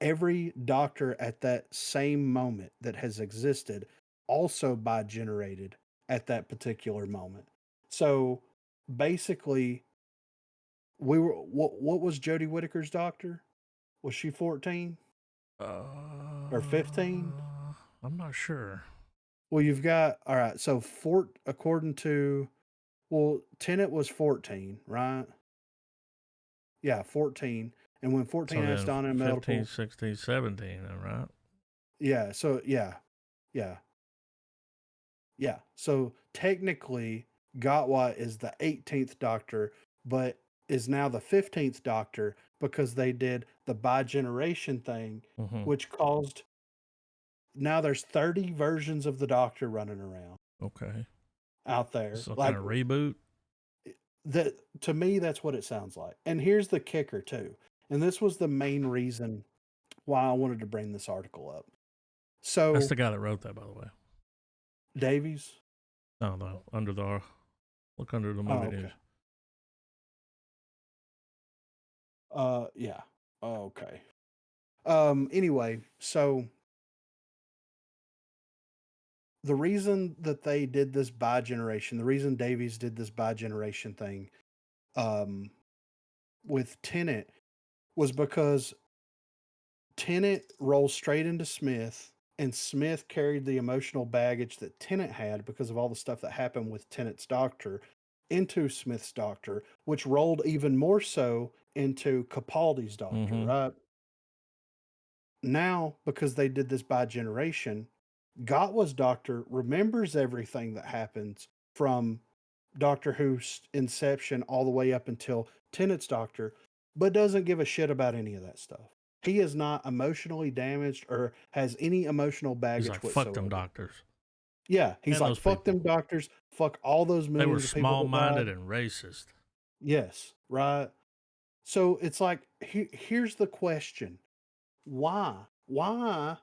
every doctor at that same moment that has existed also bigenerated at that particular moment. So basically, what was Jodie Whittaker's doctor? Was she 14 or 15? I'm not sure. Well, you've got, all right. So according to, well, Tennant was 14, right? Yeah, 14. And when 14 So asked then Donna and 15, Medical, 16, 17, right? yeah. So yeah, yeah. Yeah. So technically, Gatwa is the 18th Doctor, but is now the 15th Doctor because they did the bigeneration thing, Mm-hmm. which caused, now there's 30 versions of the Doctor running around Okay. out there. Some Like, kind of reboot. that, to me, that's what it sounds like. And here's the kicker too. And this was the main reason why I wanted to bring this article up. So That's the guy that wrote that, by the way. Davies. No, under the look under the Oh, movie okay. news. Yeah. Okay. Anyway, so the reason that they did this bi-generation, the reason Davies did this bi-generation thing um with Tennant was because Tennant rolls straight into Smith, and Smith carried the emotional baggage that Tennant had because of all the stuff that happened with Tennant's doctor into Smith's doctor, which rolled even more so into Capaldi's doctor, Mm-hmm. right? Now, because they did this by generation, Gatwa's doctor remembers everything that happens from Doctor Who's inception all the way up until Tennant's doctor, but doesn't give a shit about any of that stuff. He is not emotionally damaged or has any emotional He's baggage like, fuck them whatsoever. doctors. Yeah, he's And like, those fuck them people. doctors, fuck all those They were millions of people small that minded died. and racist. Yes, right. So it's like, here's the question: why, why?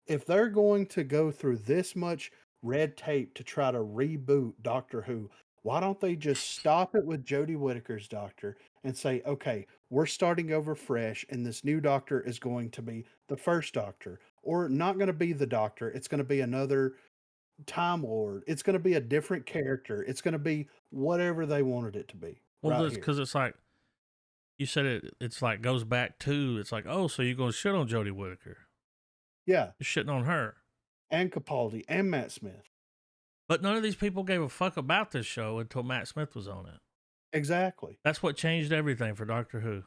If they're going to go through this much red tape to try to reboot Doctor Who, why don't they just stop it with Jodie Whittaker's Doctor and say, okay, we're starting over fresh, and this new Doctor is going to be the first Doctor, or not going to be the Doctor? It's going to be another Time Lord. It's going to be a different character. It's going to be whatever they wanted it to be. Well, Right that's here. because it's like, you said it's like goes back to, it's like, oh, so you're going to shit on Jodie Whittaker. Yeah. You're shitting on her. And Capaldi and Matt Smith. But none of these people gave a fuck about this show until Matt Smith was on it. Exactly. That's what changed everything for Doctor Who.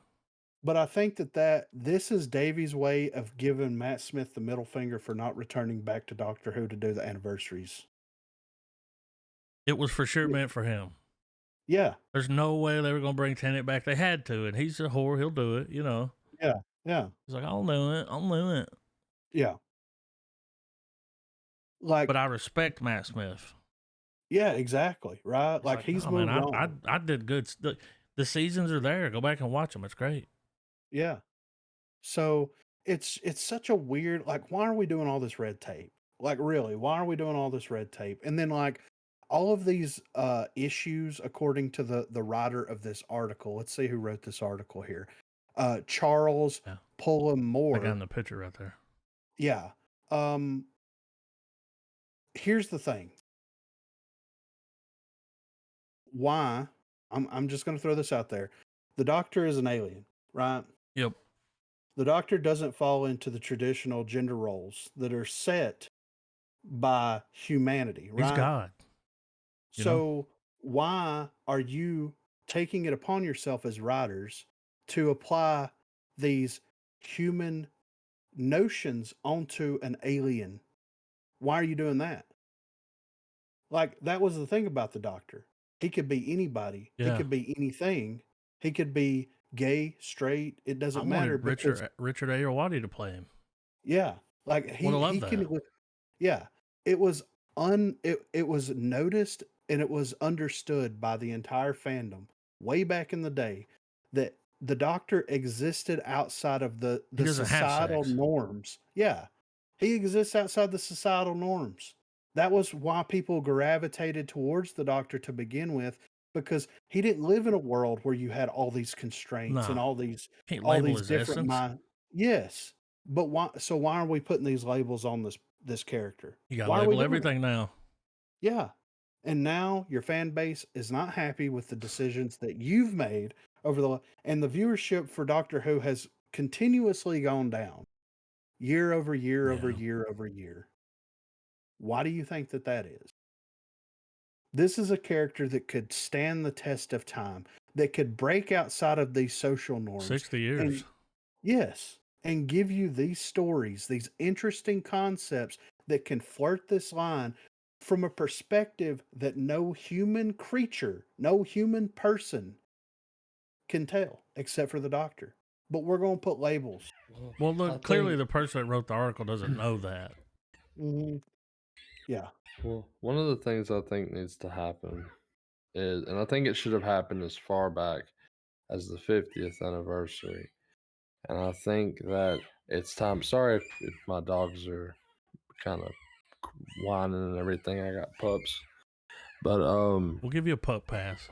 But I think that this is Davy's way of giving Matt Smith the middle finger for not returning back to Doctor Who to do the anniversaries. It was for sure meant for him. Yeah. There's no way they were going to bring Tennant back. They had to, and he's a whore. He'll do it, you know. Yeah. Yeah. He's like, I'll do it. I'll do it. Yeah. Like, but I respect Matt Smith. Yeah, exactly. Right. Like he's moved on. I did good. The seasons are there. Go back and watch them. It's great. Yeah. So it's such a weird, like, why are we doing all this red tape? Like, really, why are we doing all this red tape? And then, like, all of these issues, according to the writer of this article. Let's see who wrote this article here. Charles Pullum Moore. I got in the picture right there. Yeah. Here's the thing. Why? I'm just going to throw this out there. The Doctor is an alien, right? Yep. The Doctor doesn't fall into the traditional gender roles that are set by humanity, right? He's God. So why are you taking it upon yourself as writers to apply these human notions onto an alien? Why are you doing that? Like, that was the thing about the Doctor. He could be anybody. Yeah. He could be anything. He could be gay, straight. It doesn't matter. Richard Ayoade to play him. Yeah, like he can. Yeah, it was it was noticed and it was understood by the entire fandom way back in the day that the Doctor existed outside of the societal norms. Yeah, he exists outside the societal norms. That was why people gravitated towards the Doctor to begin with, because he didn't live in a world where you had all these constraints and all these different Yes, but why? So why are we putting these labels on this character? You got to label everything now. Yeah, and now your fan base is not happy with the decisions that you've made and the viewership for Doctor Who has continuously gone down year over year over year over year. Why do you think that is? This is a character that could stand the test of time, that could break outside of these social norms. 60 years. Yes, and give you these stories, these interesting concepts that can flirt this line from a perspective that no human creature, no human person can tell, except for the Doctor. But we're going to put labels. Well, look, clearly the person that wrote the article doesn't know that. Mm-hmm. Yeah. Well, one of the things I think needs to happen is, and I think it should have happened as far back as the 50th anniversary. And I think that it's time. Sorry if my dogs are kind of whining and everything. I got pups. But we'll give you a pup pass.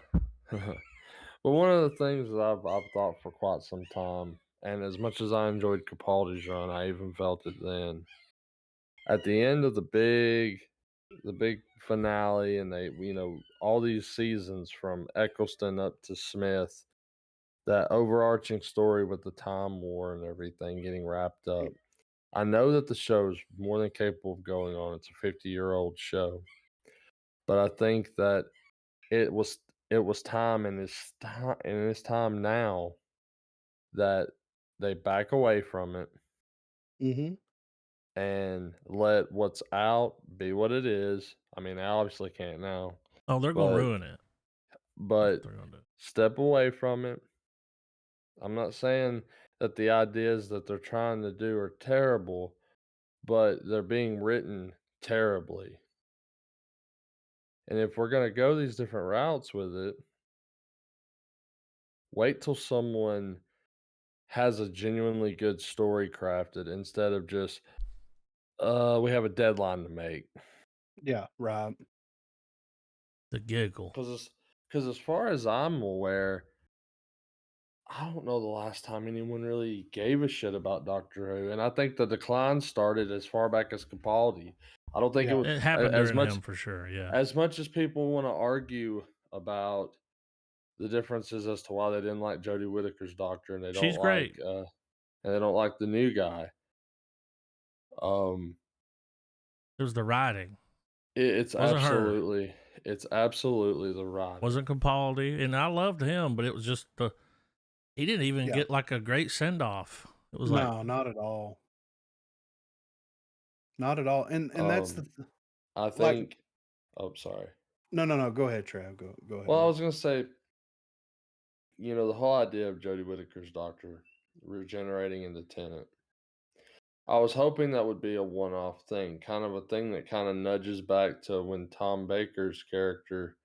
But one of the things that I've thought for quite some time, and as much as I enjoyed Capaldi's run, I even felt it then. At the end of the big finale, and they, all these seasons from Eccleston up to Smith, that overarching story with the Time War and everything getting wrapped up. I know that the show is more than capable of going on. It's a 50-year-old show, but I think that it was time, and it's time now that they back away from it. Mm-hmm. And let what's out be what it is. I mean, I obviously can't now. Oh, they're going to ruin it. But step away from it. I'm not saying that the ideas that they're trying to do are terrible, but they're being written terribly. And if we're gonna go these different routes with it, wait till someone has a genuinely good story crafted instead of just, we have a deadline to make. Yeah, right. The giggle. Because as far as I'm aware, I don't know the last time anyone really gave a shit about Doctor Who, and I think the decline started as far back as Capaldi. I don't think it Yeah. was It happened as during much him for sure. Yeah. as people want to argue about the differences as to why they didn't like Jodie Whittaker's Doctor and She's great. they don't like the new guy. Um, It was the writing. it's Wasn't her. absolutely the writing. Wasn't Capaldi. And I loved him, but it was just he didn't even Yeah. get like a great send off. It was like, No, not at all. Not at all. And that's the I like think. Oh, sorry. no. Go ahead, Trav. Go ahead. Well, I man. was gonna say, the whole idea of Jodie Whittaker's Doctor regenerating into Tennant. I was hoping that would be a one-off thing, kind of a thing that kind of nudges back to when Tom Baker's character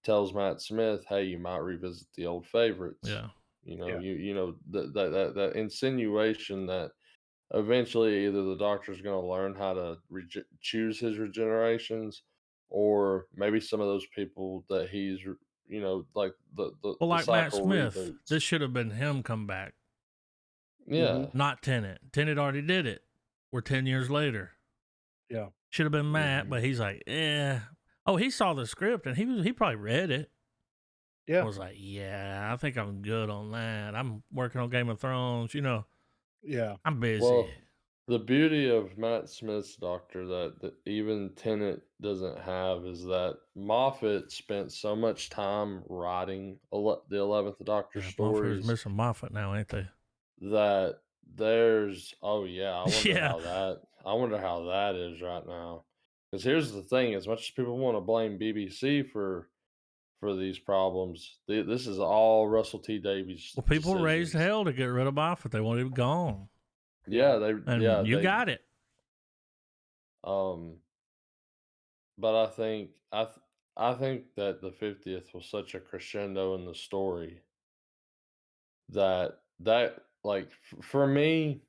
tells Matt Smith, "Hey, you might revisit the old favorites." yeah. That insinuation that eventually either the Doctor's going to learn how to choose his regenerations, or maybe some of those people that he's like the Well, like Matt cycle Smith, reboots. this should have been him come back, Yeah. not Tennant. Tennant already did it. We're 10 years later. Yeah. Should have been Matt, but he's like, Oh, he saw the script and he probably read it. Yeah. I was like, yeah, I think I'm good on that. I'm working on Game of Thrones, Yeah. I'm busy. Well, the beauty of Matt Smith's Doctor that even Tennant doesn't have is that Moffat spent so much time writing the 11th Doctor stories missing Moffat now, ain't they? that there's I wonder Yeah. I wonder how that is right now. Because here's the thing: as much as people want to blame BBC for these problems, this is all Russell T Davies. Well, people raised decisions. hell to get rid of Moffat. They wanted him gone. Yeah, you got it. But I think I think that the 50th was such a crescendo in the story that like for me,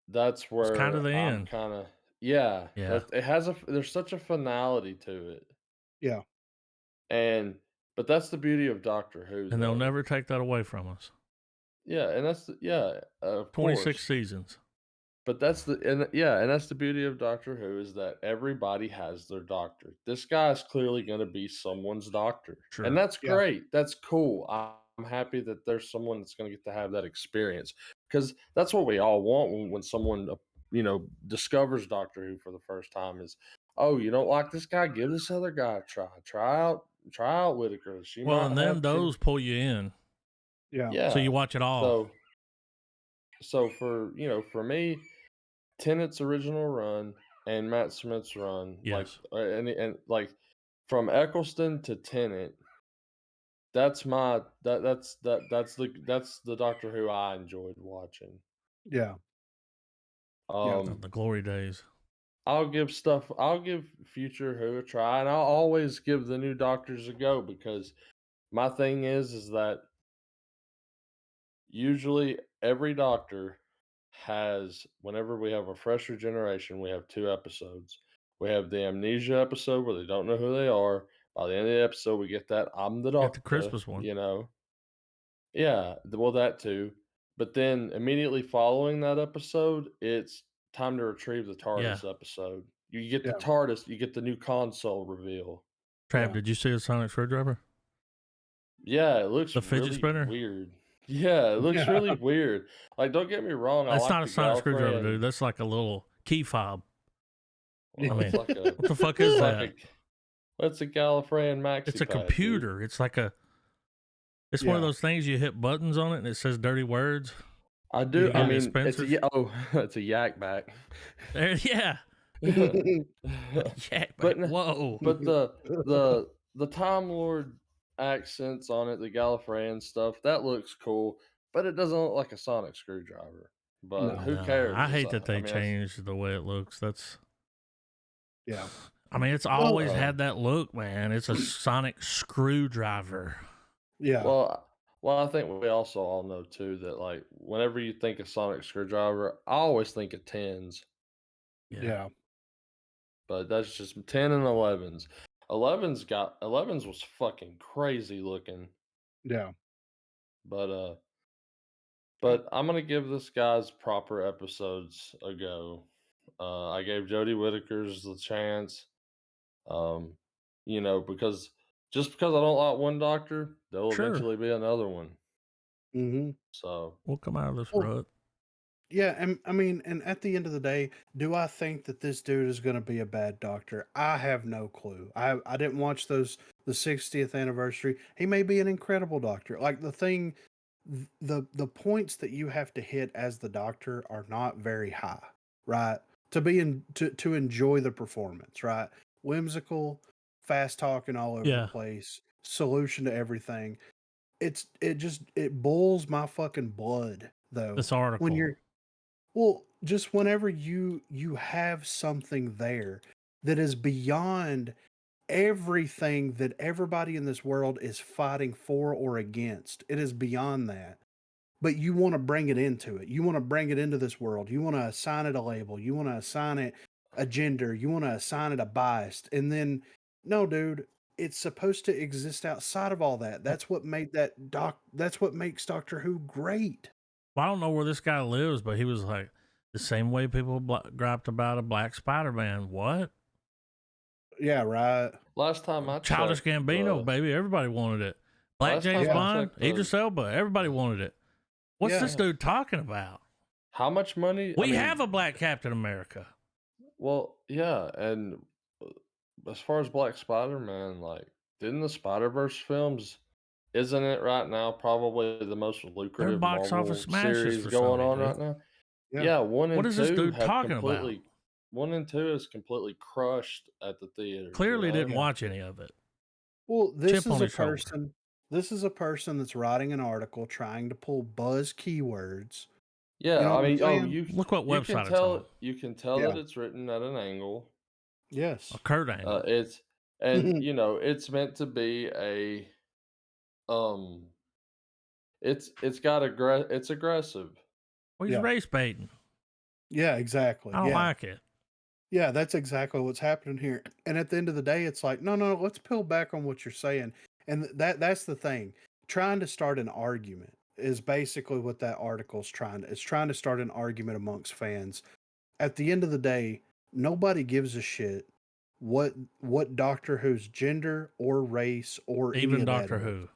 that's It's kind where of the I'm end. kind of Yeah. It has there's such a finality to it. Yeah. But that's the beauty of Doctor Who, And they'll though. never take that away from us. Yeah, and that's of 26 course. seasons. But that's the beauty of Doctor Who is that everybody has their doctor. This guy is clearly going to be someone's doctor, Sure. and that's Yeah. great. That's cool. I'm happy that there's someone that's going to get to have that experience because that's what we all want when someone discovers Doctor Who for the first time. Is, oh, you don't like this guy? Give this other guy a try. Try out Whittaker. And then those pull you in. Yeah. So you watch it all. So for me, Tennant's original run and Matt Smith's run, Yes. like from Eccleston to Tennant, that's the Doctor Who I enjoyed watching. Yeah. The glory days. I'll give Future Who a try, and I'll always give the new Doctors a go because my thing is that usually every Doctor has, whenever we have a fresh regeneration, we have 2 episodes. We have the amnesia episode where they don't know who they are. By the end of the episode, we get that I'm the Doctor. The Christmas one. Yeah, well, that too. But then immediately following that episode, it's time to retrieve the TARDIS episode. You get the TARDIS, you get the new console reveal. Trav, did you see a sonic screwdriver? Yeah, it looks the fidget really spinner? weird. Yeah, it looks really weird. Like, don't get me wrong. That's not a sonic screwdriver, dude. That's like a little key fob. Well, I mean, what the fuck is that? What's a Gallifreyan maxi? It's a computer. Dude. It's like it's one of those things you hit buttons on it and it says dirty words. I do. I mean, it's a yak back. Yeah. Yak back. Whoa. But the Time Lord accents on it, the Gallifreyan stuff, that looks cool. but it doesn't look like a sonic screwdriver. But No. who No, cares? I hate that I they mean, changed the way it looks. That's Yeah. I mean, it's Well, always had that look, man. It's a sonic screwdriver. yeah. well, I think we also all know too that like whenever you think of sonic screwdriver, I always think of tens, Yeah. but that's just 10 and 11s. 11s was fucking crazy looking, Yeah. but but I'm gonna give this guy's proper episodes a go. I gave Jodie Whittaker's the chance. Um, because just because I don't like one doctor, there'll Sure, eventually be another one. Mm-hmm. So we'll come out of this Well, rut. yeah, and I mean, and at the end of the day, do I think that this dude is going to be a bad doctor? I have no clue. I didn't watch the 60th anniversary. He may be an incredible doctor. Like the points that you have to hit as the doctor are not very high, right? To enjoy the performance, right? Whimsical, fast talking all over the Yeah, place, solution to everything. It boils my fucking blood though this when article. you're well, just whenever you have something there that is beyond everything that everybody in this world is fighting for or against. It is beyond that. But you want to bring it into it. You want to bring it into this world. You want to assign it a label. You want to assign it a gender. You want to assign it a bias. And then no, dude, it's supposed to exist outside of all that. That's what makes Doctor Who great. Well, I don't know where this guy lives, but he was like the same way people griped about a Black Spider-Man. What? Yeah, right. last time I Childish checked Gambino, the baby. Everybody wanted it. Black last James time I Yeah. Bond, checked the Idris Elba. Everybody wanted it. What's Yeah. this dude talking about? how much money? We have a Black Captain America. Well, yeah, and as far as Black Spider-Man, like, didn't the Spider-Verse films, isn't it right now probably the most They're lucrative box office Marvel smashes series for going Sony, on dude. right now? Yeah. Yeah, one What and is this two dude have talking about? completely, one and two is completely crushed at the theaters. Clearly didn't Yeah. watch any of it. Well, Chip on his shoulder. This is a person that's writing an article trying to pull buzz keywords. You Yeah, know I what I'm mean, saying? Look what you can website it's on. tell that Yeah. it's written at an angle. Yes. A Kurt angle. It's meant to be a um it's aggressive. Well, he's Yeah. race baiting. Yeah, exactly. I don't Yeah. like it. Yeah, that's exactly what's happening here. And at the end of the day, it's like, no, let's peel back on what you're saying. And that's the thing. Trying to start an argument is basically what that article's trying to start an argument amongst fans. At the end of the day, nobody gives a shit what Doctor Who's gender or race or any Even of that Doctor is. Who.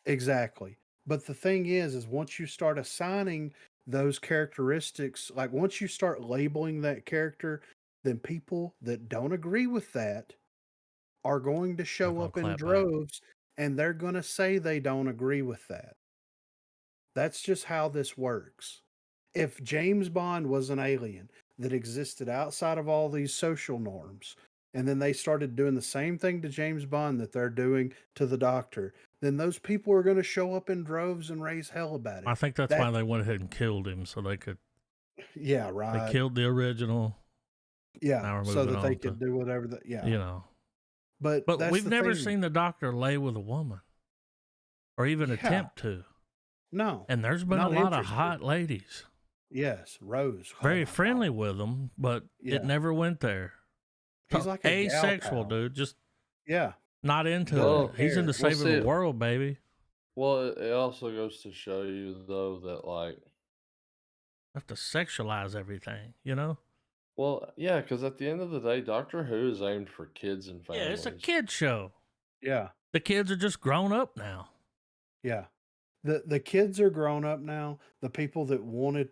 Exactly. But the thing is once you start assigning those characteristics, like once you start labeling that character, then people that don't agree with that are going to They're show gonna up in clap back. droves and they're going to say they don't agree with that. That's just how this works. If James Bond was an alien that existed outside of all these social norms, and then they started doing the same thing to James Bond that they're doing to the Doctor, then those people are going to show up in droves and raise hell about it. I think that's That, why they went ahead and killed him, so they could. yeah, They right. killed the original. Yeah, Now we're so moving that they on could to, do whatever that. Yeah, you know. but But that's we've the never thing. seen the Doctor lay with a woman, or even Yeah, attempt to. no, And there's been a not lot of interested. hot ladies, Yes, Rose. Oh very my friendly God. with them, but Yeah, it never went there. he's like a gal Asexual, pal. dude, just Yeah, not into Well, it. He's into care. saving see, the world, baby. well, it also goes to show you though that like, Have to sexualize everything, you know? well, yeah, because at the end of the day, Doctor Who is aimed for kids and Yeah, it's a families. kid show. Yeah, The kids are just grown up now. yeah. The kids are grown up now. The people that want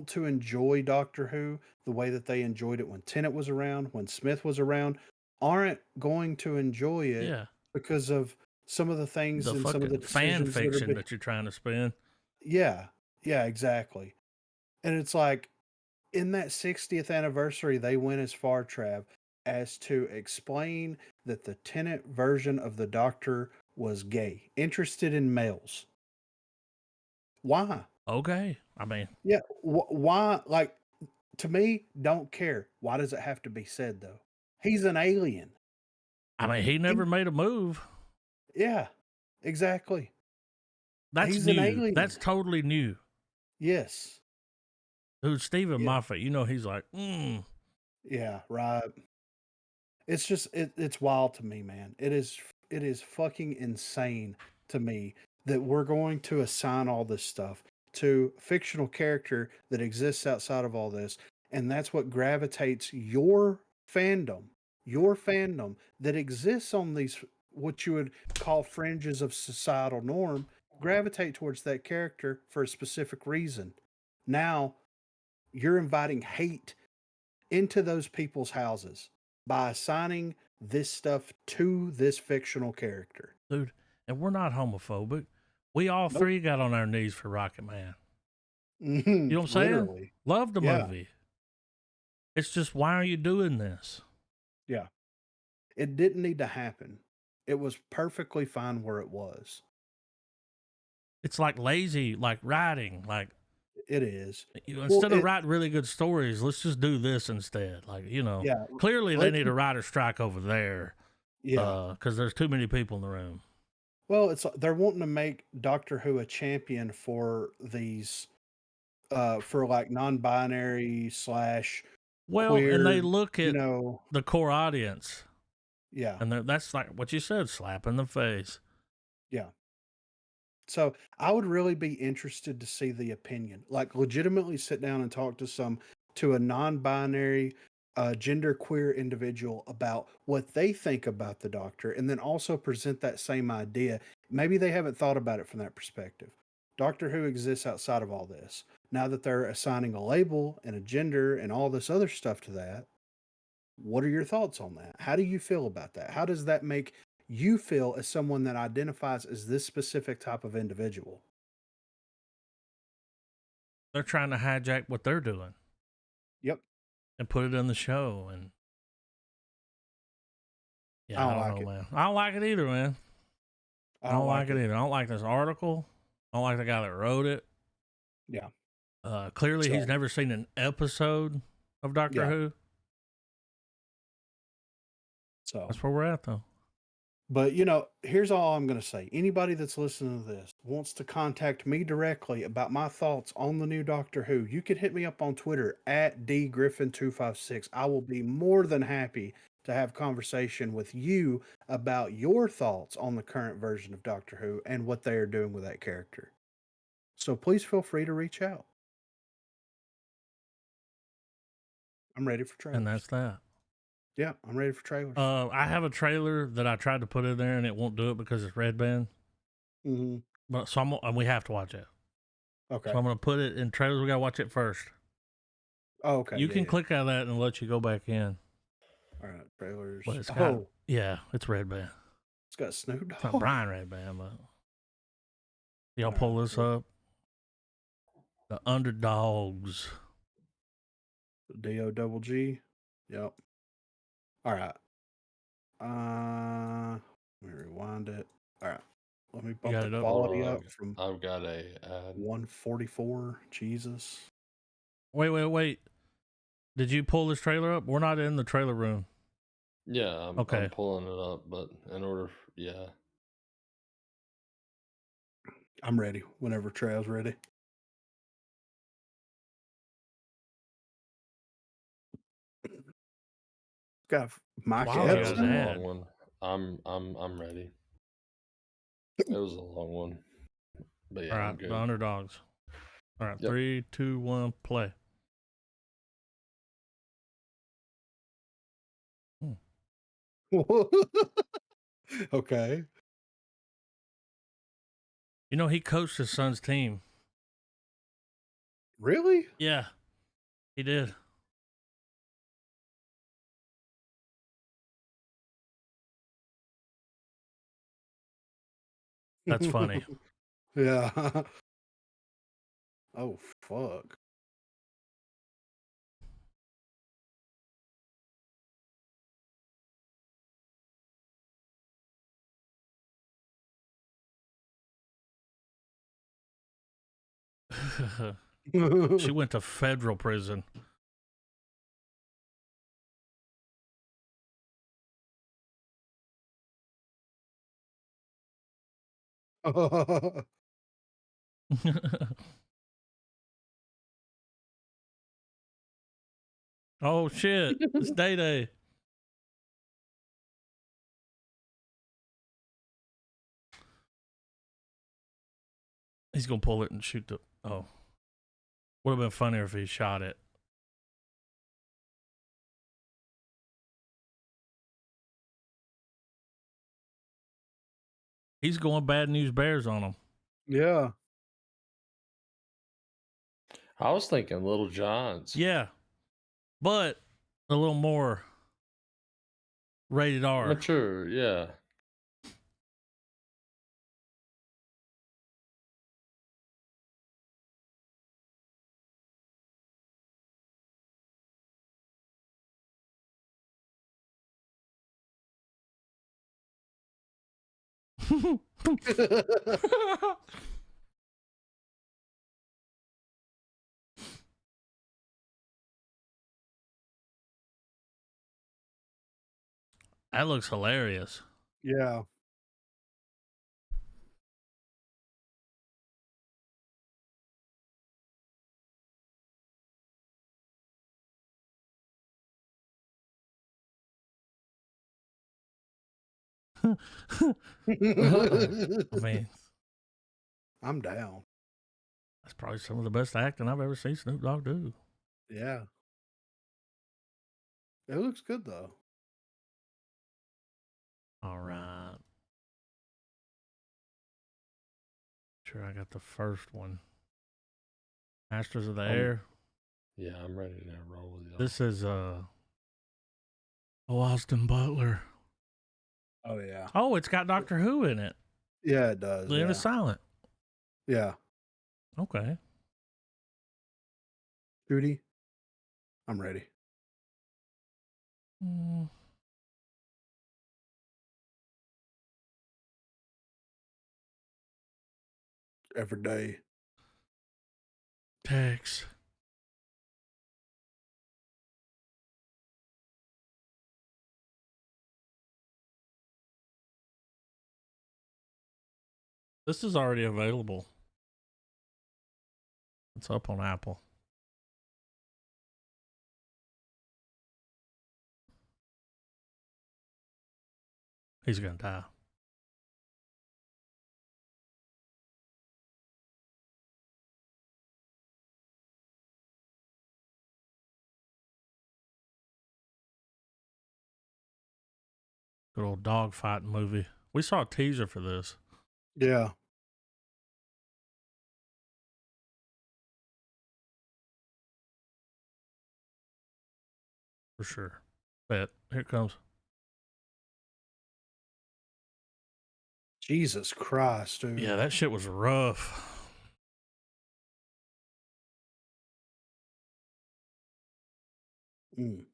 to enjoy Doctor Who the way that they enjoyed it when Tennant was around, when Smith was around, aren't going to enjoy it Yeah. because of some of the things The and some of the fucking fan decisions that are fiction that you're trying to spin. yeah, yeah, exactly. And it's like in that 60th anniversary, they went as far, Trav, as to explain that the Tennant version of the Doctor was gay, interested in males. Why? Okay. I mean, Yeah, why? Like, to me, don't care. Why does it have to be said though? He's an alien. he never He, made a move. yeah, exactly. That's He's an new. alien. That's totally new. Yes. Who's Stephen Yeah. Moffat? He's like, Yeah. Right. It's just it's wild to me, man. It is fucking insane to me that we're going to assign all this stuff to a fictional character that exists outside of all this, and that's what gravitates your fandom that exists on these what you would call fringes of societal norm, gravitate towards that character for a specific reason. Now you're inviting hate into those people's houses by assigning this stuff to this fictional character. dude, and we're not homophobic. We all Nope. three got on our knees for Rocket Man. Mhm. You know what I'm saying? Literally. Love the Yeah. movie. It's just, why are you doing this? Yeah. It didn't need to happen. It was perfectly fine where it was. It's like lazy, like writing. Like, It is. Well, instead of writing really good stories, let's just do this instead. Like, yeah. clearly they Let's need a writer strike over there yeah. because there's too many people in the room. Well, it's they're wanting to make Doctor Who a champion for these for like non-binary slash Well, and queer, they look you at know, the core audience, yeah. and that's like what you said, slap in the face. Yeah. So I would really be interested to see the opinion, like legitimately sit down and talk to a non-binary, genderqueer individual about what they think about the Doctor, and then also present that same idea. Maybe they haven't thought about it from that perspective. Doctor Who exists outside of all this. Now that they're assigning a label and a gender and all this other stuff to that, what are your thoughts on that? How do you feel about that? How does that make you feel as someone that identifies as this specific type of individual? They're trying to hijack what they're doing Yep. and put it in the show. And I yeah, I don't don't like know, it. man. I don't like it either, man. I I don't don't like like it it. either. I don't like this article. I don't like the guy that wrote it. Yeah. Clearly, he's So, never seen an episode of Doctor yeah. Who. So, That's where we're at, though. but here's all I'm going to say. Anybody that's listening to this wants to contact me directly about my thoughts on the new Doctor Who, you can hit me up on Twitter at dgriffin256. I will be more than happy to have conversation with you about your thoughts on the current version of Doctor Who and what they are doing with that character. So please feel free to reach out. I'm ready for And trailers. that's that. Yeah, I'm ready for trailers. I have a trailer that I tried to put in there and it won't do it because it's Red Band. Mm-hmm. But so and we have to watch it. Okay. So I'm gonna put it in trailers. We gotta watch it first. Oh, okay. You yeah, can yeah. click out of that and let you go back in. All right, trailers. But it's got, Oh, yeah, it's Red Band. it's got Snoop It's not Dogg. Brian Red Band, but y'all All pull right, this cool. up. The Underdogs. DOGG. Yep. All right. Let me rewind it. All right. Let me You bump got the it up? quality up from I've got a ad. 144. Jesus. Wait. Did you pull this trailer up? We're not in the trailer room. Yeah, Okay. I'm pulling it up, but in order, yeah. I'm ready whenever Trey's ready. Got Mike Wow, It you was guys a Epps. had. long one. I'm ready. It was a long one, but yeah, All I'm right, good. the Underdogs. All right, Yep. 3, 2, 1, play. Okay. He coached his son's team. Really? Yeah, he did. That's funny. Yeah. Oh, fuck. She went to federal prison. Oh shit! It's Day Day. He's gonna pull it and shoot the. Oh, would have been funnier if he shot it. He's going Bad News Bears on him. Yeah. I was thinking Little Giants. Yeah, but a little more rated R. Mature, yeah. That looks hilarious. Yeah. I mean, I'm down. that's probably some of the best acting I've ever seen Snoop Dogg do. Yeah. It looks good though. All right. Sure, I got the first one. Masters of the Air. Yeah, I'm ready to roll with you. This is Austin Butler. Oh yeah. Oh, it's got Doctor Who in it. Yeah, it does. Lynn Yeah. is silent. Yeah. Okay. Judy, I'm ready. Every day. Tex. This is already available. It's up on Apple. He's gonna die. Good old dogfighting movie. We saw a teaser for this. Yeah. For sure. Bet. Here it comes. Jesus Christ, dude. Yeah, that shit was rough. Mm.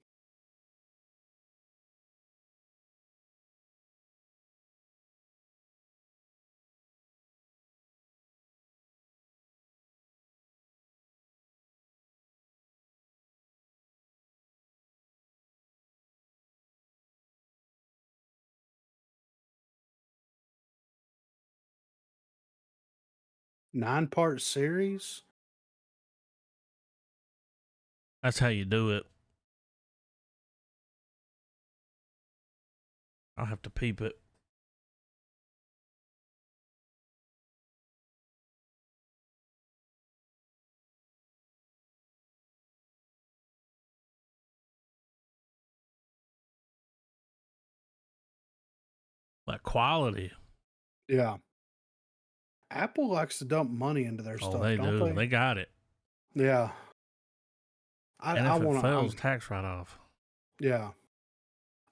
Nine-part series? That's how you do it. I'll have to peep it. Like quality. Yeah. Apple likes to dump money into their Oh, stuff, they don't do. they? They got it. Yeah. And I if it want fails, to. tax write-off. Yeah.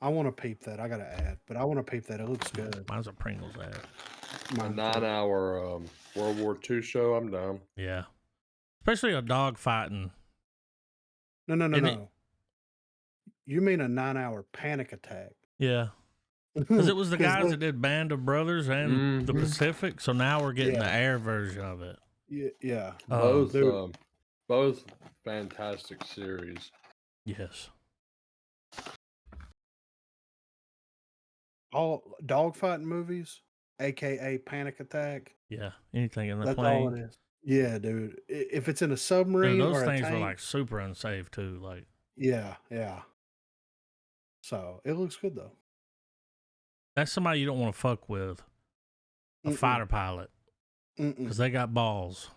I want to peep that. I got to add, but I want to peep that. It looks good. Mine's a Pringles ad. A Mine too. 9-hour World War II show, I'm down. Yeah. Especially a dog fighting. No. Isn't it- No. You mean a 9-hour panic attack? Yeah. Because it was the 'Cause guys look- that did Band of Brothers and the Mhm. Pacific. So now we're getting Yeah. the air version of it. Yeah. Both Dude, both fantastic series. Yes. all dogfighting movies, aka Panic Attack. Yeah. Anything in the That's all plane. it is. Yeah, dude. If it's in a Dude, submarine those or a things were tank, like super unsafe too. Like yeah. So it looks good though. that's somebody you don't want to fuck with. A Mm-mm, fighter pilot. Because mm-mm. they got balls.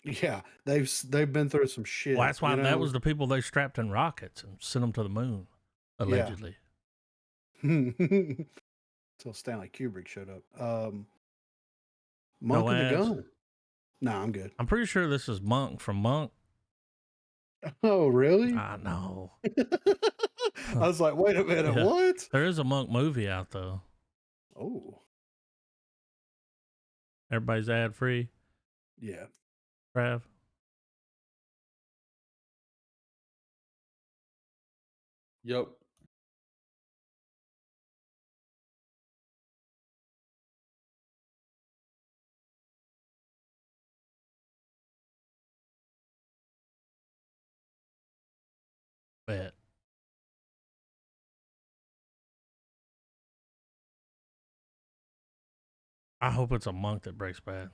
Yeah, they've been through some shit. Well, that's why that was the people they strapped in rockets and sent them to the moon, allegedly. Until Stanley Kubrick showed up. Monk No and the ads. Gun. Nah, I'm good. I'm pretty sure this is Monk from Monk. Oh, really? I know. I was like, wait a minute, Yeah. what? There is a Monk movie out though. Oh, Everybody's ad free. yeah. Trav. Yep. Bet. I hope it's a Monk that breaks bad.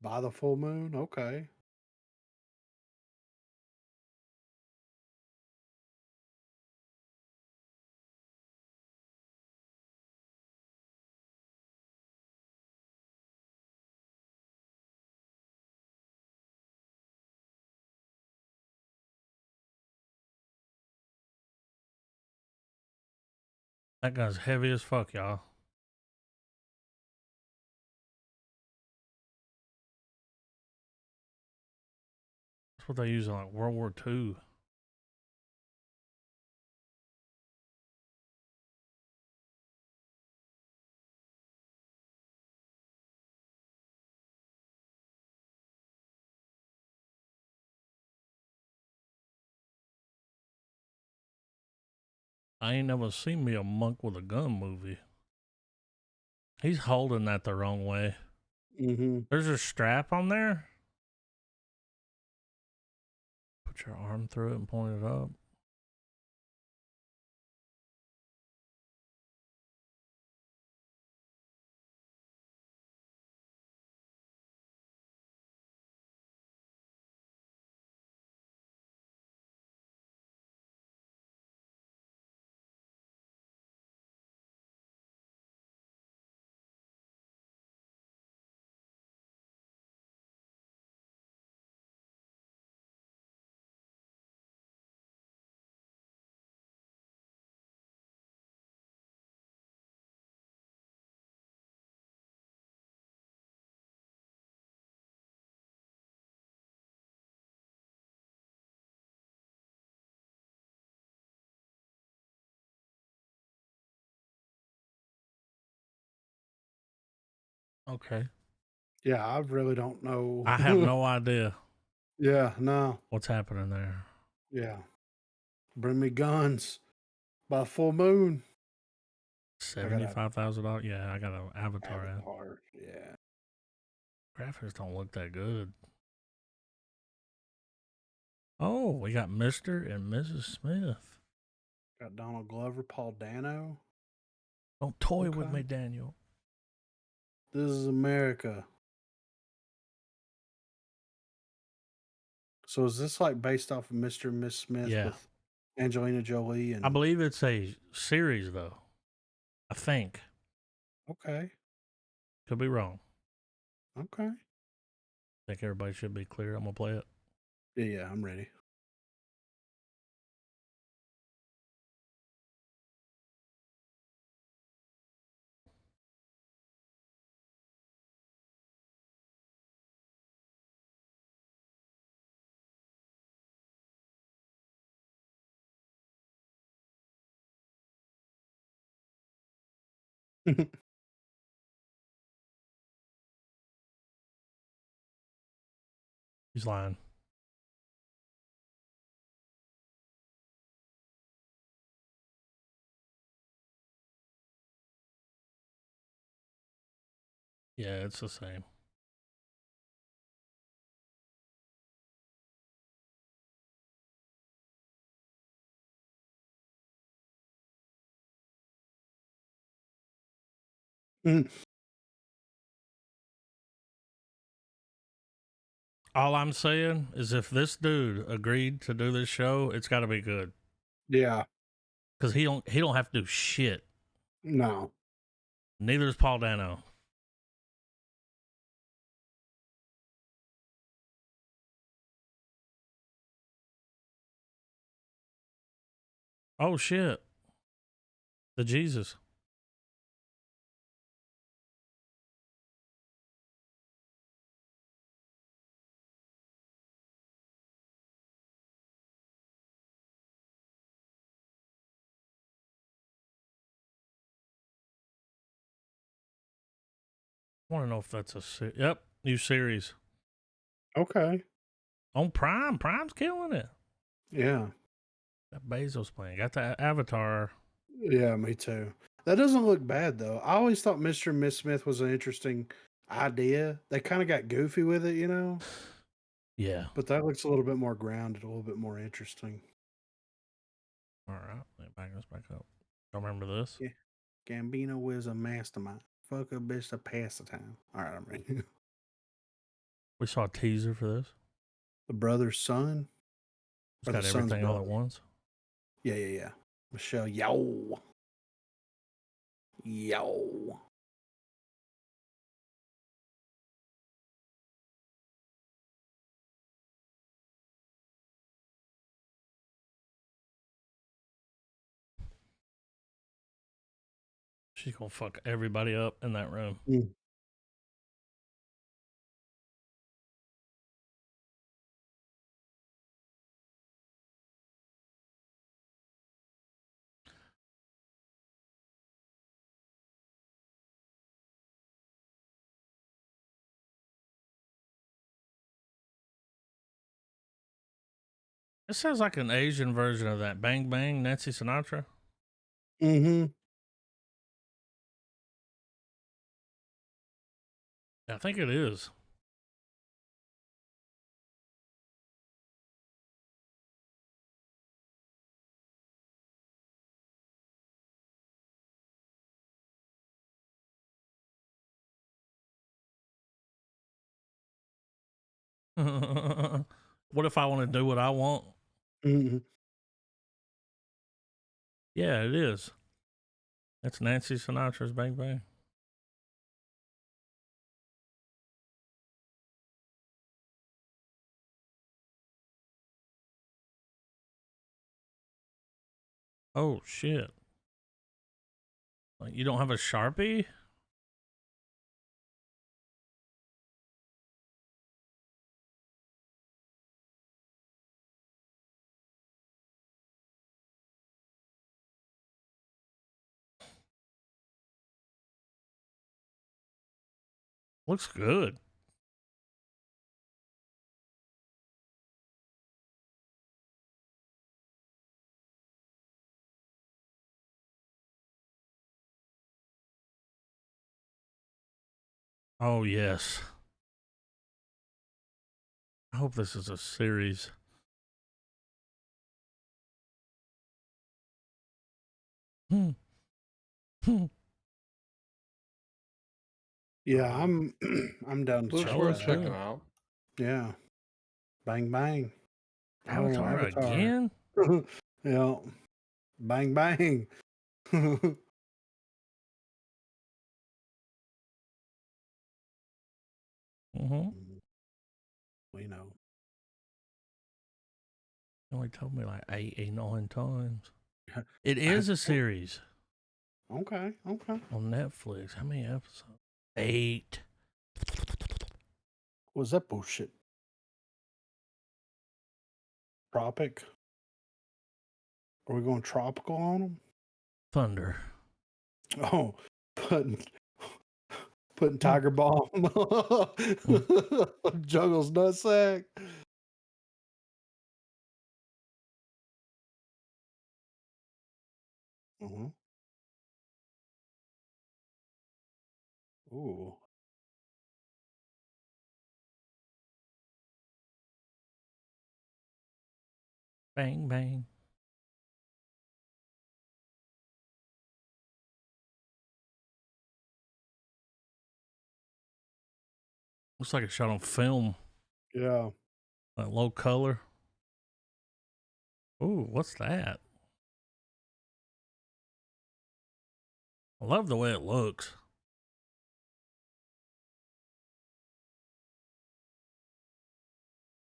By the full moon. Okay. That guy's heavy as fuck, y'all. That's what they use in like World War II. I ain't never seen me a Monk with a gun movie. He's holding that the wrong way. Mm-hmm. There's a strap on there. Put your arm through it and point it up. Okay. Yeah, I really don't know. I have no idea Yeah, no. what's happening there. Yeah. Bring me guns by full moon. $75,000. Yeah, I got an Avatar. Avatar. Yeah. Graphics don't look that good. Oh, we got Mr. and Mrs. Smith. Got Donald Glover, Paul Dano. Don't toy with Okay. me, Daniel. This is America. So is this like based off of Mr. and Miss Smith Yeah. with Angelina Jolie and I believe it's a series, though. I think. Okay. Could be wrong. Okay. I think everybody should be clear. I'm going to play it. Yeah, I'm ready. He's lying. Yeah, it's the same. Mm. All I'm saying is if this dude agreed to do this show, it's got to be good Yeah. because he don't have to do shit. No. Neither is Paul Dano. Oh shit, the Jesus. I want to know if that's a yep, new series Okay. on Prime. Prime's killing it. Yeah. That Bezos playing got the Avatar. Yeah, me too. That doesn't look bad though. I always thought Mr. and Miss Smith was an interesting idea. They kind of got goofy with it, you know? Yeah. But that looks a little bit more grounded, a little bit more interesting. All right, let back us back up. Don't remember this. Yeah. Gambino was a mastermind. Fuck a bitch to pass the time. All right, I'm ready. We saw a teaser for this. The brother's son. It's Or the got son's everything all brother. at once. Yeah. Michelle Yeoh. Yo. She's gonna fuck everybody up in that room. Mm. It sounds like an Asian version of that Bang Bang Nancy Sinatra. Mm-hmm. I think it is. What if I want to do what I want? Mm-hmm. Yeah, it is. That's Nancy Sinatra's Bang Bang. Oh shit. Like, you don't have a Sharpie? Looks good. Oh yes. I hope this is a series. Hmm. Hmm. Yeah, I'm I'm down to Looks check Show worth us that out. checking good. out. Yeah. Bang bang. Oh, Avatar Avatar. again? Yeah. Bang bang. Mm-hmm. Mm-hmm. We know. You only told me like 89 times. It I is a series Okay. on Netflix. How many episodes? 8. What's that bullshit? Tropic? Are we going tropical on them? Thunder. Oh, putting putting Hmm. Tiger Bomb Juggles nutsack. Mm-hmm. Ooh. Bang, bang. Looks like it's shot on film. Yeah. Like low color. Ooh, what's that? I love the way it looks.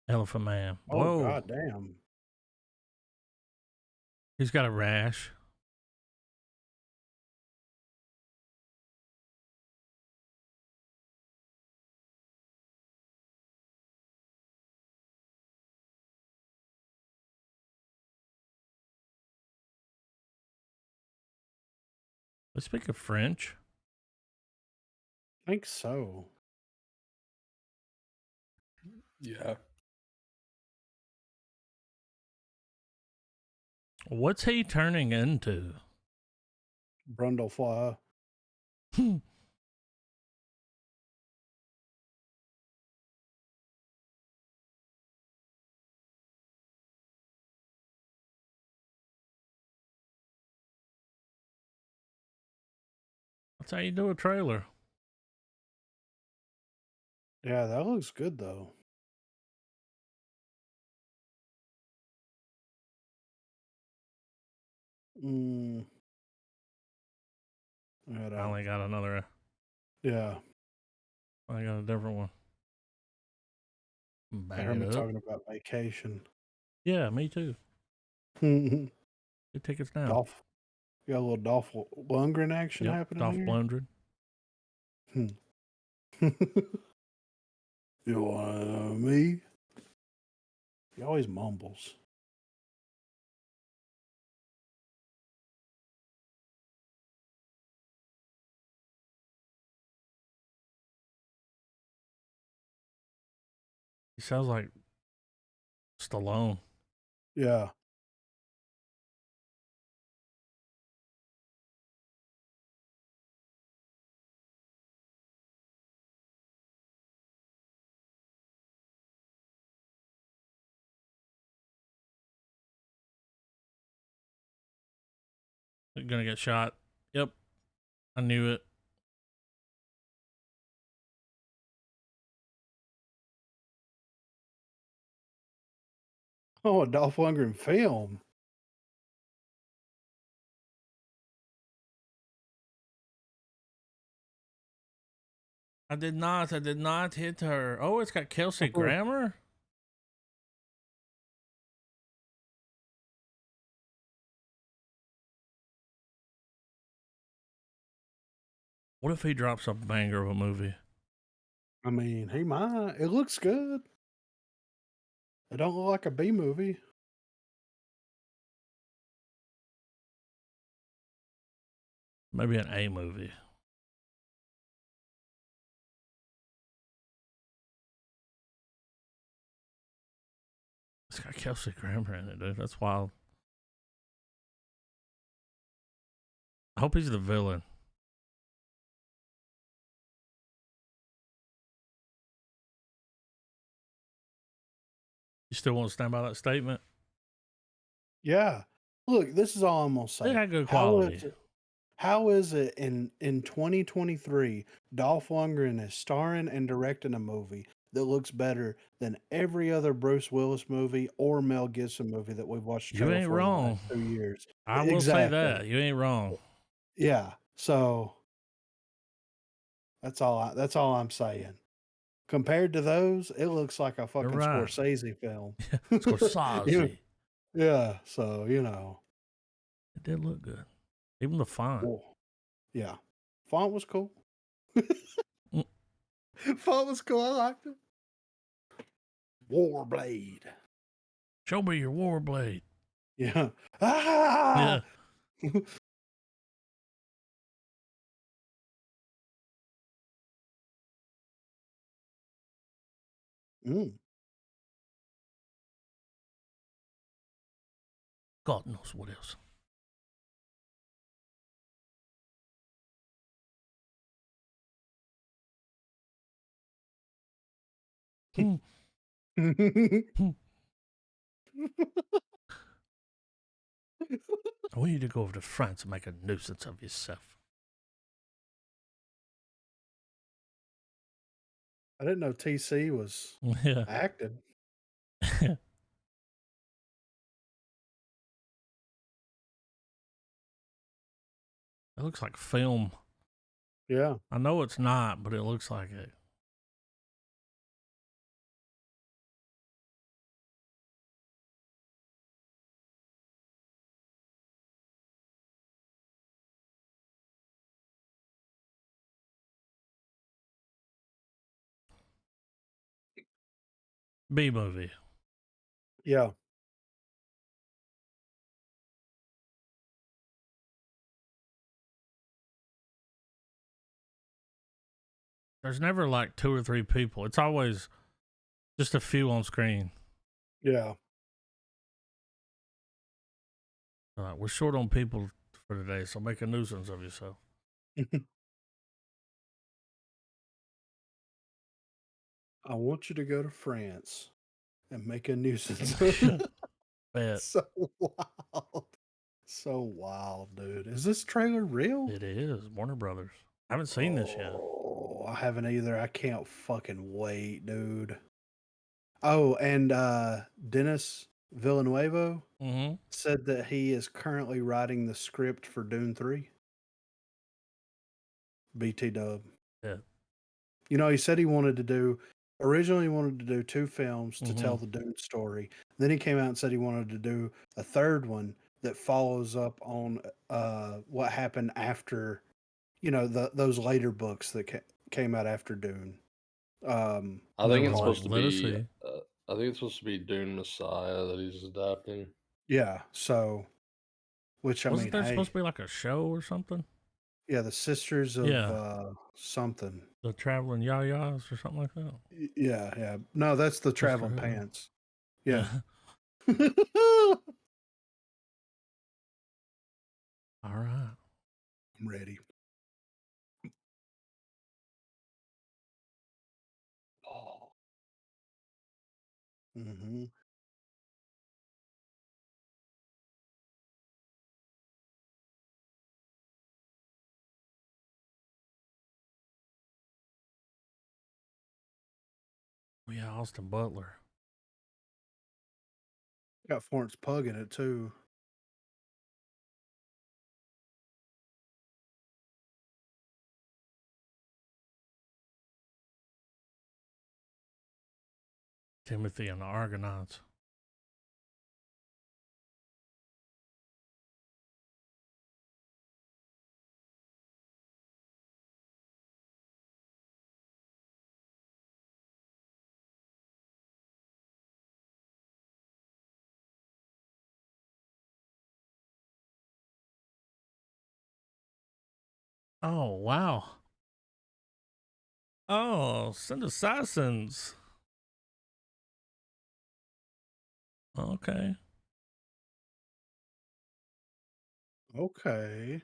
Elephant Man. Oh, Whoa. god damn. He's got a rash. They speak of French. I think so. Yeah. What's he turning into? Brundlefly. That's how you do a trailer. Yeah, that looks good though. Mm. I only got another. Yeah. I got a different one. I heard me talking about vacation. Yeah, me too. Get tickets now. Dolph. You got a little Dolph Lundgren action happening Dolph here. Lundgren. You want me? He always mumbles. He sounds like Stallone. Yeah. Gonna get shot. Yep. I knew it. Oh, a Dolph Lundgren film. I did not hit her. Oh, it's got Kelsey Grammer? What if he drops a banger of a movie? I mean, he might. It looks good. It don't look like a B movie. Maybe an A movie. It's got Kelsey Grammer in it, dude. That's wild. I hope he's the villain. You still want to stand by that statement? Yeah. Look, this is all I'm gonna say. They got good quality. How is it in 2023 Dolph Lundgren is starring and directing a movie that looks better than every other Bruce Willis movie or Mel Gibson movie that we've watched You trailer ain't for in the wrong. last 2 years? I will say that. You ain't wrong. Yeah. So that's all I'm saying. Compared to those, it looks like a fucking right. Scorsese film. Scorsese. Yeah, so it did look good. Even the font. Well, yeah. Font was cool. Mm. Font was cool. I liked it. Warblade. Show me your Warblade. Yeah. Ah! Yeah. God knows what else. I want you to go over to France and make a nuisance of yourself. I didn't know TC was Yeah. acting. It looks like film. Yeah. I know it's not, but it looks like it. B movie. Yeah. There's never like 2 or 3 people. It's always just a few on screen. Yeah. We're short on people for today, so make a nuisance of yourself. I want you to go to France and make a nuisance. Bet. So wild. So wild, dude. Is this trailer real? It is. Warner Brothers. I haven't seen this yet. Oh, I haven't either. I can't fucking wait, dude. Oh, and Dennis Villanueva Mm-hmm. said that he is currently writing the script for Dune 3. BT Dub. Yeah. You know, he said originally he wanted to do 2 films to tell the Dune story. Then he came out and said he wanted to do a third one that follows up on what happened after, those later books that came out after Dune. I think it's supposed to be. I think it's supposed to be Dune Messiah that he's adapting. Yeah. So, which I Wasn't mean, there supposed to be like a show or something? Yeah, the Sisters of something. The Traveling Yayas or something like that. Yeah. No, that's the Traveling Sisterhood. Pants. Yeah. All right. I'm ready. Oh. Mm-hmm. Yeah, Austin Butler. Got Florence Pugh in it too. Timothy and the Argonauts. Oh, wow. Oh, Assassins. Okay. Okay.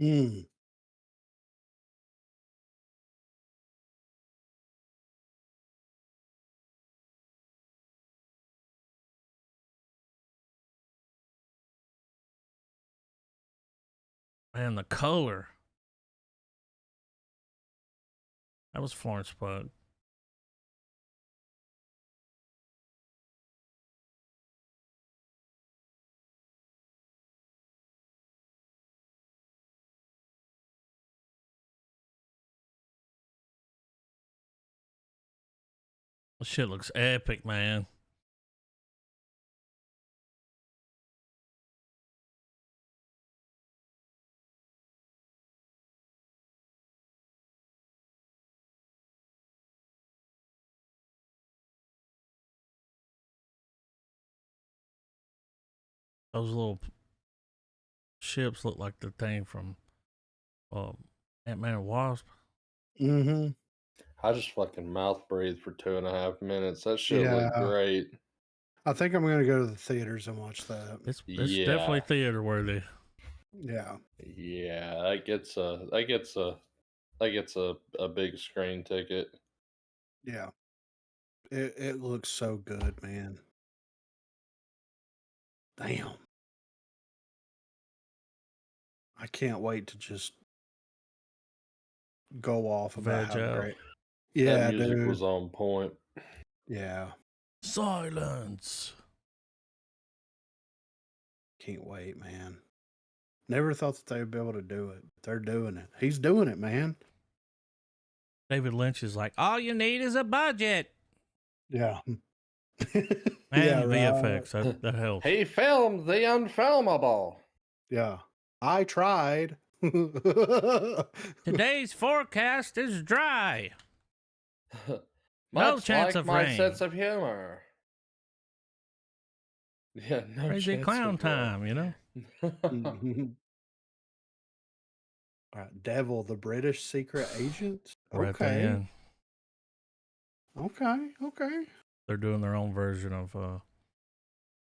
Mm. Man, the color. That was Florence Pugh. This shit looks epic, man. Those little ships look like the thing from Ant-Man and Wasp. Mm-hmm. I just fucking mouth breathed for 2.5 minutes. That shit looked Yeah. great. I think I'm gonna go to the theaters and watch that. It's Yeah. definitely theater worthy. Yeah. Yeah, that gets a big screen ticket. Yeah. It looks so good, man. Damn. I can't wait to just go off about Veg how out. great. Yeah, That music dude. was on point. Yeah. Silence. Can't wait, man. Never thought that they would be able to do it. They're doing it. He's doing it, man. David Lynch is like, all you need is a budget. Yeah. And right. VFX. That helps. He filmed the unfilmable. Yeah. I tried. Today's forecast is dry. Much chance like of my rain. sense of humor. Yeah, no Crazy chance clown of rain. time, you know? All right, Devil, the British secret agent. We're at the Okay. end. Okay. They're doing their own version of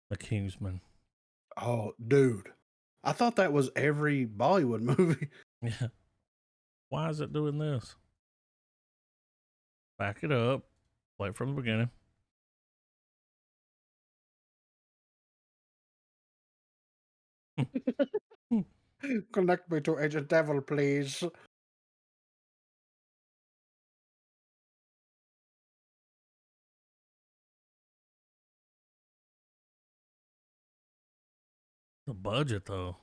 The Kingsman. Oh, dude. I thought that was every Bollywood movie. Yeah. Why is it doing this? Back it up. Play it from the beginning. Connect me to Agent Devil, please. The budget, though.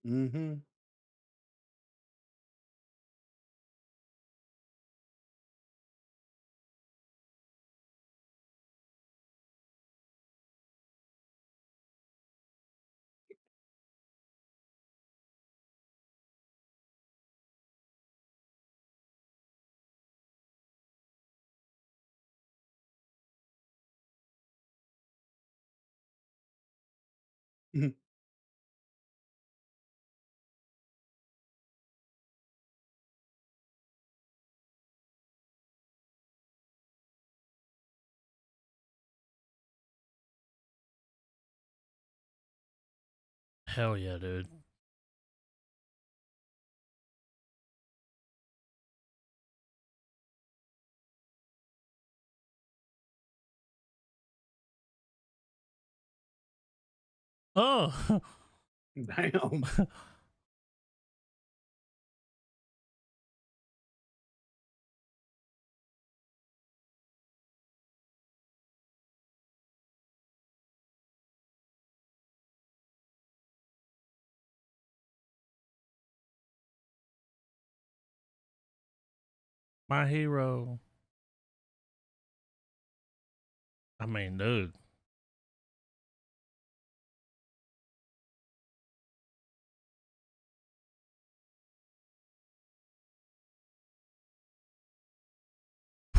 Mm-hmm. Hell yeah, dude. Oh. Damn. My hero. I mean, dude.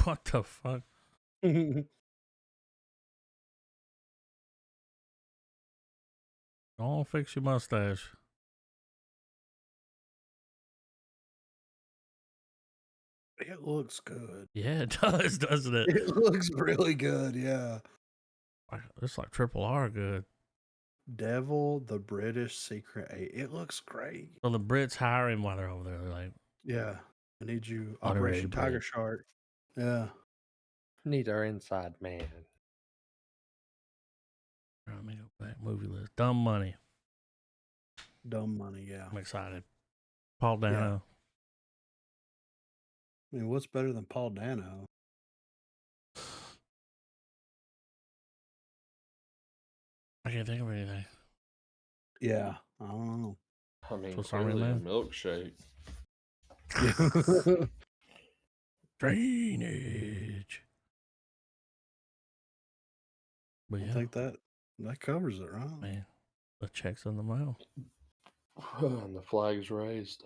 What the fuck? Don't fix your mustache. It looks good. Yeah, it does, doesn't it? It looks really good, yeah. It's like triple R good. Devil, the British secret agent. It looks great. So the Brits hire him while they're over there. They're like, Yeah. I need you. Honorary Operation Tiger Brit. Shark. Yeah. Need our inside man. let me go back. Movie list. Dumb Money. Dumb Money, yeah. I'm excited. Paul Dano. I mean, what's better than Paul Dano? I can't think of anything. Yeah. I don't know. I mean, Swiss Army clearly a Man. milkshake. Drainage. But I yeah, think that covers it, right? man, the check's in the mail. And the flag's raised.